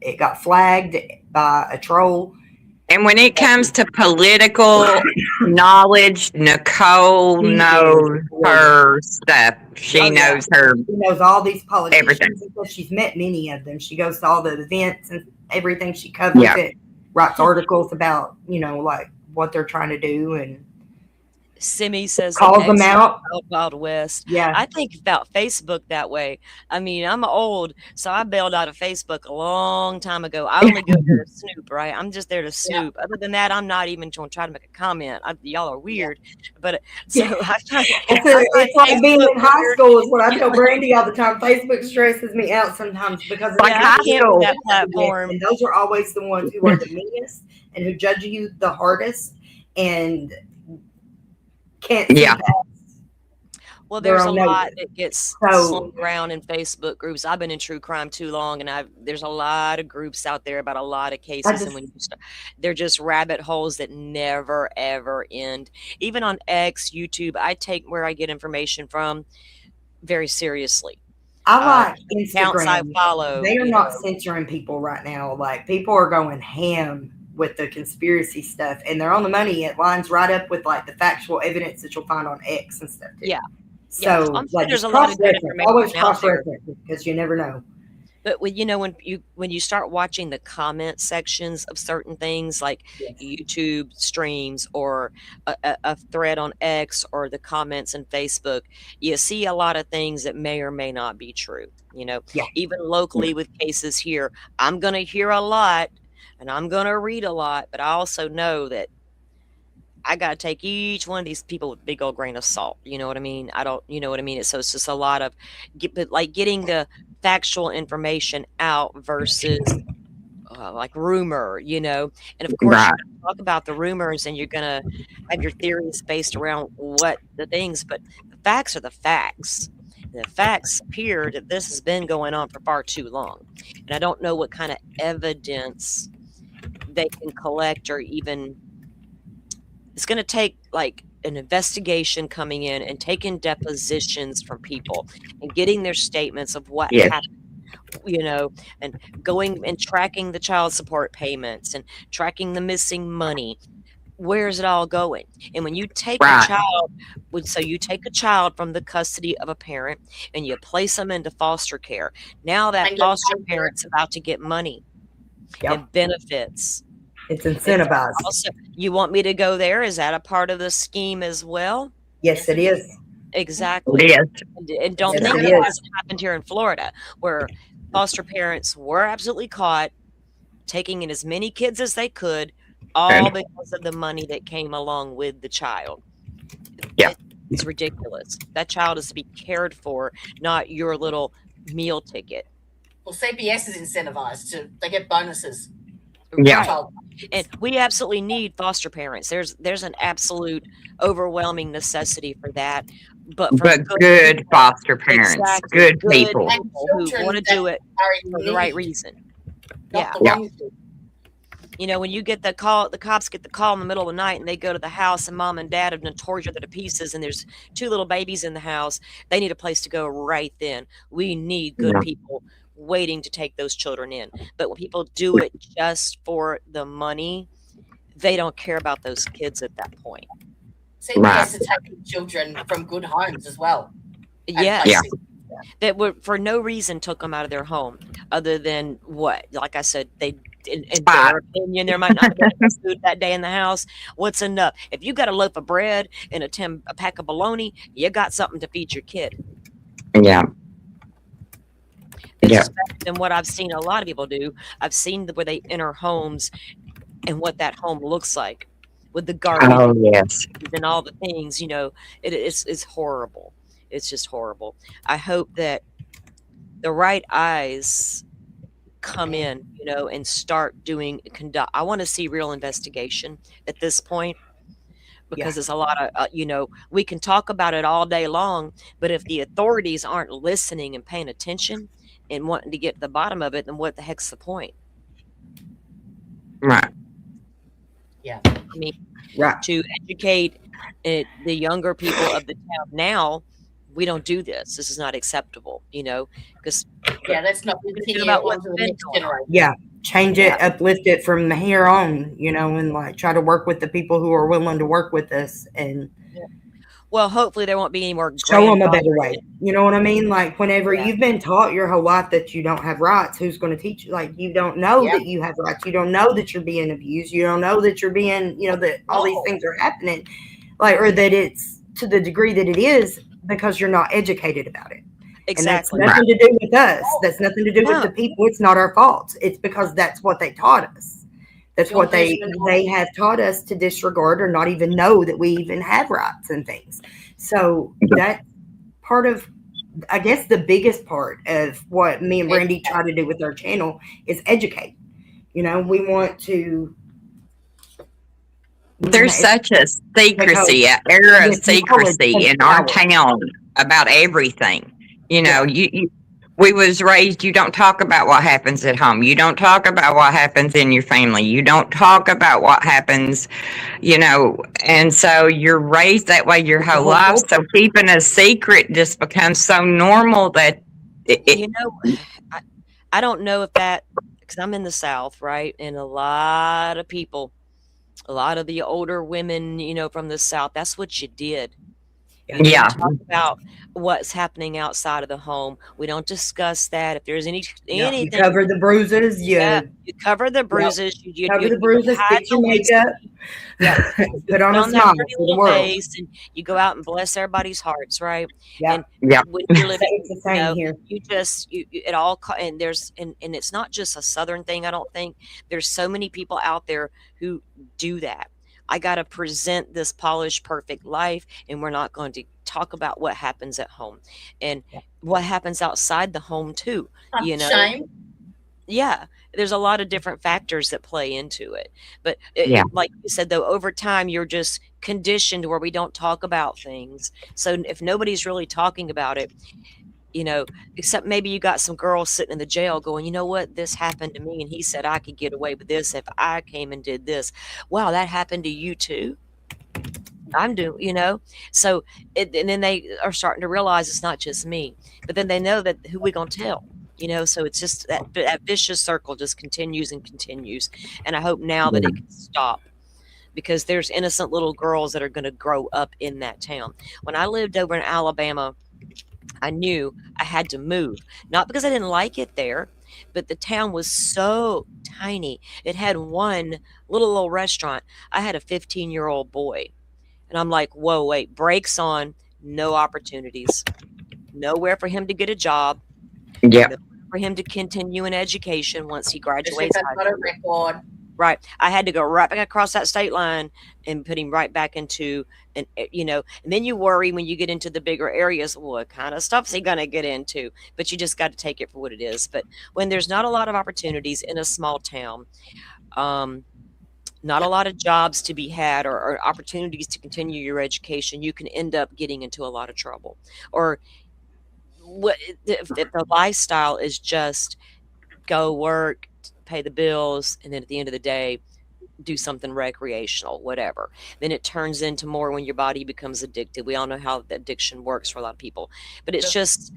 it got flagged by a troll. And when it comes to political knowledge, Nicole knows her stuff. She knows her. She knows all these politicians everything. because she's met many of them. She goes to all the events and everything. She covers it, writes articles about, you know, like what they're trying to do, and Simi says calls them out. Wild West. Yeah. I think about Facebook that way. I mean, I'm old, so I bailed out of Facebook a long time ago. I only go there to snoop, right? I'm just there to snoop. Other than that, I'm not even going to try to make a comment. Y'all are weird. But so it's like being in high school is what I tell Brandy all the time. Facebook stresses me out sometimes because I can't do that platform. And those are always the ones who are the meanest and who judge you the hardest and can't see past. Well, there's a lot that gets slung around in Facebook groups. I've been in true crime too long, and there's a lot of groups out there about a lot of cases, and when you start, they're just rabbit holes that never ever end. Even on X, YouTube, I take where I get information from very seriously. I like Instagram. I follow. They are not censoring people right now. Like, people are going ham with the conspiracy stuff, and they're on the money. It lines right up with like the factual evidence that you'll find on X and stuff too. Yeah. So like, there's a lot of good information always out there, cross-reference because you never know. But when you start watching the comment sections of certain things like YouTube streams or a thread on X or the comments in Facebook, you see a lot of things that may or may not be true. You know, even locally with cases here, I'm going to hear a lot and I'm going to read a lot, but I also know that I got to take each one of these people with a big old grain of salt. You know what I mean? You know what I mean? So it's just a lot of getting the factual information out versus like rumor, you know. And of course, you talk about the rumors and you're going to have your theories based around what the things, but the facts are the facts. The facts appear that this has been going on for far too long. And I don't know what kind of evidence they can collect, or even it's going to take like an investigation coming in and taking depositions from people and getting their statements of what happened, you know, and going and tracking the child support payments and tracking the missing money. Where's it all going? And when you take a child, so you take a child from the custody of a parent and you place them into foster care. Now that foster parent's about to get money and benefits. It's incentivized. Also, you want me to go there? Is that a part of the scheme as well? Yes, it is. Exactly. It is. And don't think it hasn't happened here in Florida, where foster parents were absolutely caught taking in as many kids as they could, all because of the money that came along with the child. Yeah. It's ridiculous. That child is to be cared for, not your little meal ticket. Well, CPS is incentivized they get bonuses. Yeah. Right. And we absolutely need foster parents. There's an absolute overwhelming necessity for that. But good foster parents, good people who want to do it for the right reason. You know, when you get the call, the cops get the call in the middle of the night and they go to the house and mom and dad have been tortured to pieces and there's 2 little babies in the house, they need a place to go right then. We need good Yeah. people waiting to take those children in. But when people do it just for the money, they don't care about those kids at that point. CPS are taking children from good homes as well. and Yes. Yeah. places. That were for no reason took them out of their home other than what? Like I said, they in their opinion, there might not have been enough food that day in the house. What's enough? If you got a loaf of bread and a pack of bologna, you got something to feed your kid. Yeah. It's Yeah. just better than what I've seen a lot of people do. I've seen where they enter homes and what that home looks like with the garbage Oh, yes. and all the things, you know, it's horrible. It's just horrible. I hope that the right eyes come in, you know, and start conduct. I want to see real investigation at this point because it's a lot of, you know, we can talk about it all day long, but if the authorities aren't listening and paying attention and wanting to get to the bottom of it, then what the heck's the point? Right. Yeah. I mean, Right. to educate the younger people of the town now, we don't do this. This is not acceptable, you know, because Yeah, let's not continue about on what's to the been next going on. generation. Yeah. Change it, uplift it from here on, you know, and like try to work with the people who are willing to work with us and well, hopefully there won't be any more show them a better grandfathered way. You know what I mean? Like whenever Yeah. you've been taught your whole life that you don't have rights, who's going to teach you? Like you don't know Yeah. that you have rights. You don't know that you're being abused. You don't know that you're being, you know, that all these No. things are happening, like, or that it's to the degree that it is because you're not educated about it. Exactly. And that's nothing to do with us. That's nothing to do with No. the people. It's not our fault. It's because that's what they taught us. That's what they have taught us to disregard or not even know that we even have rights and things. So that's part of, I guess, the biggest part of what me and Brandy try to do with our channel is educate. You know, we want to. There's such a secrecy, an era of With knowledge secrecy and in our power. town about everything. You know, we was raised, you don't talk about what happens at home. You don't talk about what happens in your family. You don't talk about what happens, you know, and so you're raised that way your whole life. So keeping a secret just becomes so normal that You know, I don't know if that, because I'm in the South, right? And a lot of people, a lot of the older women, you know, from the South, that's what you did. You Yeah. didn't talk about what's happening outside of the home. We don't discuss that. If there's anything, You cover the bruises. You cover the bruises. You cover the bruises. hide Fix your the makeup. Yeah. Put on a on that smile pretty for the little world. face, and you go out and bless everybody's hearts, right? Yeah. And Yeah. when you're living, It's the same you know, here. you just it all and there's and it's not just a Southern thing. I don't think there's so many people out there who do that. I got to present this polished, perfect life, and we're not going to talk about what happens at home and what happens outside the home too. You know, Shame. yeah, there's a lot of different factors that play into it. But Yeah. like you said, though, over time, you're just conditioned where we don't talk about things. So if nobody's really talking about it, you know, except maybe you got some girls sitting in the jail going, you know what, this happened to me. And he said I could get away with this if I came and did this. Wow, that happened to you too. I'm doing, you know, so and then they are starting to realize it's not just me, but then they know that who we gonna tell, you know, so it's just that vicious circle just continues and continues. And I hope now that it can stop because there's innocent little girls that are going to grow up in that town. When I lived over in Alabama, I knew I had to move, not because I didn't like it there, but the town was so tiny. It had one little old restaurant. I had a 15-year-old boy. And I'm like, whoa, wait, brakes on, no opportunities, nowhere for him to get a job, Yeah. nowhere for him to continue in education once he Especially graduates. if I've got a record. Right. I had to go right back across that state line and put him right back into, and you know, and then you worry when you get into the bigger areas, what kind of stuff's he going to get into? But you just got to take it for what it is. But when there's not a lot of opportunities in a small town, not a lot of jobs to be had or opportunities to continue your education, you can end up getting into a lot of trouble. Or what if the lifestyle is just go work, pay the bills, and then at the end of the day, do something recreational, whatever. Then it turns into more when your body becomes addicted. We all know how the addiction works for a lot of people, but it's just,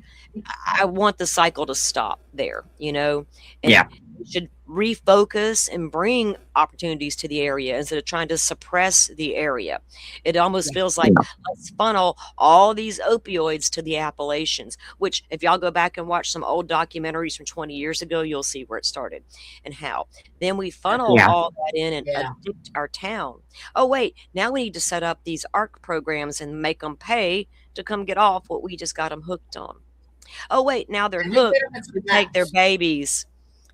I want the cycle to stop there, and Yeah. we should refocus and bring opportunities to the area instead of trying to suppress the area. It almost feels like let's funnel all these opioids to the Appalachians, which if y'all go back and watch some old documentaries from 20 years ago, you'll see where it started and how. Then we funnel Yeah. all that in and Yeah. addict our town. Oh, wait, now we need to set up these ARC programs and make them pay to come get off what we just got them hooked on. Oh, wait, now they're And who hooked benefits to from take their that? babies.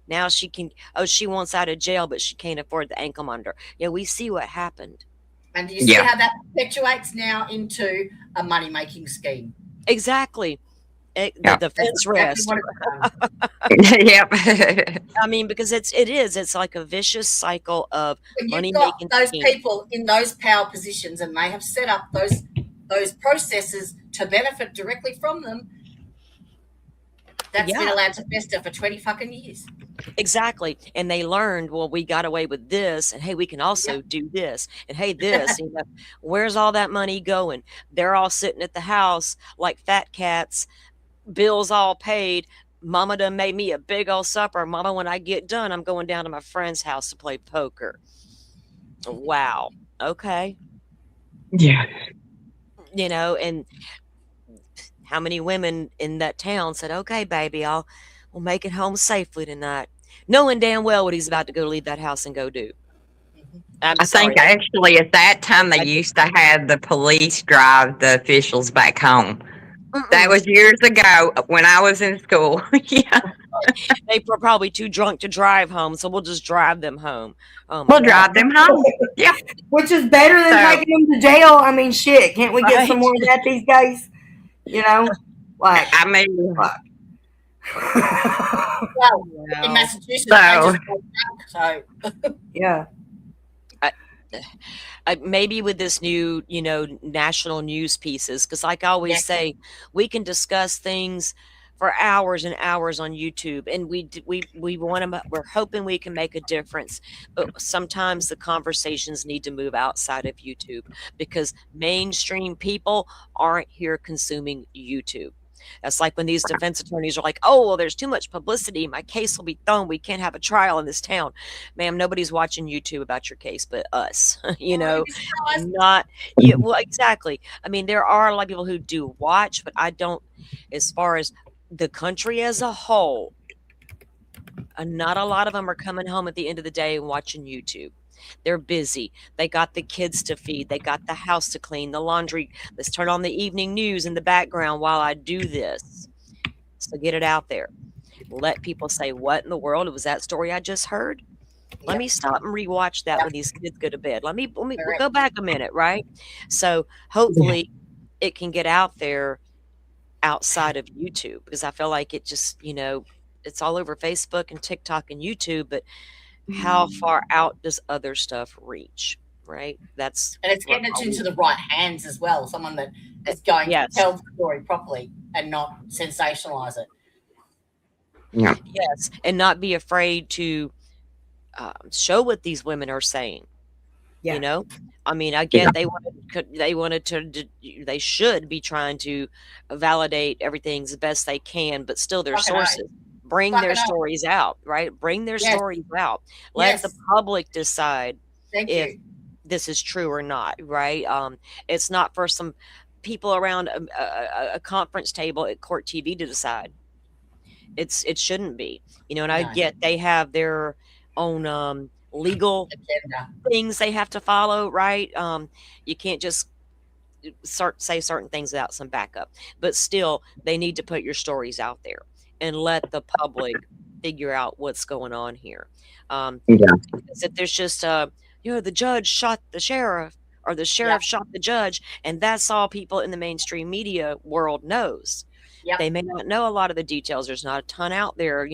Now she can, she wants out of jail, but she can't afford the ankle monitor. Yeah, we see what happened. And do you see Yeah. how that perpetuates now into a money-making scheme? Exactly. The Yeah. defense That's exactly rest. what it's done. Yep. I mean, because it's like a vicious cycle of When money you've got making those schemes. people in those power positions and they have set up those processes to benefit directly from them, that's been Yeah. allowed to fester for 20 fucking years. Exactly. And they learned, well, we got away with this, and hey, we can also do this, and hey, this. Where's all that money going? They're all sitting at the house like fat cats, bills all paid. Mama done made me a big old supper. Mama, when I get done, I'm going down to my friend's house to play poker. Wow. Okay. Yeah. And how many women in that town said, okay, baby, we'll make it home safely tonight, knowing damn well what he's about to go leave that house and go do. I'm I sorry. think actually at that time they used to have the police drive the officials back home. That was years ago when I was in school. Yeah. They were probably too drunk to drive home, so we'll just drive them home. Oh my We'll God. drive them home. Yeah. Which is better than So- taking them to jail. I mean, shit. Can't we get some Right. more of that these days? Like, I mean, Well, in Wow. Massachusetts, So- they just go back, so yeah. Maybe with this new, national news pieces, because like I always Yes. say, we can discuss things for hours and hours on YouTube, and we want to. We're hoping we can make a difference, but sometimes the conversations need to move outside of YouTube because mainstream people aren't here consuming YouTube. That's like when these defense attorneys are like, oh, well, there's too much publicity. My case will be thrown. We can't have a trial in this town. Ma'am, nobody's watching YouTube about your case but us. Not yeah, well, exactly. I mean, there are a lot of people who do watch, but I don't, as far as the country as a whole, not a lot of them are coming home at the end of the day and watching YouTube. They're busy. They got the kids to feed. They got the house to clean, the laundry. Let's turn on the evening news in the background while I do this. So get it out there. Let people say, what in the world was that story I just heard? Let me stop and rewatch that when these kids go to bed. We'll go back a minute, right? So hopefully it can get out there outside of YouTube, because I feel like it just, it's all over Facebook and TikTok and YouTube, but how far out does other stuff reach, right? and it's getting it into the right hands as well. Someone that is going Yes. to tell the story properly and not sensationalize it. Yeah. Yes, and not be afraid to show what these women are saying. Yeah. I mean, I get they should be trying to validate everything as best they can, but still their Fucking right. sources. Bring Fucking their right. stories out, right? Bring their Yes. stories out. Let the Yes. public decide Thank if you. this is true or not, right? It's not for some people around a conference table at Court TV to decide. It shouldn't be, and I No. get they have their own legal Agenda. things they have to follow, right? You can't just say certain things without some backup, but still they need to put your stories out there and let the public figure out what's going on here. Yeah. Because if there's just the judge shot the sheriff or the sheriff shot the judge, and that's all people in the mainstream media world knows. Yep. They may not know a lot of the details. There's not a ton out there.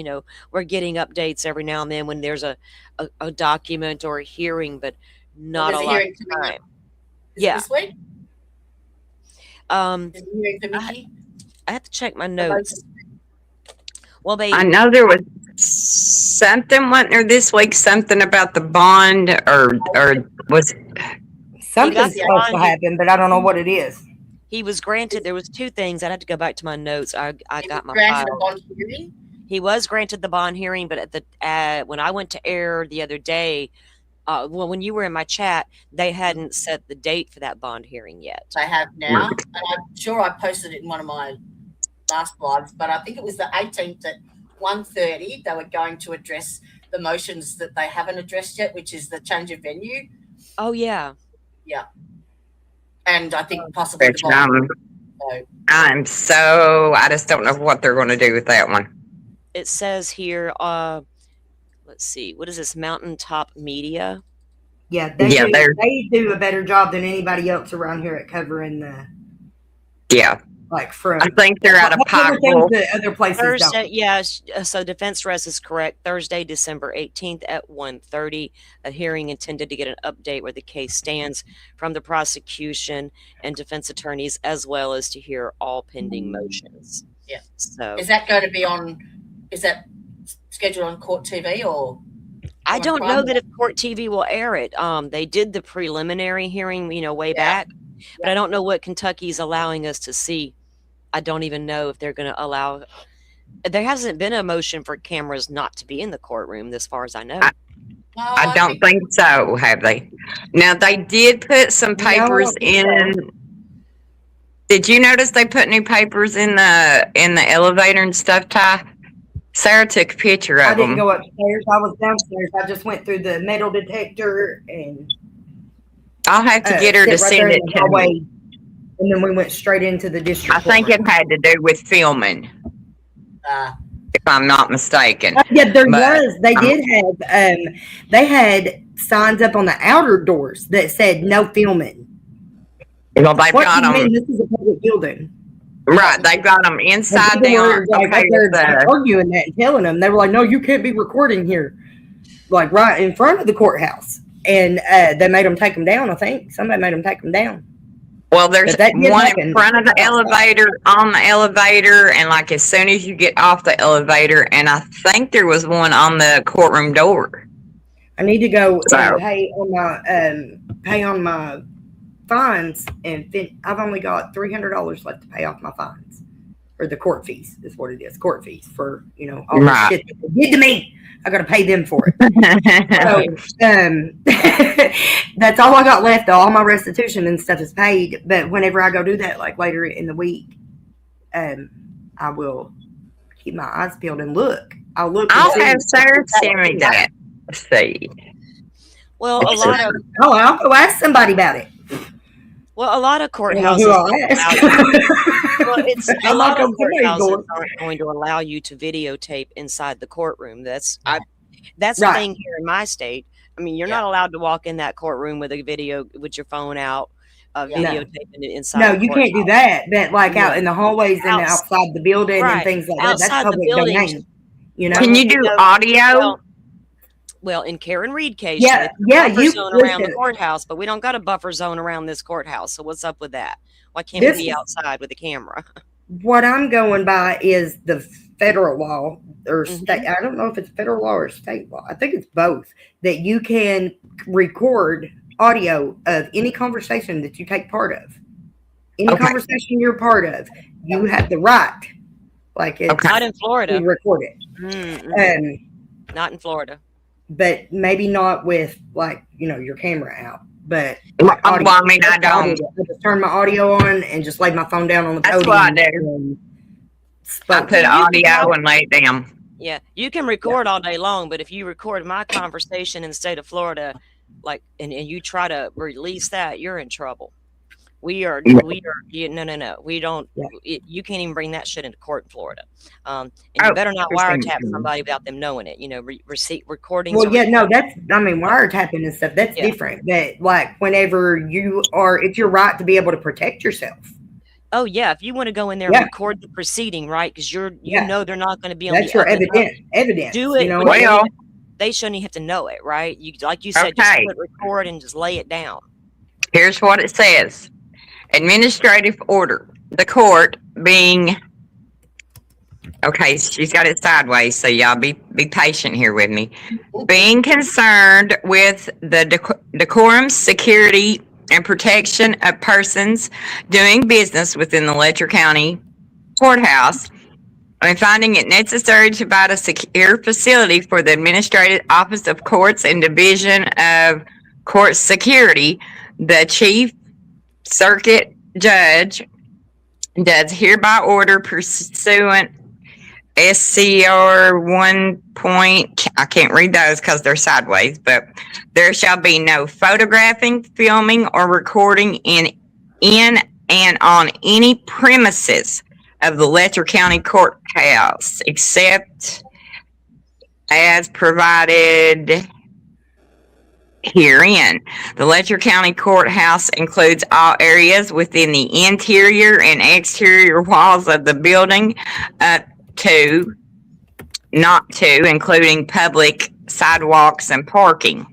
We're getting updates every now and then when there's a document or a hearing, but not There's a a lot hearing of coming time. up. Is it this week? There's a hearing for Mickey. I have to check my notes. Well, I know there was something, wasn't there this week, something about the bond or was, Something's the supposed to bond. happen, but I don't know what it is. He was granted. There was two things. I'd have to go back to my notes. I He got was my granted a file. bond hearing. He was granted the bond hearing, but at the when I went to air the other day, well, when you were in my chat, they hadn't set the date for that bond hearing yet. They have now, and I'm sure I posted it in one of my last lives, but I think it was the 18th at 1:30. They were going to address the motions that they haven't addressed yet, which is the change of venue. Oh yeah. Yeah. And I think possibly the bond. So I just don't know what they're going to do with that one. It says here, let's see, what is this? Mountaintop Media. Yeah, they do a better job than anybody else around here at covering the. Yeah. Like from. I think they're out of pocket. The other places Thursday, don't. yeah. So Defense Rest is correct. Thursday, December 18th at 1:30, a hearing intended to get an update where the case stands from the prosecution and defense attorneys, as well as to hear all pending motions. Yeah. So is that going to be on? Is that scheduled on Court TV or? I don't know that if Court TV will air it. They did the preliminary hearing, way back, but I don't know what Kentucky's allowing us to see. I don't even know if they're going to allow. There hasn't been a motion for cameras not to be in the courtroom, as far as I know. I don't think so. Have they? Now they did put some papers in. Did you notice they put new papers in the elevator and stuff, Ty? Sarah took a picture of them. I didn't go upstairs. I was downstairs. I just went through the metal detector and. I'll have to get her to send it to me. And then we went straight into the district. I think it had to do with filming, if I'm not mistaken. Yeah, there was. They did have. They had signs up on the outer doors that said "No filming." Well, they've got them. This is a public building. Right, they got them inside there. Arguing that and telling them, they were like, "No, you can't be recording here," like right in front of the courthouse. And they made them take them down. I think somebody made them take them down. Well, there's one in front of the elevator, on the elevator, and like as soon as you get off the elevator, and I think there was one on the courtroom door. I need to go and pay on my fines, and I've only got $300 left to pay off my fines, or the court fees is what it is. Court fees for all the shit that they did to me. I got to pay them for it. So, that's all I got left. All my restitution and stuff is paid. But whenever I go do that, like later in the week, I will keep my eyes peeled and look. I'll have Sarah send me that. Let's see. Well, I'll go ask somebody about it. Well, a lot of courthouses aren't going to allow you to videotape inside the courtroom. That's the thing here in my state. I mean, you're not allowed to walk in that courtroom with your phone out, videotaping it inside. No, you can't do that. But like out in the hallways and outside the building and things like that. That's public domain. Can you do audio? Well, in Karen Reed case, you zone around the courthouse, but we don't got a buffer zone around this courthouse. So what's up with that? Why can't we be outside with a camera? What I'm going by is the federal law or state. I don't know if it's federal law or state law. I think it's both. That you can record audio of any conversation that you take part of. Any conversation you're part of, you have the right. Like it's not in Florida. You record it. Not in Florida. But maybe not with your camera out. But I mean, I don't. I just turn my audio on and just lay my phone down on the podium. That's what I do. I put audio and lay it down. Yeah, you can record all day long, but if you record my conversation in the state of Florida, and you try to release that, you're in trouble. We are. No. We don't. You can't even bring that shit into court in Florida. And you better not wiretap somebody without them knowing it. Recordings. Well, wiretapping and stuff, that's different. That whenever it's your right to be able to protect yourself. Oh yeah, if you want to go in there and record the proceeding, right? Because you know they're not going to be on. That's your evidence. Do it. They shouldn't have to know it, right? You said, just put record and just lay it down. Here's what it says. Administrative order. The court being Okay, she's got it sideways, so y'all be patient here with me. Being concerned with the decorum, security, and protection of persons doing business within the Letcher County Courthouse, and finding it necessary to provide a secure facility for the Administrative Office of Courts and Division of Court Security, the Chief Circuit Judge does hereby order pursuant SCR 1 point, I can't read those because they're sideways, but there shall be no photographing, filming, or recording in and on any premises of the Letcher County Courthouse except as provided herein. The Letcher County Courthouse includes all areas within the interior and exterior walls of the building including public sidewalks and parking.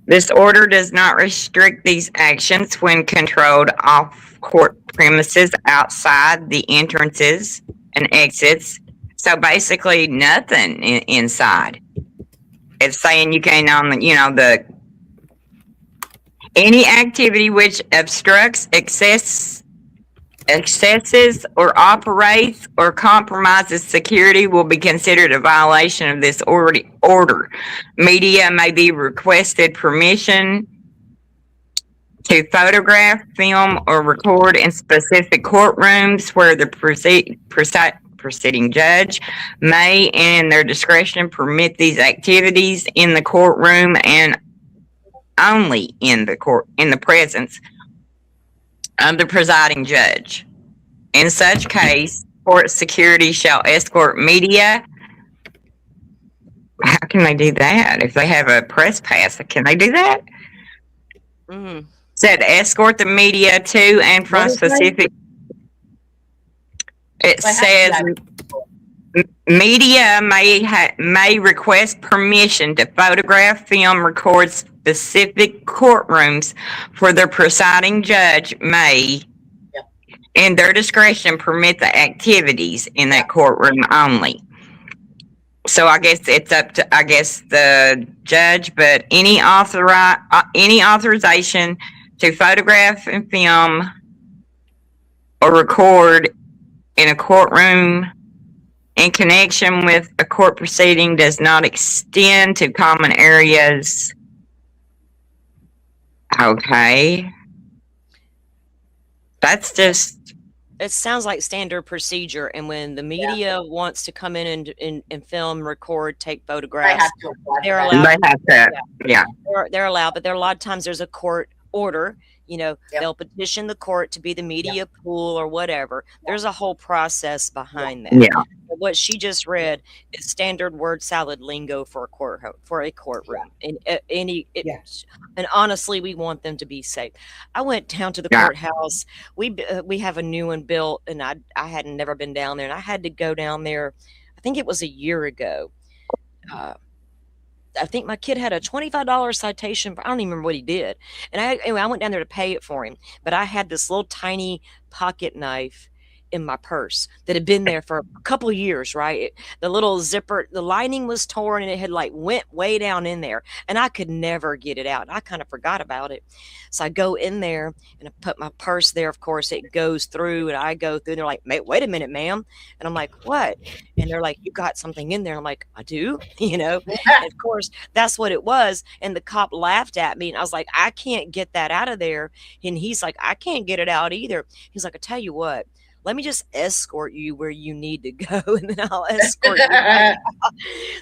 This order does not restrict these actions when controlled off court premises outside the entrances and exits. So basically nothing inside. It's saying you can't any activity which obstructs, accesses or operates or compromises security will be considered a violation of this order. Media may be requested permission to photograph, film, or record in specific courtrooms where the proceeding judge may, in their discretion, permit these activities in the courtroom and only in the presence of the presiding judge. In such case, court security shall escort media. How can they do that? If they have a press pass, can they do that? Mm-hmm. Said escort the media to and from specific. It says media may request permission to photograph, film, record specific courtrooms for the presiding judge may, in their discretion, permit the activities in that courtroom only. So I guess it's up to the judge, but any authorization to photograph and film or record in a courtroom in connection with a court proceeding does not extend to common areas. Okay. That's just... It sounds like standard procedure, and when the media wants to come in and film, record, take photographs, they're allowed. They have to, yeah. They're allowed, but there are a lot of times there's a court order. They'll petition the court to be the media pool or whatever. There's a whole process behind that. Yeah. But what she just read is standard word salad lingo for a courtroom. And and honestly, we want them to be safe. I went down to the courthouse. We have a new one built, and I hadn't never been down there, and I had to go down there. I think it was a year ago. I think my kid had a $25 citation. I don't even remember what he did. And I went down there to pay it for him. But I had this little tiny pocket knife in my purse that had been there for a couple of years, right? The little zipper, the lining was torn and it had went way down in there. And I could never get it out. I kind of forgot about it. So I go in there and I put my purse there. Of course, it goes through and I go through and they're like, wait a minute, ma'am. And I'm like, what? And they're like, you got something in there. I'm like, I do, And of course, that's what it was. And the cop laughed at me and I was like, I can't get that out of there. And he's like, I can't get it out either. He's like, I tell you what, let me just escort you where you need to go, and then I'll escort you right out.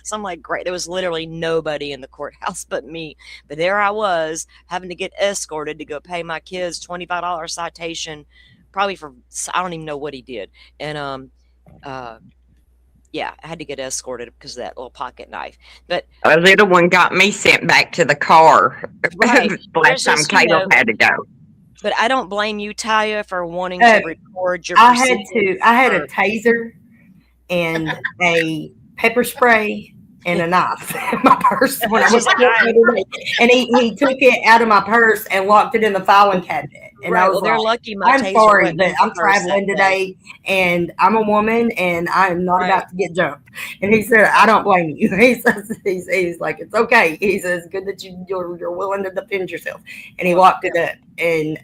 So I'm like, great. There was literally nobody in the courthouse but me. But there I was having to get escorted to go pay my kids $25 citation, probably for, I don't even know what he did. And I had to get escorted because of that little pocket knife. But a little one got me sent back to the car. Right. Last time Caleb had to go. But I don't blame you, Tya, for wanting to record your. I had a taser and a pepper spray and a knife in my purse when I was and he took it out of my purse and locked it in the filing cabinet. And Right. I was Well, they're like, lucky my I'm taser sorry, wasn't but in I'm the purse that traveling day. today and I'm a woman and I am not Right. about to get jumped. And he said, I don't blame you. He says, he's like, it's okay. He says, good that you're willing to defend yourself. And he Well, locked it up. And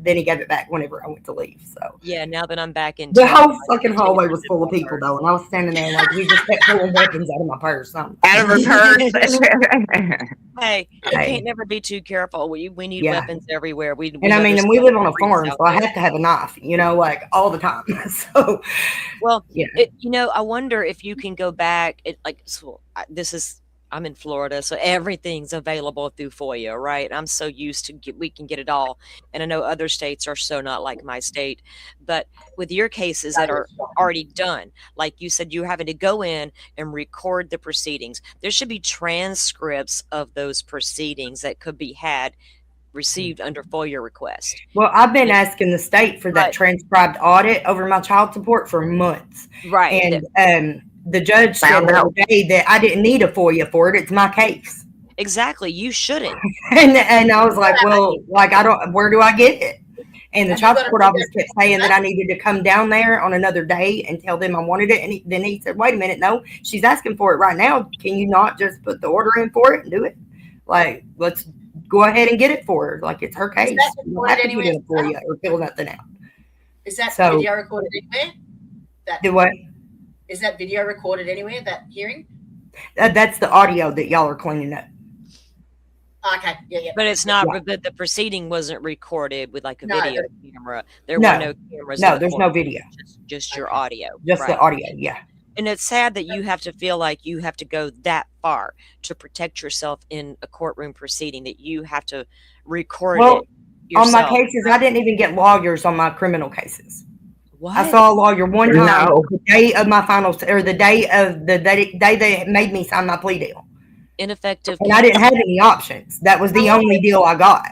then he gave it back whenever I went to leave. So yeah, now that I'm back in the town, whole my fucking hallway taser's was in full of my people purse. though. And I was standing there like, he just kept pulling weapons out of my purse. Out of her purse. Hey, you Hey. can't never be too careful. We need Yeah. weapons everywhere. We And I mean, and we understand live the on a freaks farm, out so I there. have to have a knife, you know, like all the time. So Well, yeah. I wonder if you can go back. I'm in Florida, so everything's available through FOIA, right? I'm so used to we can get it all, and I know other states are so not like my state. But with your cases that are already done, like you said, you're having to go in and record the proceedings. There should be transcripts of those proceedings that could be received under FOIA request. Well, I've been Yeah. asking the state for that Right. transcribed audit over my child support for months. Right. And the judge said Found the out. other day that I didn't need a FOIA for it. It's my case. Exactly. You shouldn't. And I was like, well, like, where do I get it? And the Have you child got a support office kept saying that I needed to come down there on another day and tell them I wanted it. And then he said, wait a minute, no, she's asking for it right now. Can you not just put the order in for it and do it? Like, let's go ahead and get it for her. Like, it's her case. that You don't have to put recorded in a FOIA or fill nothing out. Is that So- video recorded anywhere? Do what? Is that video recorded anywhere, that hearing? That's the audio that y'all are cleaning up. Okay, yeah. But it's not. Yeah. But the proceeding wasn't recorded with like a No. video camera. There No. were no cameras. in No, the there's no court. video. Just your audio. Just right. the audio. Yeah. And it's sad that you have to feel like you have to go that far to protect yourself in a courtroom proceeding. That you have to record Well, it yourself. on my cases, I didn't even get lawyers on my criminal cases. What? I saw a lawyer one time No. the day of my finals, or the day they made me sign my plea deal. Ineffective. And I didn't have any options. That was the only deal I got.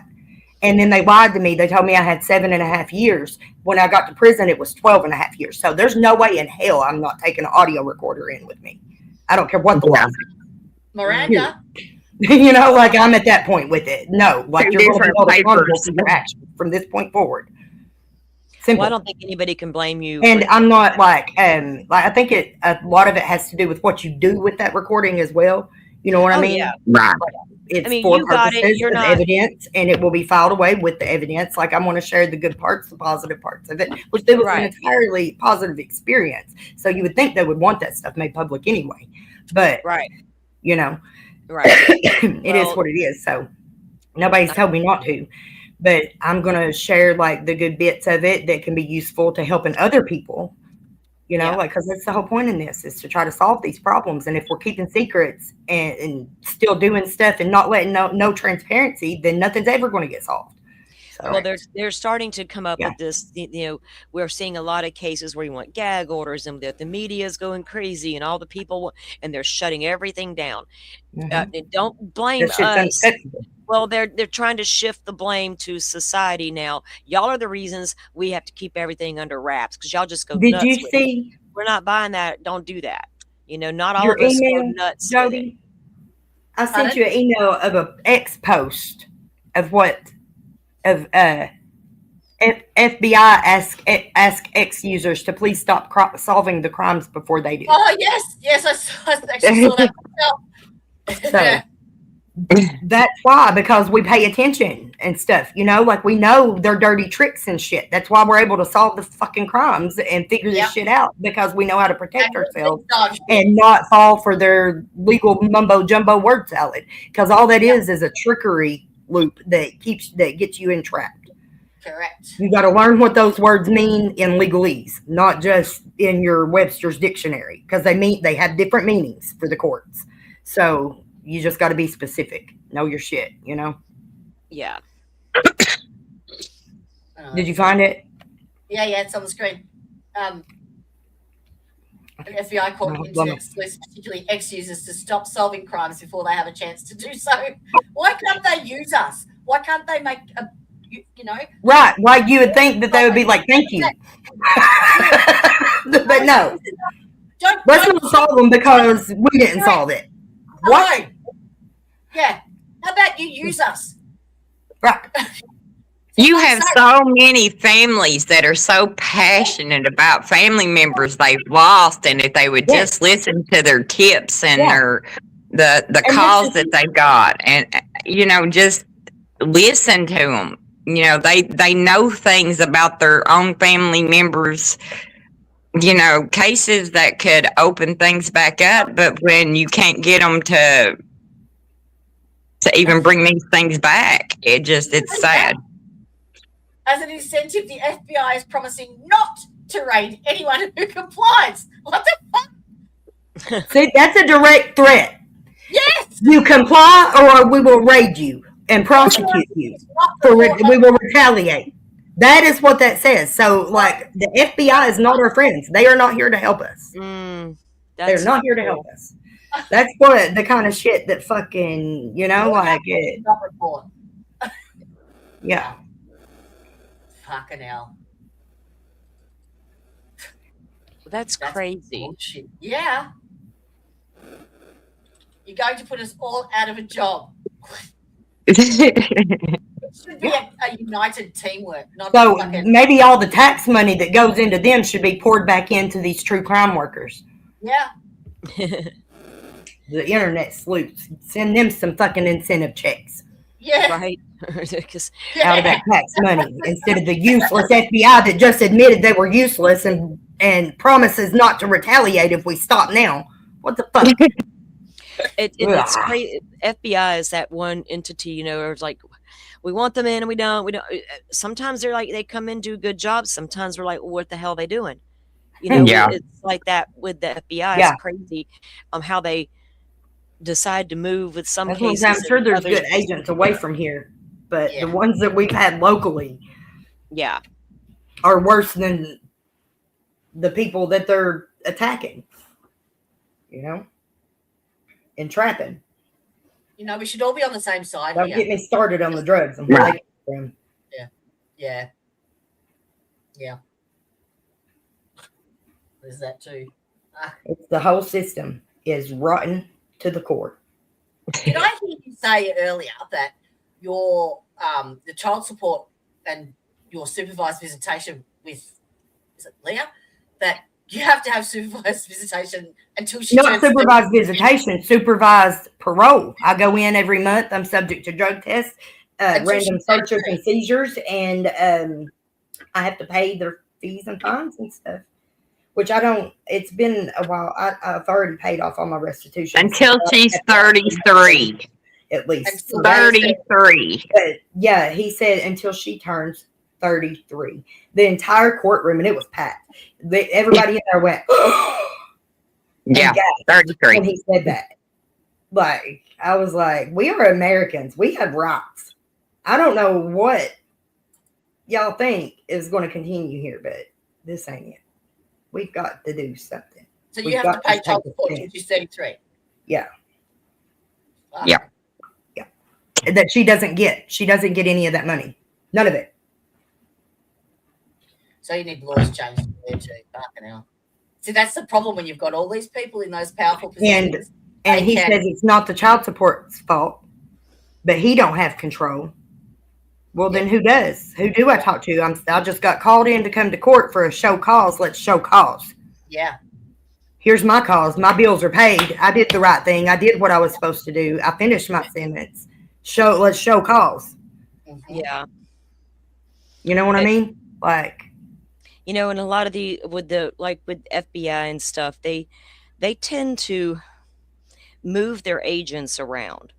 And then they lied to me. They told me I had 7.5 years. When I got to prison, it was 12.5 years. So there's no way in hell I'm not taking an audio recorder in with me. I don't care what the law says. Miranda, You know, like I'm at that point with it. No, like Two you're going to be different held accountable papers. for your actions from this point forward. Simple. Well, I don't think anybody can blame you. And for- I'm not like I think a lot of it has to do with what you do with that recording as well. You know what I Oh, mean? yeah. Right. It's I mean, for you got it. purposes You're of not- evidence, and it will be filed away with the evidence. Like I want to share the good parts, the positive parts of it, which it was Right. an entirely positive experience. So you would think they would want that stuff made public anyway, but Right. you know, Right. it is Well- what it is. So nobody's told me not to, but I'm gonna share like the good bits of it that can be useful to helping other people. You know, Yeah. like, because that's the whole point in this is to try to solve these problems. And if we're keeping secrets and still doing stuff and not letting no transparency, then nothing's ever going to get solved. So, Well, they're starting to come up Yeah. with this. We're seeing a lot of cases where you want gag orders, and the media is going crazy, and all the people, and they're shutting everything down. mhm. And don't blame That shit's us. unacceptable. Well, they're trying to shift the blame to society now. Y'all are the reasons we have to keep everything under wraps because y'all just go Did nuts. you with it. see We're not buying that. Don't do that. Not all your of us go email, nuts. with it. Jody? I sent you an email of a X post of FBI ask X users to please stop solving the crimes before they do. oh yes, I actually saw that myself. So that's why, because we pay attention and stuff, like we know their dirty tricks and shit. That's why we're able to solve the fucking crimes and figure this Yep. shit out, because we know how to protect ourselves Dog. and not fall for their legal mumbo jumbo word salad. Because all that is a trickery loop that gets you entrapped. Correct. You got to learn what those words mean in legalese, not just in your Webster's dictionary, because they have different meanings for the courts. So you just got to be specific. Know your shit, Yeah. Did you find it? Yeah, it's on the screen. An FBI called internet sleuths, particularly X users, to stop solving crimes before they have a chance to do so. Why can't they use us? Why can't they make Right. Like you would think that they would be like, thank you. But no. Let's not solve them because we didn't solve it. What? Yeah. How about you use us? Right. You Like I have say, so many families that are so passionate about family members they've lost, and if they would Yes. just listen to their tips and Yeah. the And this calls is that they've got, and just listen to them. They know things about their own family members. Cases that could open things back up, but when you can't get them to even bring these things back, it's sad. as an incentive, the FBI is promising not to raid anyone who complies. What the fuck? see, that's a direct threat. Yes. You comply, or we will raid you and prosecute you. It's not the law. We will retaliate. That is what that says. So, like, the FBI is not our friends. They are not here to help us. They're not here to help us. That's what the kind of shit that fucking, like it. Not report. Yeah. Fucking hell. That's crazy. Bullshit. Yeah. You're going to put us all out of a job. It should be a united teamwork, not So fucking. maybe all the tax money that goes into them should be poured back into these true crime workers. Yeah. The internet sleuths. Send them some fucking incentive checks Yeah. Right? 'Cause out of that tax money instead of the useless FBI that just admitted they were useless and promises not to retaliate if we stop now. What the fuck? it's crazy. FBI is that one entity, or it's like, we want them in and we don't. Sometimes they're like, they come in, do good jobs. Sometimes we're like, well, what the hell are they doing? Yeah. It's like that with the FBI. Yeah. It's crazy how they decide to move with some That's cases. I'm sure and there's others good agents away from here, but Yeah. the ones that we've had locally Yeah. are worse than the people that they're attacking, and trapping. We should all be on the same side. Don't here. get me started on the drugs. Right. Yeah. Yeah. There's that too. It's the whole system is rotten to the core. Did I hear you say earlier that your the child support and your supervised visitation with, is it Leah, that you have to have supervised visitation until she Not turns supervised visitation, supervised parole. I go in every month. I'm subject to drug tests, Until random she turns searches and seizures, and I have to pay their fees and fines and stuff. Which I don't. It's been a while. I've already paid off all my restitution Until she's 33. at least. Until 33. But yeah, he said until she turns 33. The entire courtroom, and it was packed. Everybody in there went, Yeah, when 33. he said that. Like, I was like, we are Americans. We have rights. I don't know what y'all think is going to continue here, but this ain't it. We've got to do something. So We've you have to got pay to child take a support stand. until she's 33. Yeah. Wow. Yeah. That she doesn't get. She doesn't get any of that money. None of it. So you need laws changed there too. Fucking hell. See, that's the problem when you've got all these people in those powerful positions. And he They can- says it's not the child support's fault, but he don't have control. Well, then who does? Who do I talk to? I just got called in to come to court for a show cause. Let's show cause. Yeah. Here's my cause. My bills are paid. I did the right thing. I did what I was supposed to do. I finished my sentence. Let's show cause. Mhm. Yeah. You know what I mean? Like, And a lot of with FBI and stuff, they tend to move their agents around.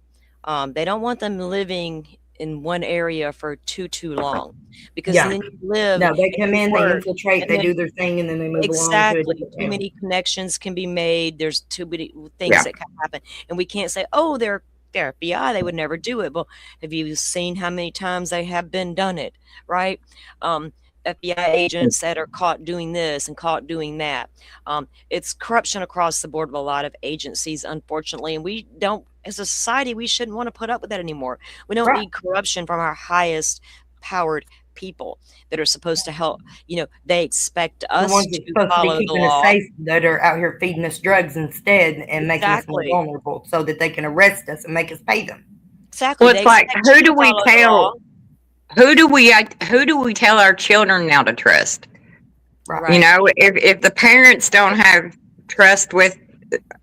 They don't want them living in one area for too long, because Yeah. then you live. no, they come in, they work, infiltrate, and they then- do their thing, and then they move Exactly. along to a Too different town. many connections can be made. There's too many things Yeah. that can happen, and we can't say, "Oh, they're FBI. They would never do it." Well, have you seen how many times they have been done it? Right? FBI agents that are caught doing this and caught doing that. It's corruption across the board with a lot of agencies, unfortunately, and we don't, as a society, we shouldn't want to put up with that anymore. We don't Right. need corruption from our highest powered people that are supposed to help. They expect The us ones that's to supposed to follow be the keeping us law. safe that are out here feeding us drugs instead and making us Exactly. more vulnerable so that they can arrest us and make us pay them. Exactly. Well, They it's like, expect who you do to we follow the law. tell? who do we tell our children now to trust? Right. You know, if the parents don't have trust with,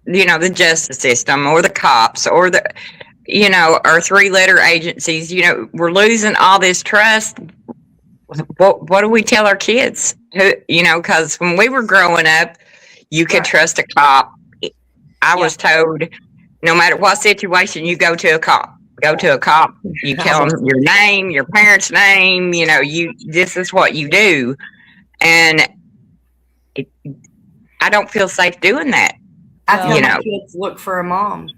you know, the justice system or the cops or the, you know, our 3-letter agencies, you know, we're losing all this trust. What do we tell our kids? Who, you know, because when we were growing up, you could Right. trust a cop. I Yeah. was told, no matter what situation, you go to a cop. Go to a cop. You tell them your name, your parents' name. You know, this is what you do, and I don't feel safe doing that. I tell You my know, kids, look for a mom.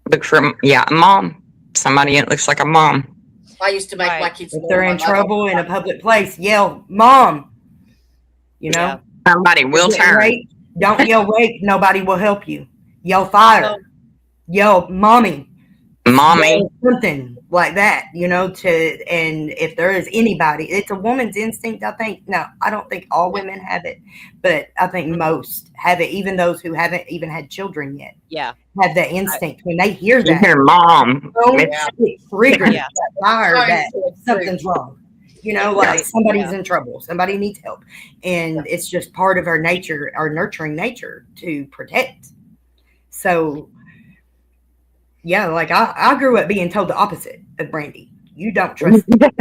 look for a mom, somebody that looks like a mom. I used to make Right. my kids. If warn they're my in mother. trouble in a public place, yell, "Mom!" You know, Yeah. Somebody will Getting turn. raped, don't yell rape. Nobody will help you. Yell fire. Well, Yell mommy. Mommy. Yell something like that. You know, and if there is anybody, it's a woman's instinct. I think. No, I don't think all women have it, but I think most have it. Even those who haven't even had children yet yeah. have that instinct when they hear You that. hear mom. Don't Yeah. get triggered, Yeah. fire Sorry, that it's something's wrong. You know, like Right. somebody's Yeah. in trouble, somebody needs help, and it's just part of our nature, our nurturing nature, to protect. So, yeah, like I grew up being told the opposite of Brandy. You don't trust them.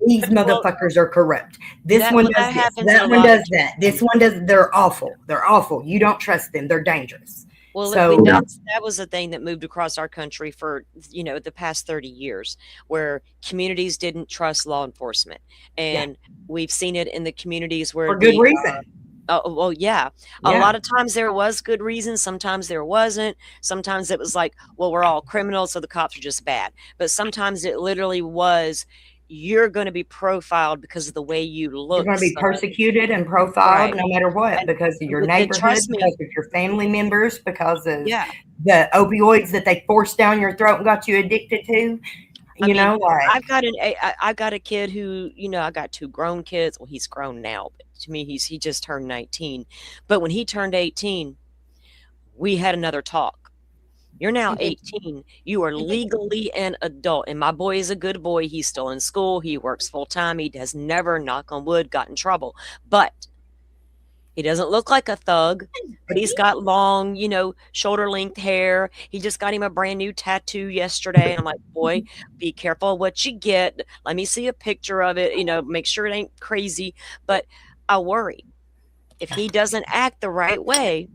These motherfuckers are corrupt. This That- one well, does that this. happens in That a one lot of does that. This one does. They're awful. They're awful. You don't trust them. They're dangerous. Well, So- that was a thing that moved across our country for, you know, the past 30 years, where communities didn't trust law enforcement. And we've seen it in the communities where For good reason. Oh, well, yeah. A lot of times there was good reason. Sometimes there wasn't. Sometimes it was like, well, we're all criminals, so the cops are just bad. But sometimes it literally was, you're going to be profiled because of the way you look. You're going to be son. persecuted and profiled Right. no matter what, And- because of your but neighborhood, trust me. because of your family members, because of Yeah. the opioids that they forced down your throat and got you addicted to. I You mean, know, like I've got a kid who, you know, I got 2 grown kids. Well, he's grown now, but to me, he just turned 19. But when he turned 18, we had another talk. You're now 18. You are legally an adult. And my boy is a good boy. He's still in school. He works full time. He has never, knock on wood, got in trouble. But he doesn't look like a thug, but he's got long, you know, shoulder length hair. He just got him a brand new tattoo yesterday. And I'm like, boy, be careful what you get. Let me see a picture of it, you know, make sure it ain't crazy. But I worry if he doesn't act the right way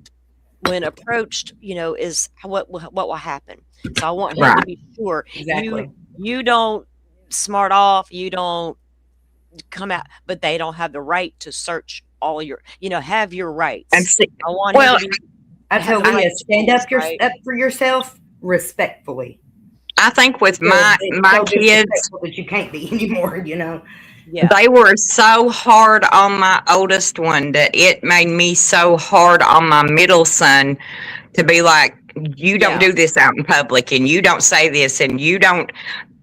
when approached, you know, is what will happen. So I want him to be sure exactly. you don't smart off, you don't come out, but they don't have the right to search all your, you know, have your rights. And see, I want well, him to be, I tell have the Leah, right to stand choose, up right? up for yourself respectfully. I think with my so kids, disrespectful that you can't be anymore. You know. Yeah. they were so hard on my oldest one that it made me so hard on my middle son to be like, you don't Yeah. do this out in public, and you don't say this, and you don't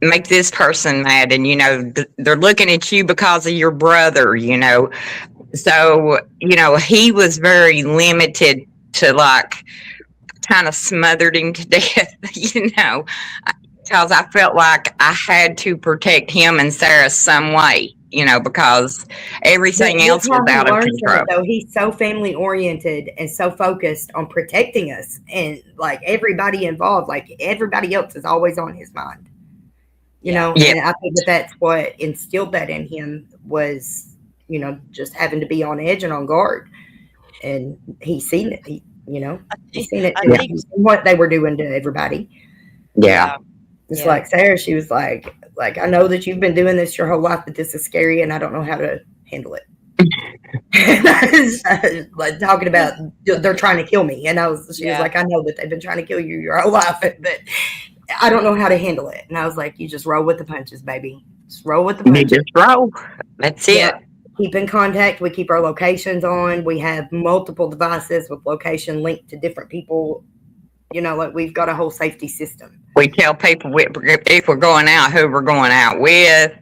make this person mad, and you know they're looking at you because of your brother, you know. So, you know, he was very limited to, like, kind of smothered him to death, you know, because I felt like I had to protect him and Sarah some way, you know, because everything But else look how was he out of learns from control. it, though. He's so family oriented and so focused on protecting us, and like everybody involved, like everybody else is always on his mind. You know, Yeah. and I think that's what instilled that in him was, you know, just having to be on edge and on guard. And he's seen it. He's seen it. I Too. think- He's seen what they were doing to everybody. Yeah. It's Yeah. like Sarah, she was like, I know that you've been doing this your whole life, but this is scary and I don't know how to handle it. Like talking about they're trying to kill me. And she was like, I know that they've been trying to kill you your whole life, but I don't know how to handle it. And I was like, you just roll with the punches, baby. Just roll with the You punches. just roll. That's Yeah. it. Keep in contact. We keep our locations on. We have multiple devices with location linked to different people. You know, like we've got a whole safety system. We tell people if we're going out, who we're going out with.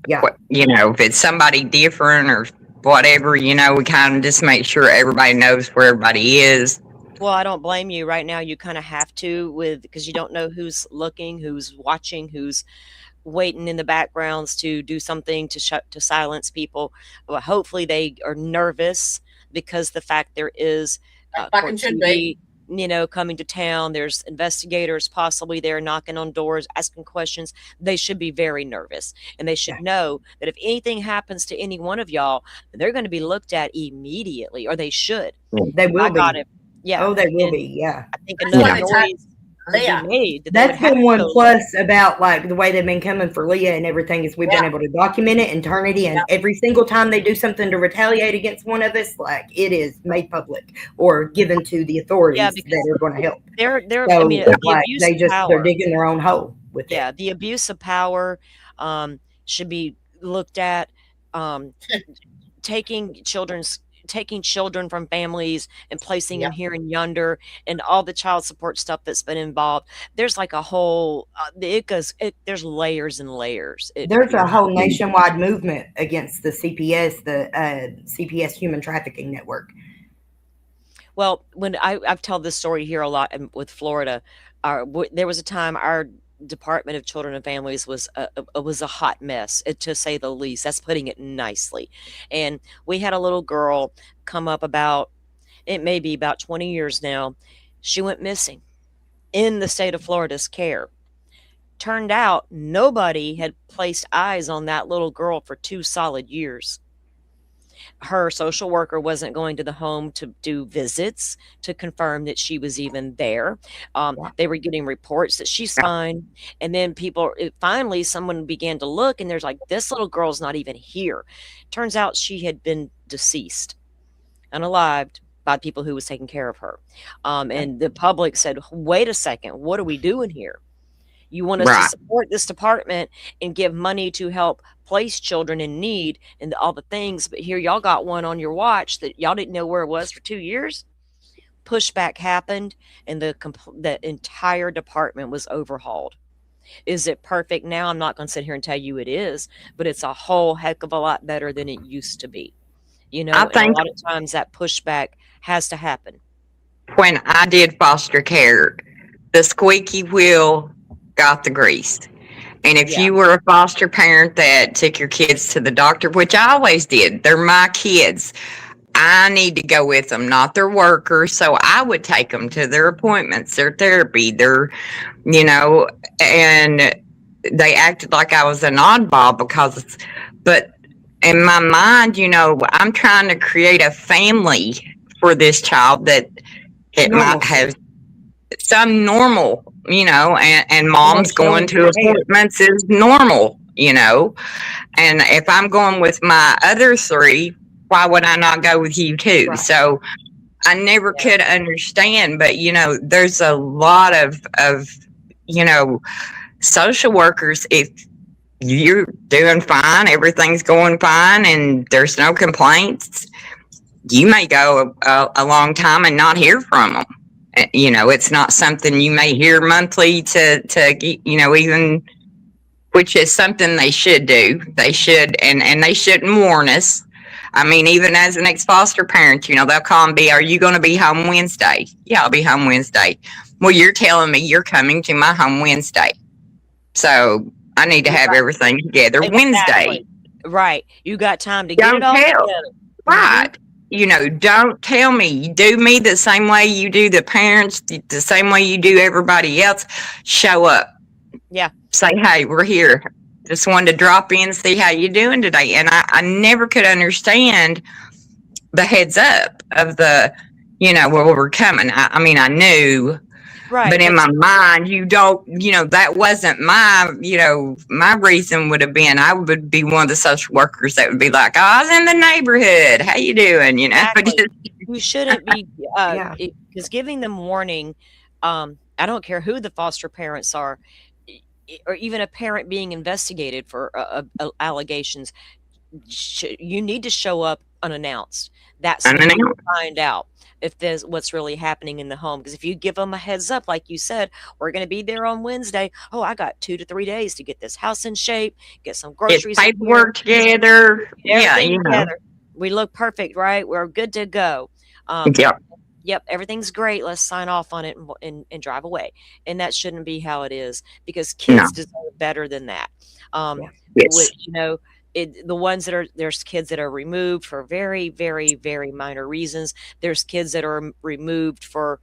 Yeah. You know, if it's somebody different or whatever, you know, we kind of just make sure everybody knows where everybody is. Well, I don't blame you. Right now, you kind of have to because you don't know who's looking, who's watching, who's waiting in the backgrounds to do something to silence people. Well, hopefully they are nervous because the fact there is Fucking court should be. TV, coming to town. There's investigators possibly there knocking on doors, asking questions. They should be very nervous, and they should know that if anything happens to any one of y'all, they're going to be looked at immediately, or they should. They will I got be. it. Yeah. Oh, they will And be. Yeah. I think That's enough why they noise would be Leah. made that they That's would have been to one go. plus about like the way they've been coming for Leah and everything is we've been able to document it and turn it in. Every single time they do something to retaliate against one of us, like it is made public or given to the authorities that are going to help. They're So, I mean, like, they're power. digging their own hole with it. The abuse of power should be looked at. Taking children from families and placing them here and yonder, and all the child support stuff that's been involved. There's like a whole there's layers and layers. There's a whole nationwide movement against the CPS, CPS Human Trafficking Network. Well, when I've told this story here a lot with Florida, there was a time our Department of Children and Families was a hot mess, to say the least. That's putting it nicely. And we had a little girl come up it may be about 20 years now. She went missing in the state of Florida's care. Turned out nobody had placed eyes on that little girl for 2 solid years. Her social worker wasn't going to the home to do visits to confirm that she was even there. They were getting reports that she's fine. And then finally someone began to look, and there's like, this little girl's not even here. Turns out she had been deceased, unalived, by people who was taking care of her. And the public said, wait a second, what are we doing here? You want us to support this department and give money to help place children in need and all the things, but here y'all got one on your watch that y'all didn't know where it was for 2 years. Pushback happened, and the entire department was overhauled. Is it perfect now? I'm not going to sit here and tell you it is, but it's a whole heck of a lot better than it used to be. I think a lot of times that pushback has to happen. When I did foster care, the squeaky wheel got the grease. And if you were a foster parent that took your kids to the doctor, which I always did, they're my kids, I need to go with them, not their workers. So I would take them to their appointments, their therapy, and they acted like I was an oddball but in my mind, I'm trying to create a family for this child that it might have some normal, and mom's going to appointments is normal, and if I'm going with my other 3, why would I not go with you too? Right. So I never could understand, but there's a lot of social workers. If you're doing fine, everything's going fine, and there's no complaints, you may go a long time and not hear from them. It's not something you may hear monthly to even, which is something they should do. They should, and they shouldn't warn us. I mean, even as an ex-foster parent, they'll call and be, are you going to be home Wednesday? Yeah, I'll be home Wednesday. Well, you're telling me you're coming to my home Wednesday. So I need to have everything together Wednesday. Right. You got time to get it all together. Right. Don't tell me. You do me the same way you do the parents, the same way you do everybody else. Show up. Yeah. Say, hey, we're here. Just wanted to drop in and see how you doing today. And I never could understand the heads up of the, where we're coming. I mean, I knew. Right. But in my mind, that wasn't my, my reason would have been, I would be one of the social workers that would be like, oh, I was in the neighborhood. How you doing? Exactly. You shouldn't be, because giving them warning, I don't care who the foster parents are, or even a parent being investigated for allegations, you need to show up unannounced. That's when you find out if there's what's really happening in the home. Because if you give them a heads up, like you said, we're going to be there on Wednesday. Oh, I got 2 to 3 days to get this house in shape, get some groceries, get paperwork together. Together. We look perfect, right? We're good to go. Yep, everything's great. Let's sign off on it and drive away. And that shouldn't be how it is, because kids deserve better than that. Yes. Which, you know, the ones that are, there's kids that are removed for very, very, very minor reasons. There's kids that are removed for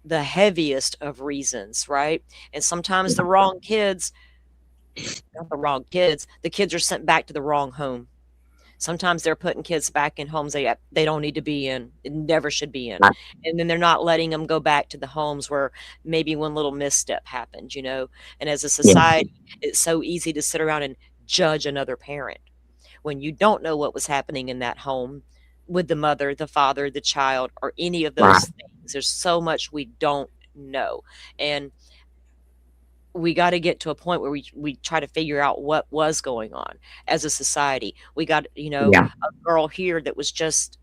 the heaviest of reasons, right? And sometimes the wrong kids, not the wrong kids, the kids are sent back to the wrong home. Sometimes they're putting kids back in homes they don't need to be in, and never should be in. And then they're not letting them go back to the homes where maybe one little misstep happened, you know. And as a society, it's so easy to sit around and judge another parent when you don't know what was happening in that home with the mother, the father, the child, or any of those things. There's so much we don't know. And we got to get to a point where we try to figure out what was going on as a society. We got, you know, a girl here that was just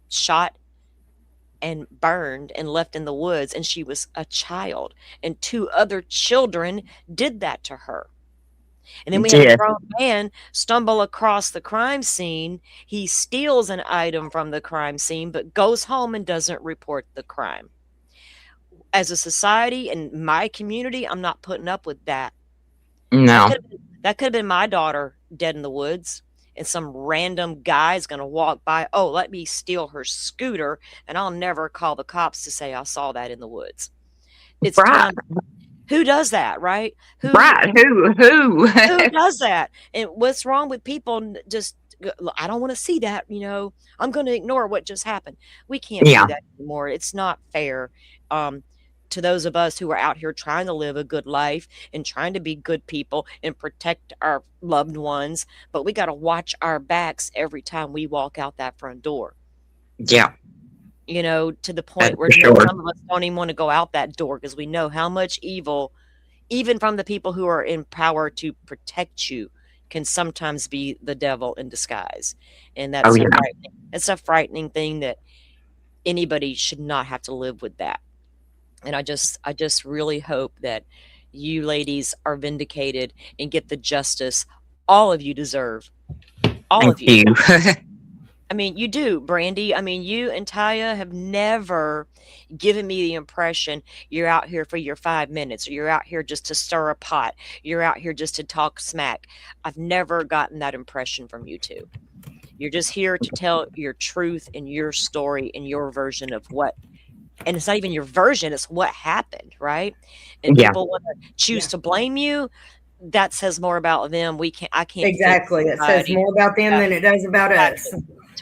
shot and burned and left in the woods, and she was a child, and 2 other children did that to her. And then we had a grown man stumble across the crime scene. He steals an item from the crime scene, but goes home and doesn't report the crime. As a society and my community, I'm not putting up with that. No. That could have been my daughter dead in the woods, and some random guy is going to walk by. Oh, let me steal her scooter, and I'll never call the cops to say I saw that in the woods. It's time. Who does that, right? Who does that? And what's wrong with people just, I don't want to see that, you know, I'm going to ignore what just happened. We can't do that anymore. It's not fair. To those of us who are out here trying to live a good life and trying to be good people and protect our loved ones, but we got to watch our backs every time we walk out that front door. Yeah. You know, to the point where some of us don't even want to go out that door because we know how much evil, even from the people who are in power to protect you, can sometimes be the devil in disguise. And that's it's a frightening thing that anybody should not have to live with that. And I just really hope that you ladies are vindicated and get the justice all of you deserve. All of you. I mean, you do, Brandy. I mean, you and Tya have never given me the impression you're out here for your 5 minutes, or you're out here just to stir a pot. You're out here just to talk smack. I've never gotten that impression from you two. You're just here to tell your truth and your story and your version of what. And it's not even your version, it's what happened, right? And people want to choose to blame you. That says more about them. I can't. Exactly. It says more about them than it does about us.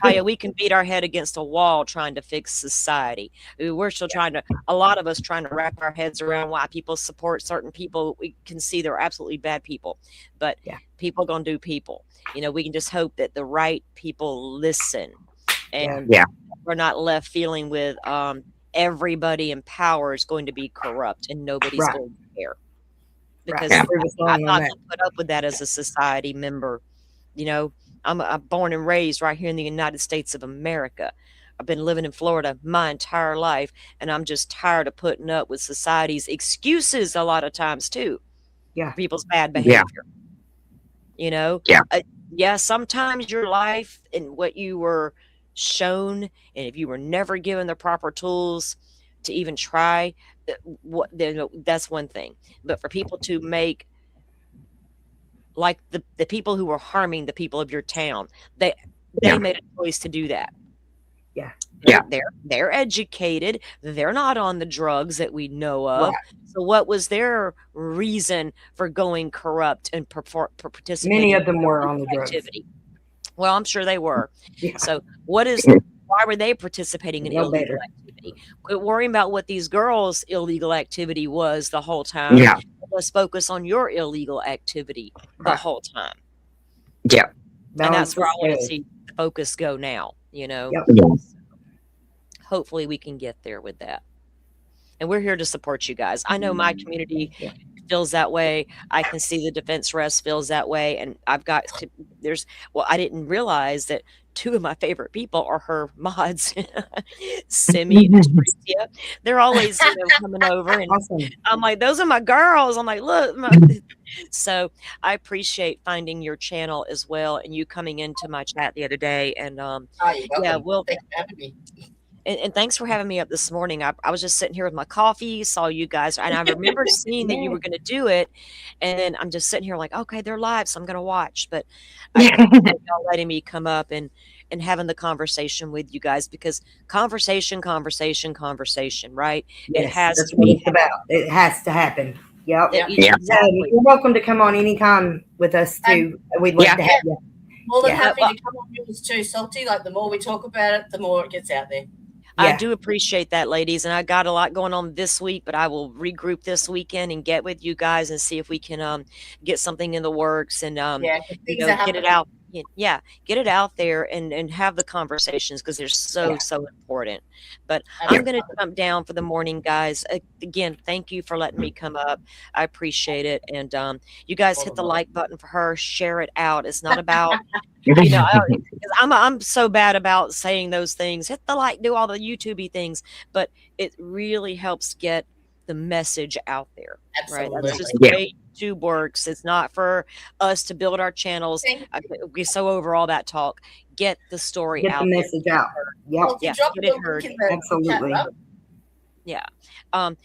Tya, we can beat our head against a wall trying to fix society. We're still trying to, a lot of us trying to wrap our heads around why people support certain people. We can see they're absolutely bad people, but people gonna do people. You know, we can just hope that the right people listen, and we're not left feeling with everybody in power is going to be corrupt and nobody's going to care. Because I'm not going to put up with that as a society member. You know, I'm born and raised right here in the United States of America. I've been living in Florida my entire life, and I'm just tired of putting up with society's excuses a lot of times too. Yeah. People's bad behavior. You know? Sometimes your life and what you were shown, and if you were never given the proper tools to even try, that's one thing. But for people to make, like the people who were harming the people of your town, they made a choice to do that. They're educated. They're not on the drugs that we know of. So what was their reason for going corrupt and participating? Many of them were on the drugs. Well, I'm sure they were. So why were they participating in illegal activity? Quit worrying about what these girls' illegal activity was the whole time. Let's focus on your illegal activity the whole time. And that's where I want to see the focus go now, you know. Hopefully we can get there with that. And we're here to support you guys. I know my community feels that way. I can see the defense rest feels that way. And I've got I didn't realize that 2 of my favorite people are her mods, Simi and Tricia. They're always coming over, and I'm like, those are my girls. I'm like, look. So I appreciate finding your channel as well, and you coming into my chat the other day. And And thanks for having me up this morning. I was just sitting here with my coffee, saw you guys, and I remember seeing that you were going to do it. And then I'm just sitting here like, okay, they're live, so I'm going to watch. But I appreciate y'all letting me come up and having the conversation with you guys, because conversation, right? It Yes, has that's to what be it's about. It has to happen. Yep. Yeah. exactly. You're welcome to come on anytime with us too. We'd love to have you. More than Yeah. happy to come on yours too, Salty. Like the more we talk about it, the more it gets out there. I Yeah. do appreciate that, ladies. And I got a lot going on this week, but I will regroup this weekend and get with you guys and see if we can get something in the works and Yeah, 'cause things you are know, get it happening. out. Yeah, get it out there and have the conversations, because they're so important. But I'm going to jump down for the morning, guys. Again, thank you for letting me come up. I appreciate it. And you guys hit the like button for her, share it out. It's not about you know, I'm so bad about saying those things. Hit the like, do all the YouTubey things, but it really helps get the message out there. Right? That's just the way YouTube works. It's not for us to build our channels. We so over all that talk. Get the story out. Get the message out. Yep. Yeah, get it heard. Absolutely. Yeah. And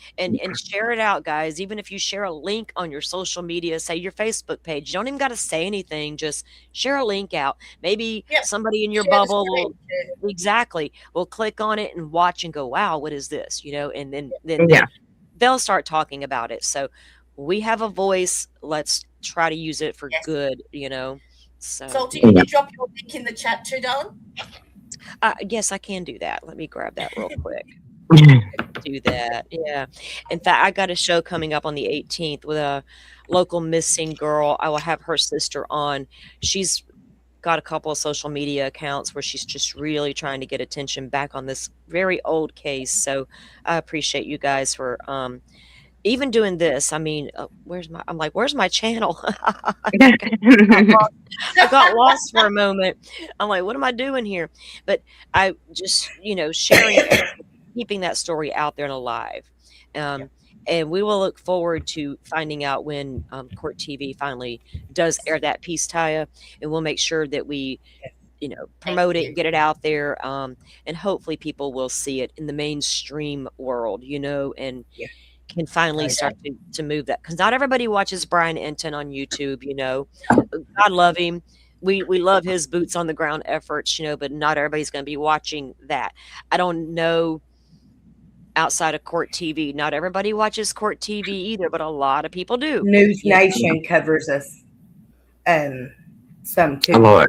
share it out, guys. Even if you share a link on your social media, say your Facebook page, you don't even got to say anything. Just share a link out. Maybe somebody in your bubble will click on it and watch and go, wow, what is this? You know, and then they'll start talking about it. So we have a voice. Let's try to use it for good, you know. So Salty, can you drop your link in the chat too, darling? Yes, I can do that. Let me grab that real quick. Do that. Yeah. In fact, I got a show coming up on the 18th with a local missing girl. I will have her sister on. She's got a couple of social media accounts where she's just really trying to get attention back on this very old case. So I appreciate you guys for even doing this. I mean, where's my channel? I got lost for a moment. I'm like, what am I doing here? But I just, sharing, keeping that story out there and alive. And we will look forward to finding out when Court TV finally does air that piece, Tya, and we'll make sure that we, promote it, get it out there, and hopefully people will see it in the mainstream world, and can finally start to move that, because not everybody watches Brian Enton on YouTube. God love him. We love his boots on the ground efforts, but not everybody's going to be watching that. I don't know outside of Court TV. Not everybody watches Court TV either, but a lot of people do. News Nation covers us. Some too.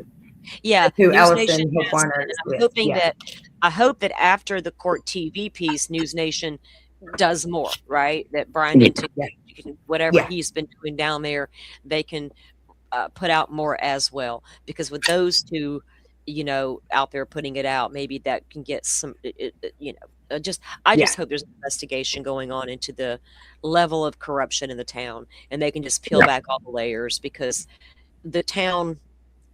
Yeah. Who News Allison Nation has, I'm hoping I hope that after the Court TV piece, News Nation does more, right? That Brian Enton, whatever he's been doing down there, they can put out more as well, because with those two, out there putting it out, maybe that can get some, I just hope there's an investigation going on into the level of corruption in the town, and they can just peel back all the layers, because the town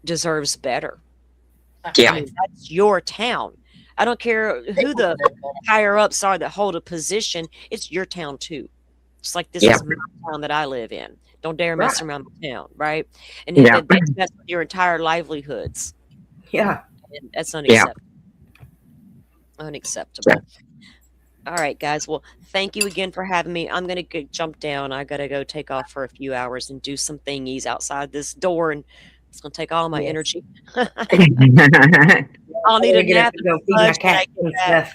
deserves better. I mean, that's your town. I don't care who the higher ups are that hold a position. It's your town too. Just like this is my town that I live in. Don't dare mess around the town, right? And they mess with your entire livelihoods. Yeah. And that's unacceptable. Unacceptable. All right, guys. Well, thank you again for having me. I'm going to jump down. I got to go take off for a few hours and do some thingies outside this door, and it's going to take all my energy. I'll need a nap. Go feed my cat and stuff.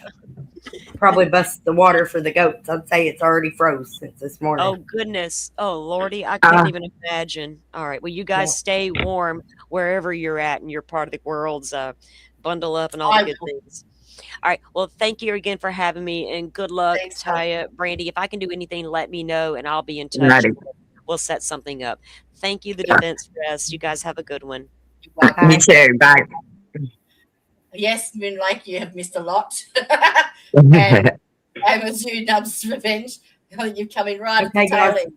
Probably bust the water for the goats. I'd say it's already froze since this morning. Oh, goodness. Oh, Lordy. I can't even imagine. All right. Well, you guys stay warm wherever you're at in your part of the world's bundle up and all the good things. All right. Well, thank you again for having me, and good luck, Tya, Brandy. If I can do anything, let me know, and I'll be in touch. We'll set something up. Thank you, the Defense Press. You guys have a good one. Me too. Bye. Yes, like you have missed a lot. And Amazon Nubs Revenge. You've come in right at the tail end.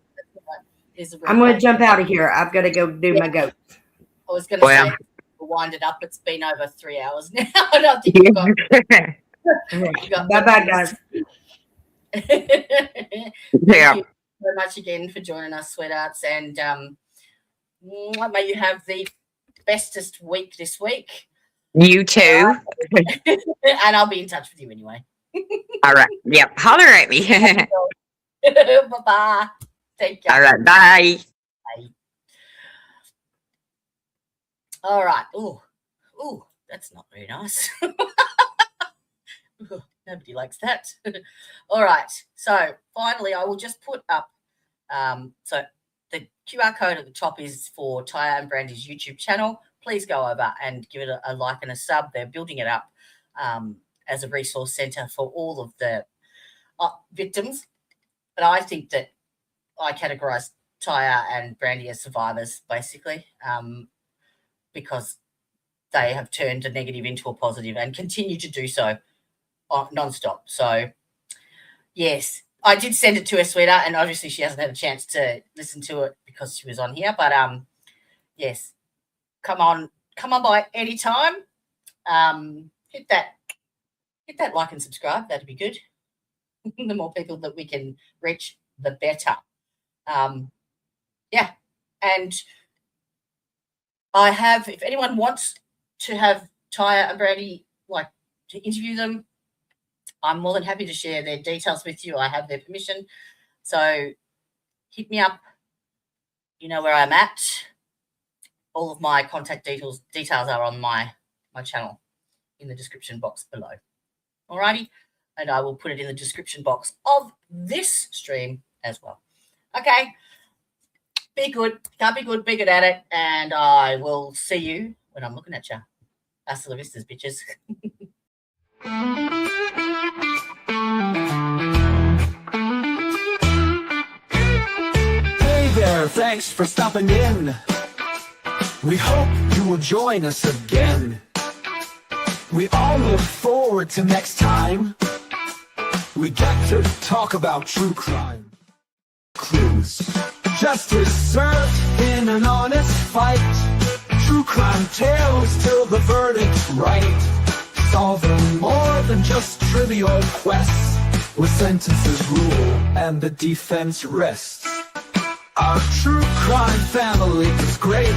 I'm going to jump out of here. I've got to go do my goat. I was going to say, we'll wind it up. It's been over 3 hours now. I don't think you've got Bye-bye, guys. Thank you very much again for joining us, sweethearts. And may you have the bestest week this week. You too. And I'll be in touch with you anyway. All right. Yep. Holler at me. Bye-bye. Take care. All right. Bye. All right. Ooh, that's not very nice. Ooh, nobody likes that. All right. So finally, I will just put up. So the QR code at the top is for Tya and Brandy's YouTube channel. Please go over and give it a like and a sub. They're building it up as a resource centre for all of the victims. But I think that I categorise Tya and Brandy as survivors, basically, because they have turned a negative into a positive and continue to do so non-stop. So, yes, I did send it to her, sweetheart, and obviously she hasn't had a chance to listen to it because she was on here. But, yes, come on by any time. Hit that like and subscribe. That'd be good. The more people that we can reach, the better. Yeah, and I have, if anyone wants to have Tya and Brandy, like, to interview them, I'm more than happy to share their details with you. I have their permission. So hit me up. You know where I'm at. All of my contact details are on my channel in the description box below. Alrighty? And I will put it in the description box of this stream as well. Okay. Be good. Can't be good. Be good at it. And I will see you when I'm looking at you. Hasta la vistas, bitches. Hey there, thanks for stopping in. We hope you will join us again. We all look forward to next time. We get to talk about true crime. Clues. Justice served in an honest fight. True crime tales till the verdict's right. Solving more than just trivial quests, where sentences rule and the defense rests. Our true crime family is great.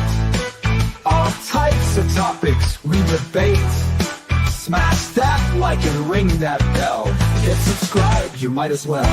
All types of topics we debate. Smash that like and ring that bell. Get subscribed, you might as well.